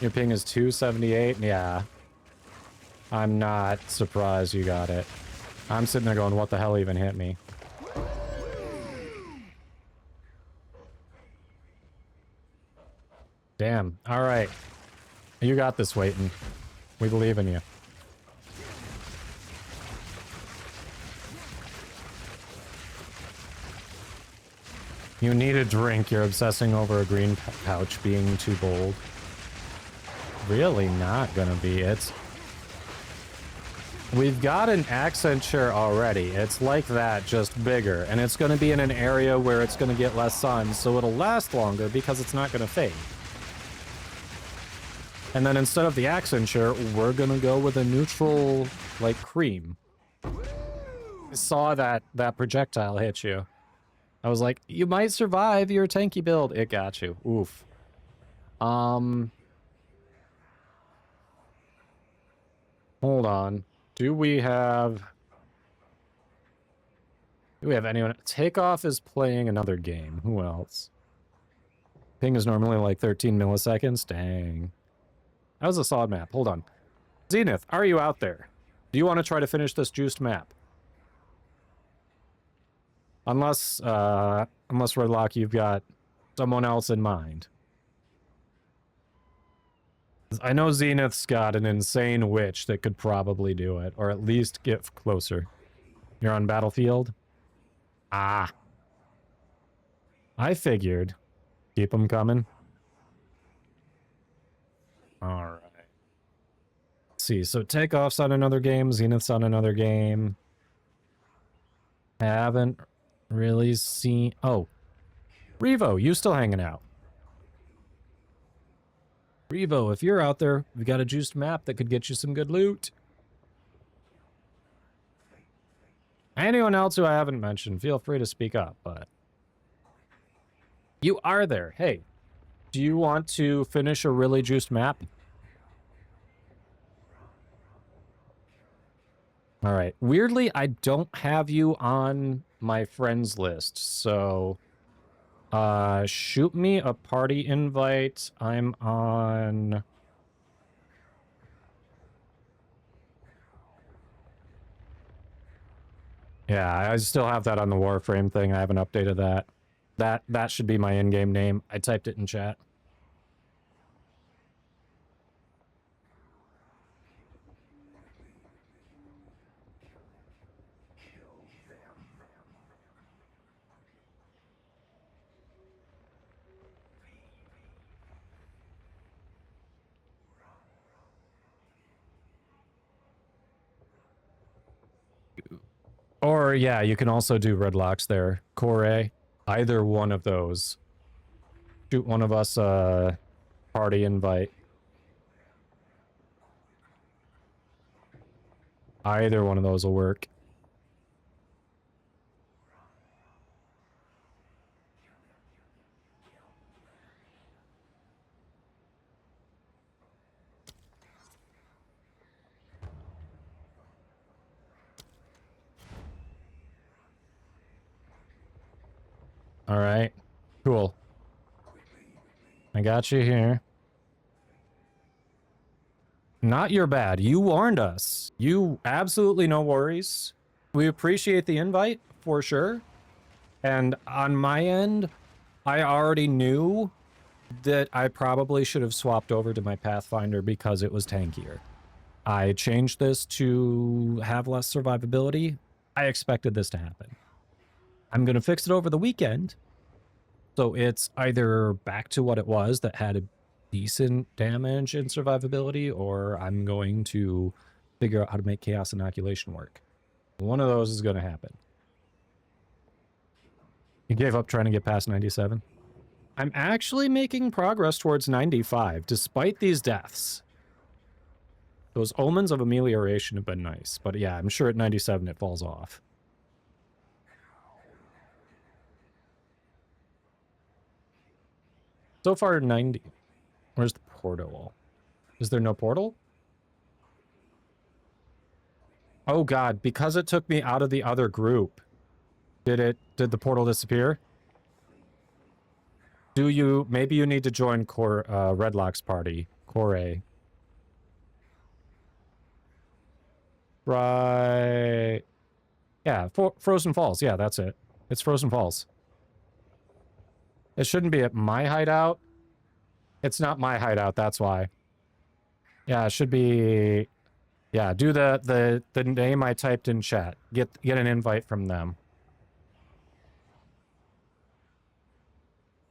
Your ping is 278? Yeah. I'm not surprised you got it. I'm sitting there going, what the hell even hit me? Damn. Alright. You got this, Waitin. We believe in you. You need a drink. You're obsessing over a green pouch being too bold. Really not gonna be. We've got an Accenture already. It's like that, just bigger. And it's gonna be in an area where it's gonna get less sun, so it'll last longer because it's not gonna fade. And then instead of the Accenture, we're gonna go with a neutral, like, cream. I saw that projectile hit you. I was like, you might survive your tanky build. It got you. Oof. Hold on. Do we have anyone? Takeoff is playing another game. Who else? Ping is normally like 13 milliseconds. Dang. That was a solid map. Hold on. Zenith, are you out there? Do you want to try to finish this juiced map? Unless Redlock, you've got someone else in mind. I know Zenith's got an insane witch that could probably do it, or at least get closer. You're on Battlefield? Ah. I figured. Keep them coming. All right. Let's see, so Takeoff's on another game, Zenith's on another game. Haven't really seen... Oh, Revo, you still hanging out. Revo, if you're out there, we got a juiced map that could get you some good loot. Anyone else who I haven't mentioned, feel free to speak up, but... You are there. Hey, do you want to finish a really juiced map? All right. Weirdly, I don't have you on my friends list, so shoot me a party invite. I'm on... Yeah, I still have that on the Warframe thing. I haven't updated that. That should be my in-game name. I typed it in chat. Or, yeah, you can also do red locks there. Core, either one of those. Shoot one of us a party invite. Either one of those will work. All right, cool. I got you here. Not your bad. You warned us. You absolutely no worries. We appreciate the invite for sure. And on my end, I already knew that I probably should have swapped over to my Pathfinder because it was tankier. I changed this to have less survivability. I expected this to happen. I'm going to fix it over the weekend. So it's either back to what it was that had a decent damage and survivability, or I'm going to figure out how to make Chaos Inoculation work. One of those is going to happen. You gave up trying to get past 97? I'm actually making progress towards 95, despite these deaths. Those omens of amelioration have been nice, but yeah, I'm sure at 97 it falls off. So far, 90. Where's the portal? Is there no portal? Oh god, because it took me out of the other group. Did the portal disappear? Maybe you need to join Redlock's party. Core. Right. Yeah, Frozen Falls. Yeah, that's it. It's Frozen Falls. It shouldn't be at my hideout. It's not my hideout, that's why. Yeah, it should be... Yeah, do the name I typed in chat. Get an invite from them.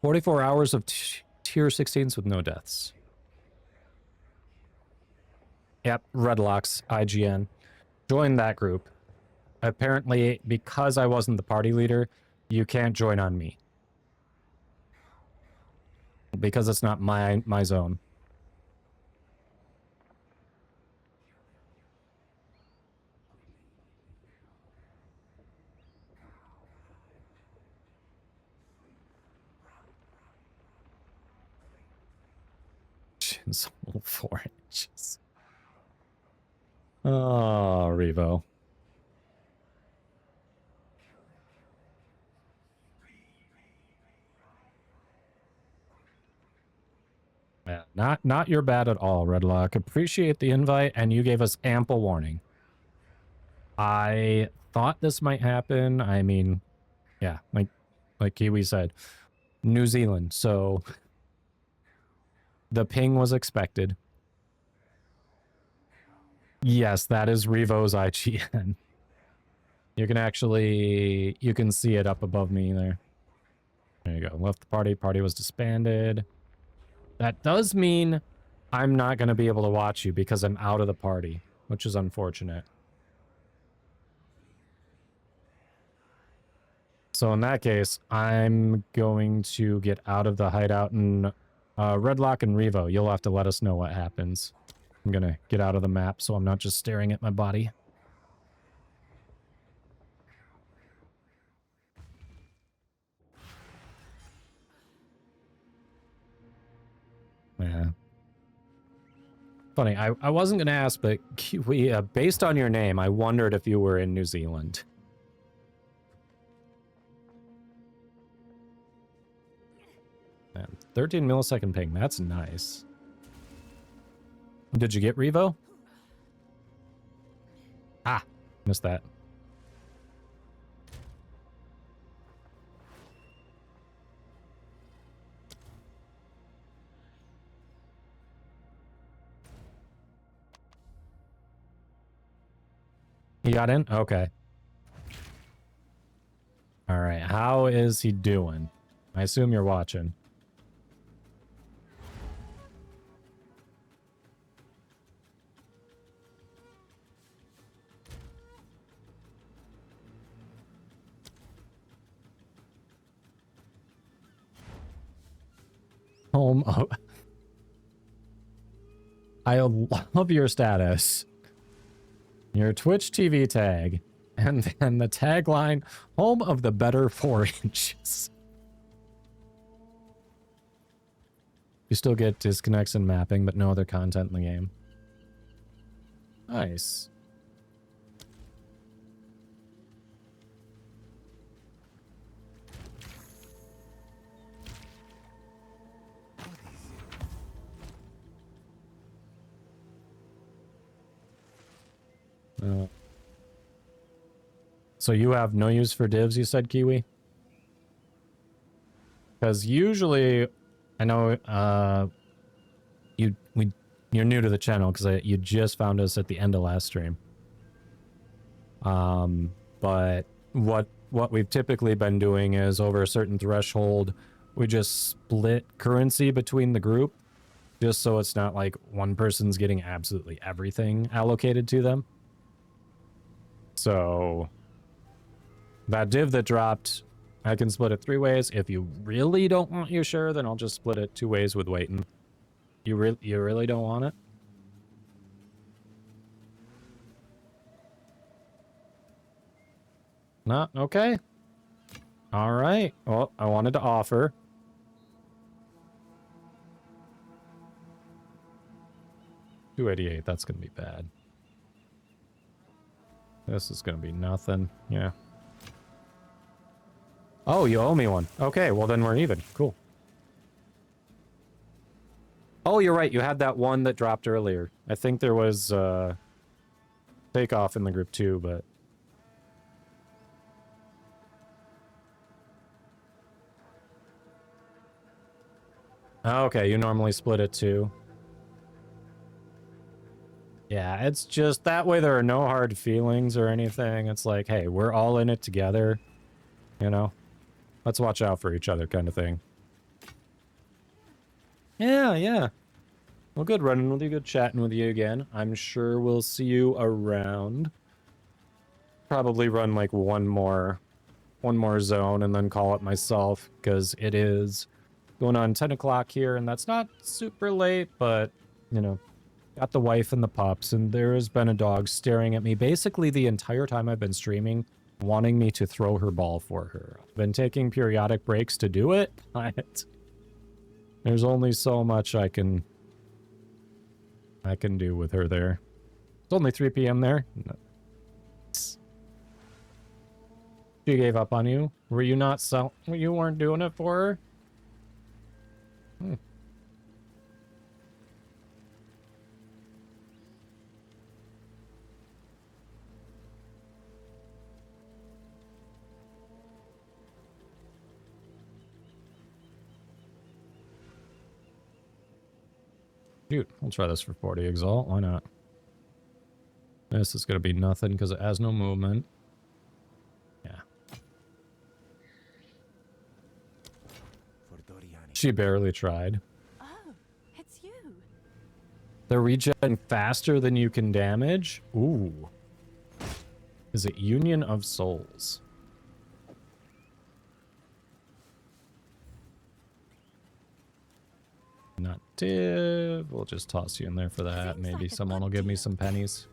44 hours of tier 16s with no deaths. Yep, Redlocks, IGN. Join that group. Apparently, because I wasn't the party leader, you can't join on me. Because it's not my zone. Chin's 4 inches. Oh, Revo. Yeah, not your bad at all, Redlock. Appreciate the invite, and you gave us ample warning. I thought this might happen. I mean, yeah, like Kiwi said, New Zealand, so the ping was expected. Yes, that is Revo's IGN. You can see it up above me there. There you go. Left the party. Party was disbanded. That does mean I'm not going to be able to watch you because I'm out of the party, which is unfortunate. So in that case, I'm going to get out of the hideout and Redlock and Revo, you'll have to let us know what happens. I'm going to get out of the map so I'm not just staring at my body. Yeah. Funny, I wasn't going to ask, but we, based on your name, I wondered if you were in New Zealand. Man, 13 millisecond ping, that's nice. Did you get Revo? Ah, missed that. He got in? Okay. All right, how is he doing? I assume you're watching. Home of... I love your status. Your Twitch TV tag. And then the tagline, home of the better 4 inches. You still get disconnects and mapping, but no other content in the game. Nice. So you have no use for divs, you said, Kiwi? Because usually, I know you're new to the channel because you just found us at the end of last stream. But what we've typically been doing is over a certain threshold, we just split currency between the group, just so it's not like one person's getting absolutely everything allocated to them. So that div that dropped, I can split it 3 ways. If you really don't want your share, then I'll just split it 2 ways with Waitin. You really don't want it? Not okay. All right. Well, I wanted to offer. $288. That's gonna be bad. This is gonna be nothing. Yeah. Oh, you owe me one. Okay, well then we're even. Cool. Oh, you're right. You had that one that dropped earlier. I think there was takeoff in the group too, but okay, you normally split it too. Yeah, it's just that way there are no hard feelings or anything. It's like, hey, we're all in it together, you know? Let's watch out for each other kind of thing. Yeah, yeah. Well, good running with you, good chatting with you again. I'm sure we'll see you around. Probably run like one more zone and then call it myself, because it is going on 10 o'clock here, and that's not super late, but, you know, got the wife and the pups, and there has been a dog staring at me basically the entire time I've been streaming, wanting me to throw her ball for her. I've been taking periodic breaks to do it, but there's only so much I can do with her there. It's only 3 p.m. there. She gave up on you. Were you not you weren't doing it for her? Hmm. Dude, I'll try this for 40 Exalt. Why not? This is going to be nothing because it has no movement. Yeah. She barely tried. Oh, it's you. They're regen faster than you can damage? Ooh. Is it Union of Souls? Not div. We'll just toss you in there for that. Seems Maybe like a someone good will give me deal. some pennies.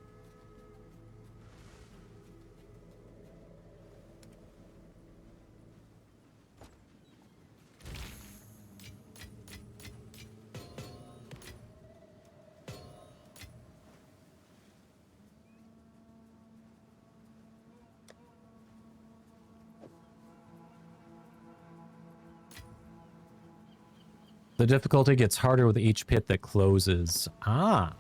The difficulty gets harder with each pit that closes. Ah.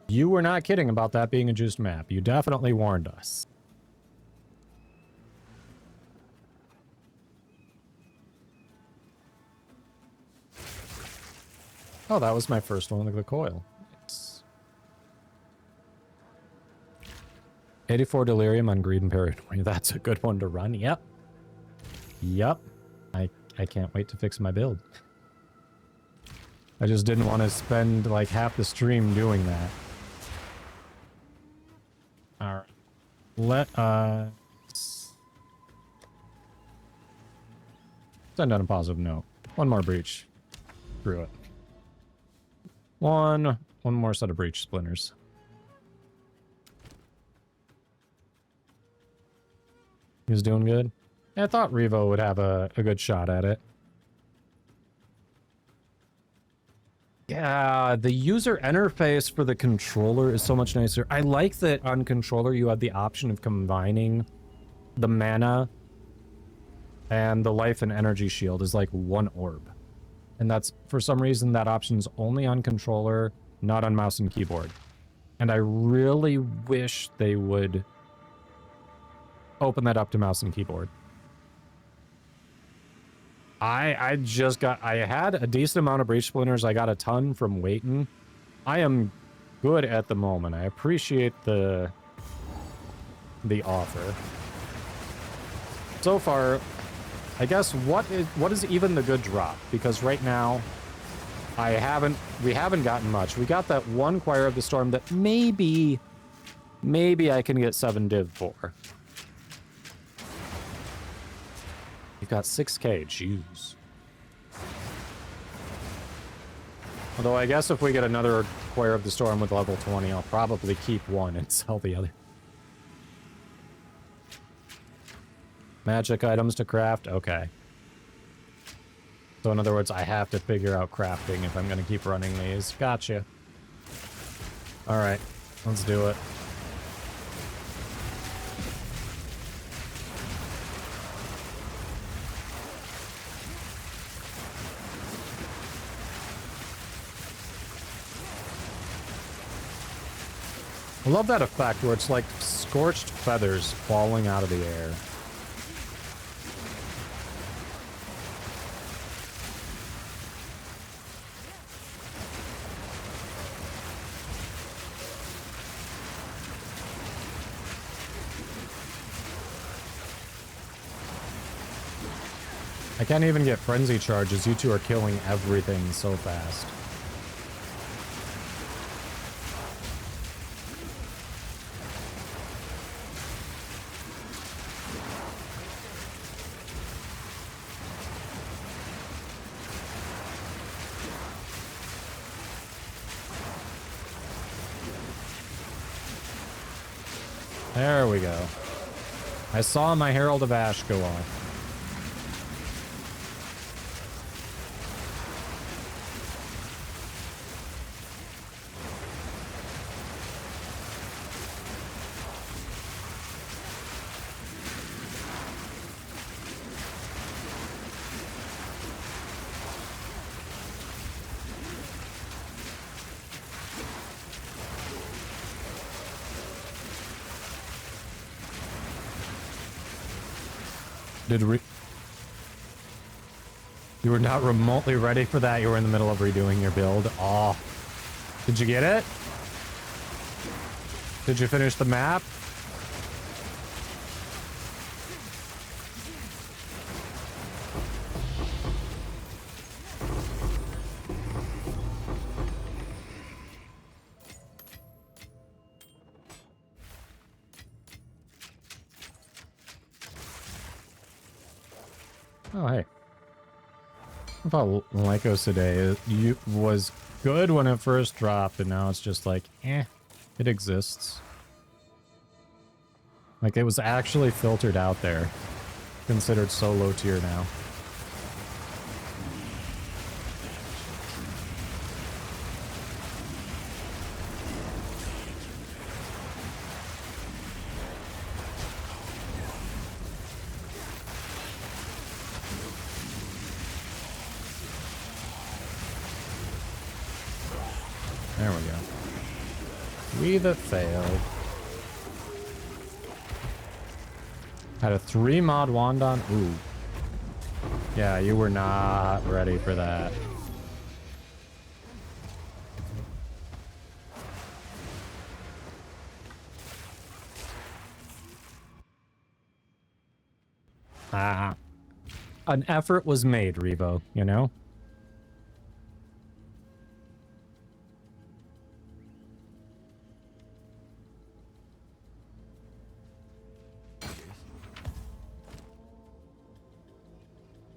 You were not kidding about that being a juiced map. You definitely warned us. Oh, that was my first one with the coil. It's 84 Delirium on Greed and Paranoia. That's a good one to run. Yep. Yep. I can't wait to fix my build. I just didn't want to spend like half the stream doing that. Alright. Let us send on a positive note. One more breach. Screw it. One more set of breach splinters. He's doing good. I thought Revo would have a good shot at it. Yeah, the user interface for the controller is so much nicer. I like that on controller you have the option of combining the mana and the life and energy shield is like one orb. And that's, for some reason, that option's only on controller, not on mouse and keyboard. And I really wish they would open that up to mouse and keyboard. I had a decent amount of breach splinters. I got a ton from waiting. I am good at the moment. I appreciate the offer. So far, I guess what is even the good drop? Because right now, we haven't gotten much. We got that one Choir of the Storm that maybe I can get 7 div for. You've got 6k, jeez. Although I guess if we get another Choir of the Storm with level 20, I'll probably keep one and sell the other. Magic items to craft? Okay. So in other words, I have to figure out crafting if I'm going to keep running these. Gotcha. Alright, let's do it. I love that effect where it's like scorched feathers falling out of the air. I can't even get frenzy charges. You two are killing everything so fast. There we go. I saw my Herald of Ash go off. You were not remotely ready for that. You were in the middle of redoing your build. Oh. Did you get it? Did you finish the map? Oh, hey. I thought Lycos today was good when it first dropped, and now it's just like, eh, it exists. Like, it was actually filtered out there. Considered so low tier now. There we go. We that failed. Had a 3 mod wand on. Ooh. Yeah, you were not ready for that. Ah. An effort was made, Revo, you know?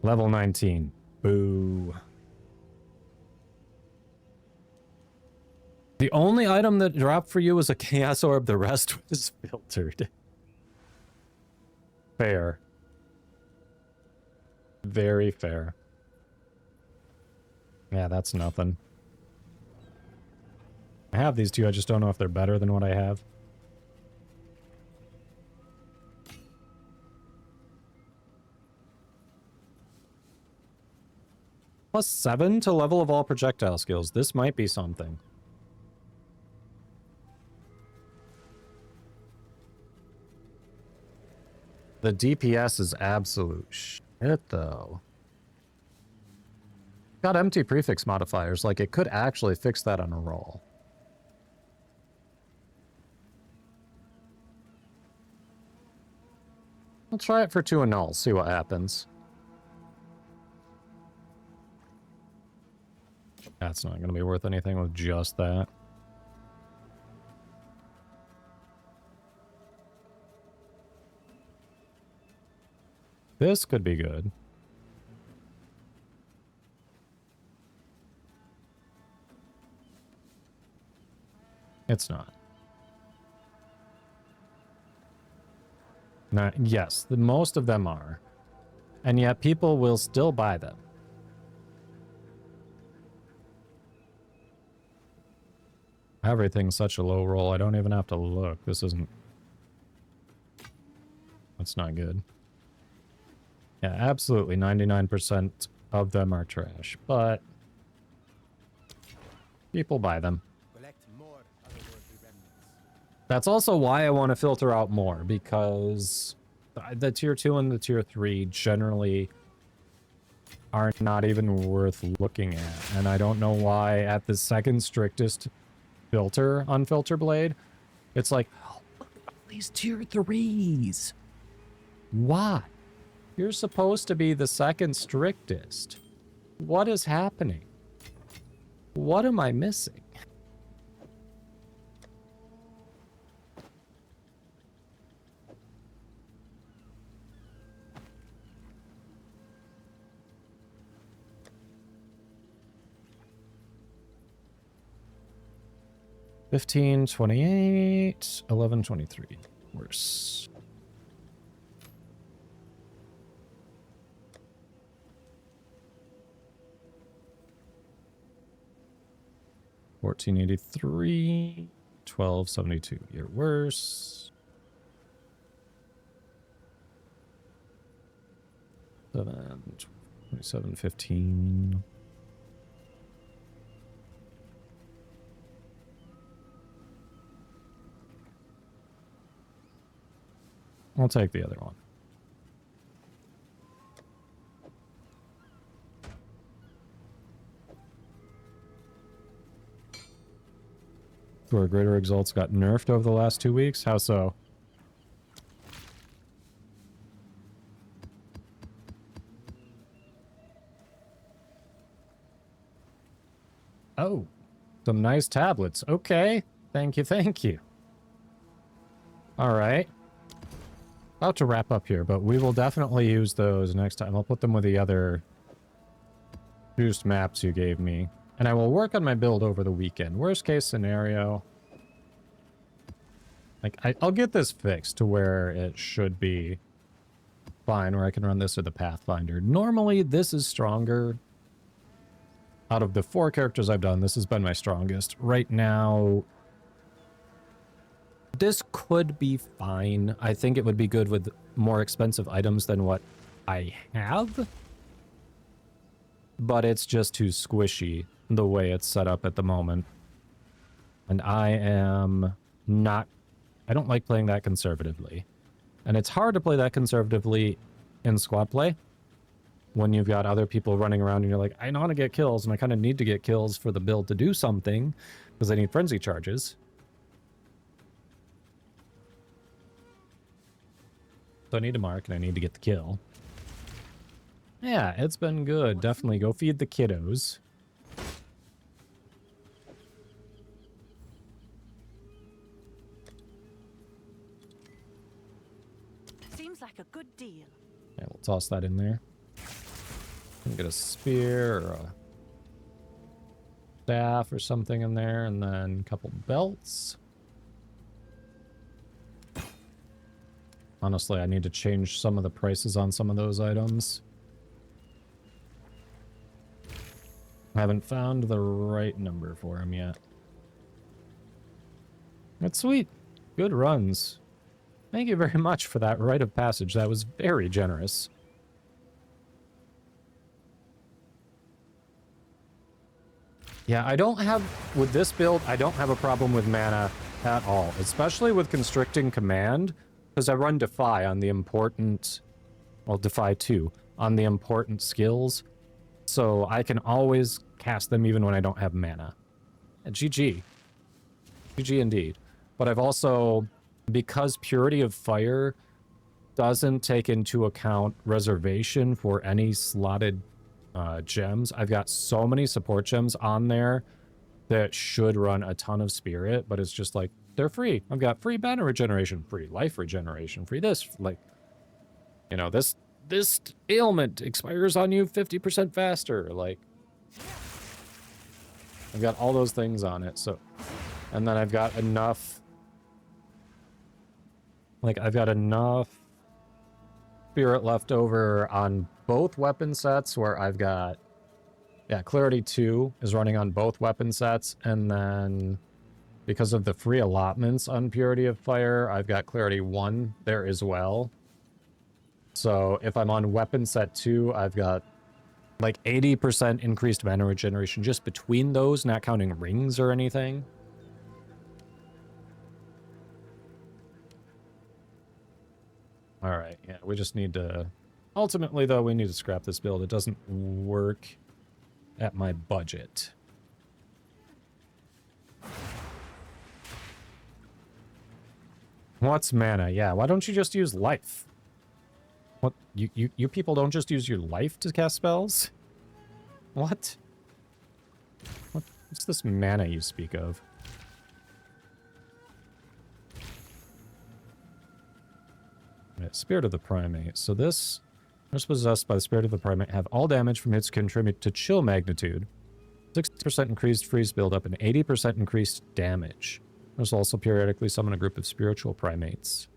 Level 19. Boo. The only item that dropped for you was a Chaos Orb. The rest was filtered. Fair. Very fair. Yeah, that's nothing. I have these two, I just don't know if they're better than what I have. +7 to level of all projectile skills. This might be something. The DPS is absolute shit, though. Got empty prefix modifiers, like it could actually fix that on a roll. I'll try it for 2 and null, see what happens. That's not going to be worth anything with just that. This could be good. It's not. Now, yes, most of them are. And yet people will still buy them. Everything's such a low roll, I don't even have to look. This isn't... That's not good. Yeah, absolutely, 99% of them are trash, but... people buy them. Collect more otherworldly remnants. That's also why I want to filter out more, because the tier 2 and the tier 3 generally are not even worth looking at. And I don't know why at the second strictest filter on Filter Blade, it's like, oh, look at all these tier 3s. Why? You're supposed to be the second strictest. What is happening? What am I missing? $15.28, $11.23. Worse. $14.83, $12.72. You're worse. 27.15. I'll take the other one. Where Greater Exalts got nerfed over the last 2 weeks? How so? Oh, some nice tablets. Okay. Thank you, thank you. All right. about to wrap up here, but we will definitely use those next time. I'll put them with the other juiced maps you gave me. And I will work on my build over the weekend. Worst case scenario, like, I'll get this fixed to where it should be fine, where I can run this with the Pathfinder. Normally, this is stronger. Out of the 4 characters I've done, this has been my strongest. Right now, this could be fine. I think it would be good with more expensive items than what I have. But it's just too squishy the way it's set up at the moment. And I am not... I don't like playing that conservatively. And it's hard to play that conservatively in squad play when you've got other people running around and you're like, I know how to get kills and I kind of need to get kills for the build to do something because I need frenzy charges. So I need to mark and I need to get the kill. Yeah, it's been good. Definitely go feed the kiddos. Seems like a good deal. Yeah, we'll toss that in there. Get a spear or a staff or something in there, and then a couple belts. Honestly, I need to change some of the prices on some of those items. I haven't found the right number for him yet. That's sweet. Good runs. Thank you very much for that rite of passage. That was very generous. Yeah, I don't have... With this build, I don't have a problem with mana at all. Especially with Constricting Command. Because I run Defy on the important... Well, Defy 2. On the important skills. So I can always cast them even when I don't have mana. GG. GG indeed. But I've also... Because Purity of Fire doesn't take into account reservation for any slotted gems, I've got so many support gems on there that should run a ton of Spirit, but it's just like, they're free. I've got free mana regeneration, free life regeneration, free this, like, you know, this ailment expires on you 50% faster, like, I've got all those things on it, so, and then I've got enough, like, I've got enough Spirit left over on both weapon sets where I've got, yeah, Clarity 2 is running on both weapon sets, and then because of the free allotments on Purity of Fire, I've got Clarity 1 there as well. So if I'm on weapon set 2, I've got like 80% increased mana regeneration just between those, not counting rings or anything. Alright, yeah, we just need to... Ultimately, though, we need to scrap this build. It doesn't work at my budget. What's mana? Yeah, why don't you just use life? What? You people don't just use your life to cast spells? What? What's this mana you speak of? Right, Spirit of the Primate. So this, is possessed by the Spirit of the Primate, have all damage from hits contribute to chill magnitude, 60% increased freeze buildup, and 80% increased damage. There's also periodically summon a group of spiritual primates.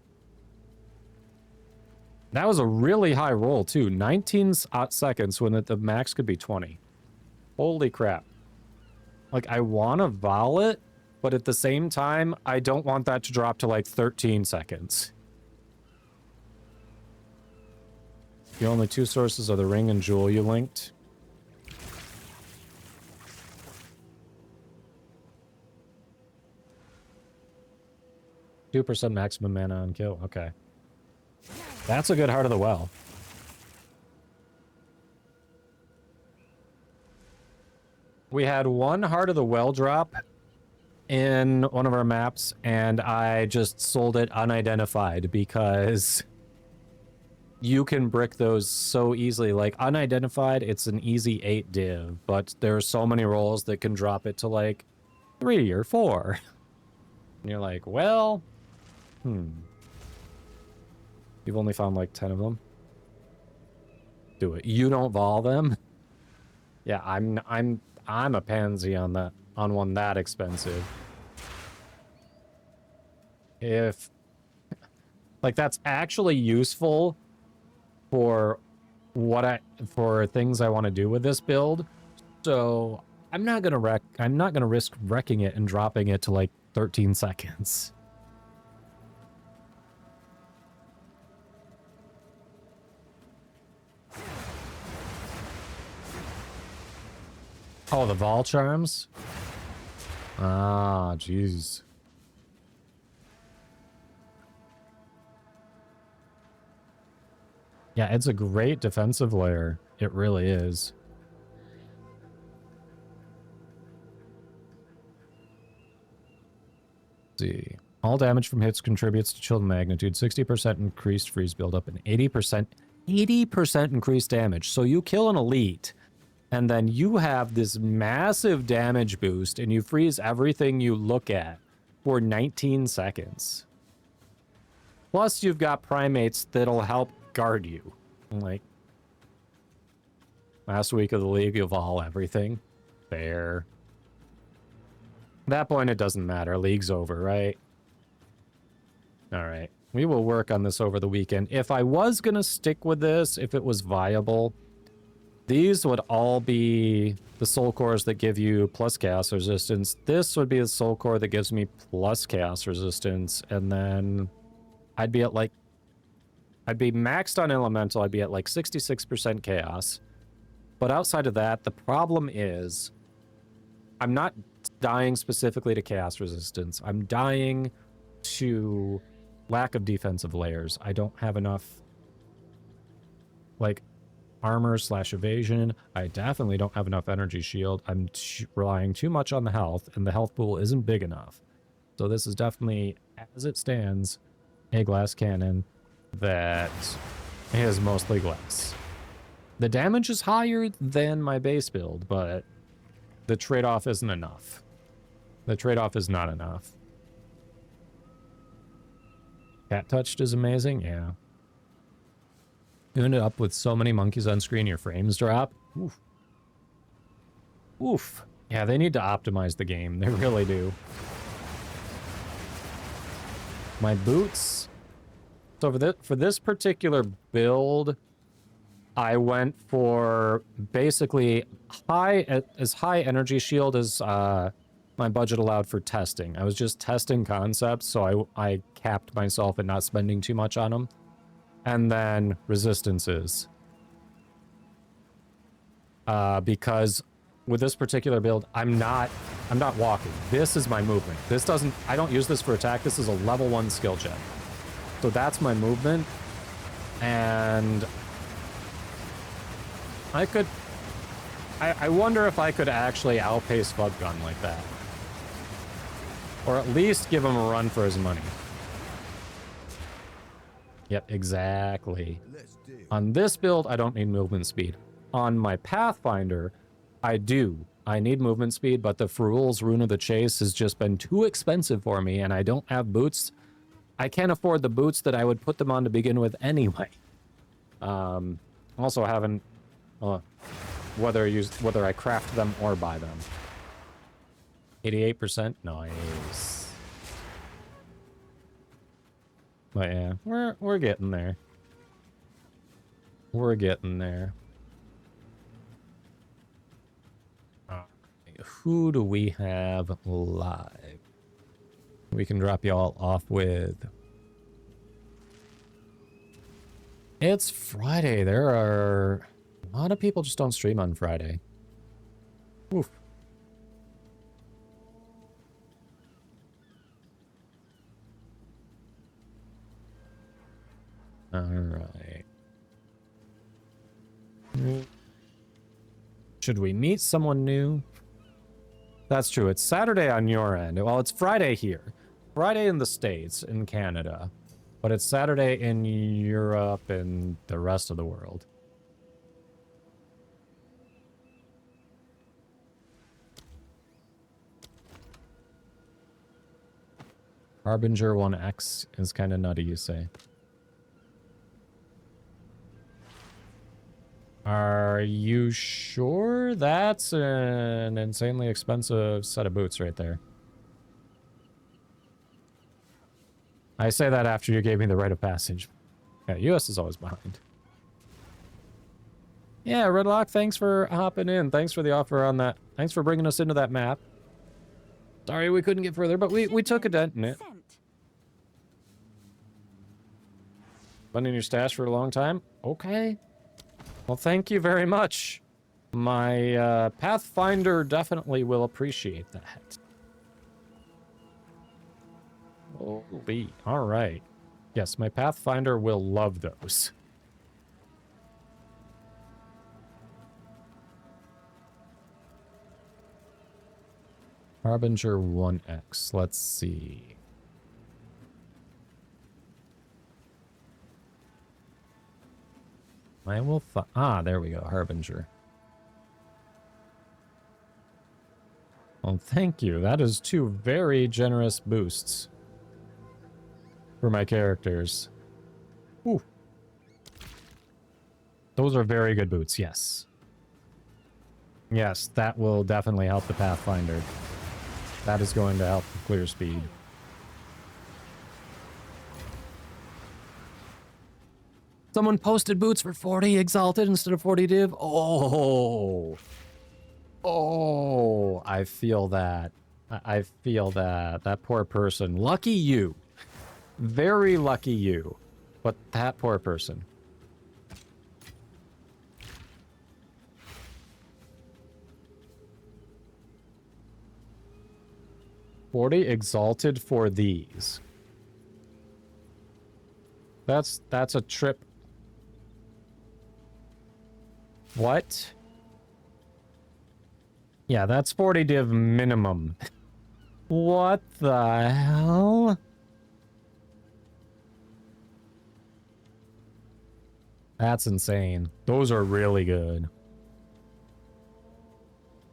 That was a really high roll, too. 19 seconds when the max could be 20. Holy crap. Like, I want to vol it, but at the same time, I don't want that to drop to, like, 13 seconds. The only two sources are the ring and jewel you linked. %2 maximum mana on kill. Okay. That's a good Heart of the Well. We had one Heart of the Well drop in one of our maps, and I just sold it unidentified because you can brick those so easily. Like, unidentified, it's an easy 8 div, but there are so many rolls that can drop it to, like, 3 or 4. And you're like, well, You You've only found like 10 of them. Do it. You don't vol them? Yeah, I'm a pansy on that, on one that expensive. If like that's actually useful for for things I want to do with this build. So I'm not gonna risk wrecking it and dropping it to like 13 seconds. Oh, the Vol Charms? Ah, jeez. Yeah, it's a great defensive layer. It really is. Let's see. All damage from hits contributes to chill magnitude, 60% increased freeze buildup, and 80% increased damage. So you kill an elite, and then you have this massive damage boost, and you freeze everything you look at for 19 seconds. Plus, you've got primates that'll help guard you. Like, last week of the league, you vol everything. Fair. At that point, it doesn't matter. League's over, right? Alright. We will work on this over the weekend. If I was going to stick with this, if it was viable, these would all be the soul cores that give you plus chaos resistance. This would be the soul core that gives me plus chaos resistance. And then I'd be at like... I'd be maxed on elemental. I'd be at like 66% chaos. But outside of that, the problem is... I'm not dying specifically to chaos resistance. I'm dying to lack of defensive layers. I don't have enough, like, armor / evasion. I definitely don't have enough energy shield. I'm relying too much on the health, and the health pool isn't big enough. So this is definitely, as it stands, a glass cannon that is mostly glass. The damage is higher than my base build, but the trade-off isn't enough. The trade-off is not enough. Cat touched is amazing, yeah. You ended up with so many monkeys on screen, your frames drop. Oof. Oof. Yeah, they need to optimize the game. They really do. My boots. So for this particular build, I went for basically as high energy shield as my budget allowed for testing. I was just testing concepts, so I capped myself at not spending too much on them. And then resistances. Because with this particular build, I'm not walking. This is my movement. I don't use this for attack. This is a level 1 skill check. So that's my movement. And I wonder if I could actually outpace Gun like that. Or at least give him a run for his money. Yep, exactly. On this build, I don't need movement speed. On my Pathfinder, I do. I need movement speed, but the Ferul's Rune of the Chase has just been too expensive for me, and I don't have boots. I can't afford the boots that I would put them on to begin with anyway. Also haven't... whether I craft them or buy them. 88%? Nice. But yeah, we're getting there. We're getting there. Who do we have live? We can drop y'all off with. It's Friday. There are a lot of people just don't stream on Friday. Oof. All right. Should we meet someone new? That's true. It's Saturday on your end. Well, it's Friday here. Friday in the States, in Canada. But it's Saturday in Europe and the rest of the world. Harbinger 1X is kind of nutty, you say. Are you sure? That's an insanely expensive set of boots right there. I say that after you gave me the rite of passage. Yeah, US is always behind. Yeah, Redlock, thanks for hopping in. Thanks for the offer on that. Thanks for bringing us into that map. Sorry we couldn't get further, but we took a dent in it. Sent. Been in your stash for a long time? Okay. Well, thank you very much. My Pathfinder definitely will appreciate that. Holy. All right. Yes, my Pathfinder will love those. Harbinger 1X. Let's see. I will there we go. Harbinger. Well, thank you. That is 2 very generous boosts for my characters. Ooh. Those are very good boots, yes. Yes, that will definitely help the Pathfinder. That is going to help the clear speed. Someone posted boots for 40 Exalted instead of 40 Div. Oh. Oh, I feel that. I feel that. That poor person. Lucky you. Very lucky you. But that poor person. $40 Exalted for these. That's a trip. What? Yeah, that's 40 div minimum. What the hell? That's insane. Those are really good.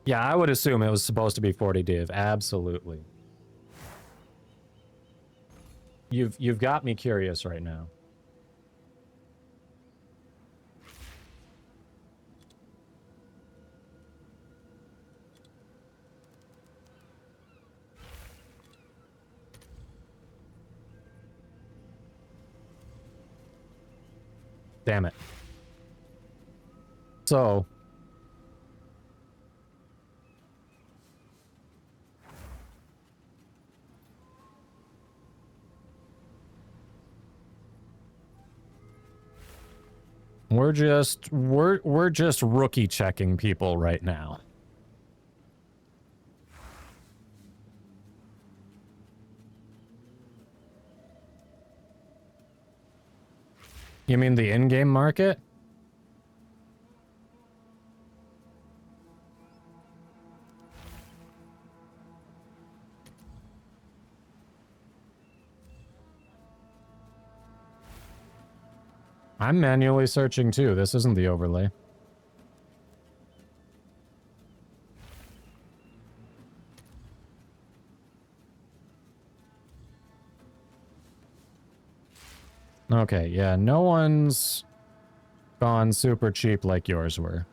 Yeah, I would assume it was supposed to be 40 div. Absolutely. You've got me curious right now. Damn it. So, we're just rookie checking people right now. You mean the in-game market? I'm manually searching too. This isn't the overlay. Okay, yeah, no one's gone super cheap like yours were.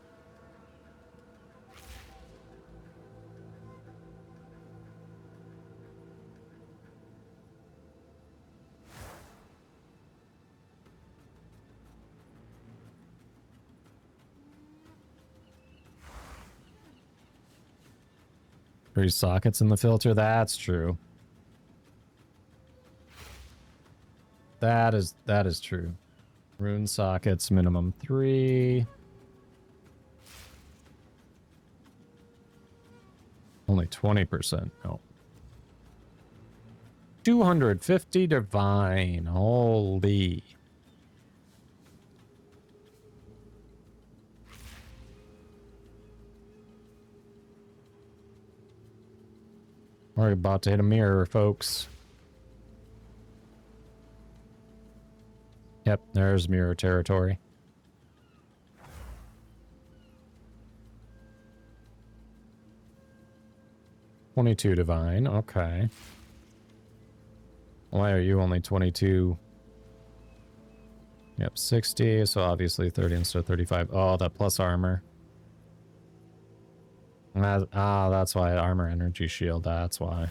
Three sockets in the filter, that's true. That is true. Rune sockets, minimum 3. Only 20%. No. 250 divine. Holy. We're about to hit a mirror, folks. Yep, there's mirror territory. $22 divine, okay. Why are you only 22? Yep, 60, so obviously 30 instead of 35. Oh, that plus armor. That's why armor energy shield, that's why.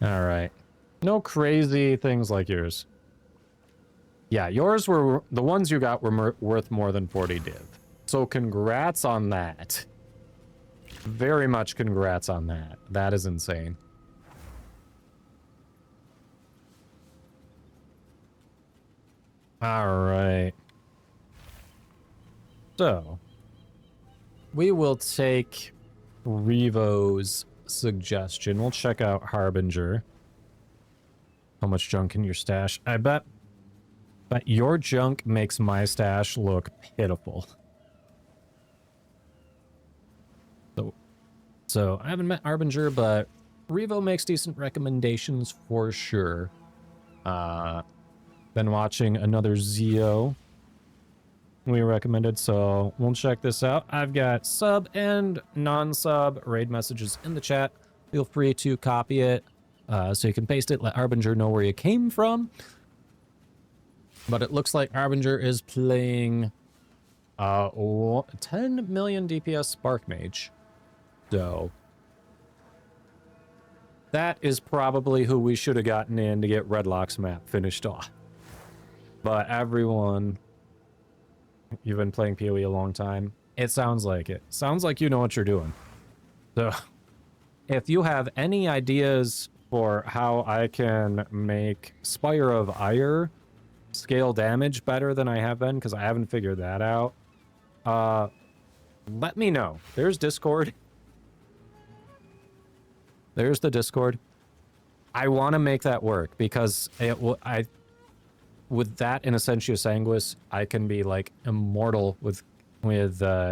Alright. No crazy things like yours. Yeah, yours were... The ones you got were worth more than 40 div. So congrats on that. Very much congrats on that. That is insane. Alright. So... we will take Revo's suggestion. We'll check out Harbinger. How much junk in your stash? I bet your junk makes my stash look pitiful. So I haven't met Harbinger, but Revo makes decent recommendations for sure. Been watching another Zio we recommended, so we'll check this out. I've got sub and non-sub raid messages in the chat. Feel free to copy it so you can paste it, let Harbinger know where you came from. But it looks like Harbinger is playing 10 million DPS Spark Mage. So that is probably who we should have gotten in to get Redlock's map finished off. But everyone, you've been playing PoE a long time. It sounds like it. Sounds like you know what you're doing. So if you have any ideas for how I can make Spire of Ire scale damage better than I have been, because I haven't figured that out, let me know. There's Discord. There's the Discord. I want to make that work because with that in Essentia Sanguis, I can be like immortal with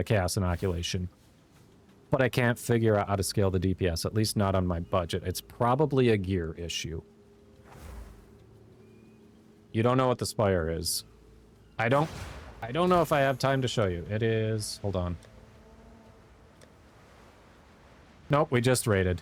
Chaos Inoculation. But I can't figure out how to scale the DPS, at least not on my budget. It's probably a gear issue. You don't know what the Spire is. I don't know if I have time to show you. It is... hold on. Nope, we just raided.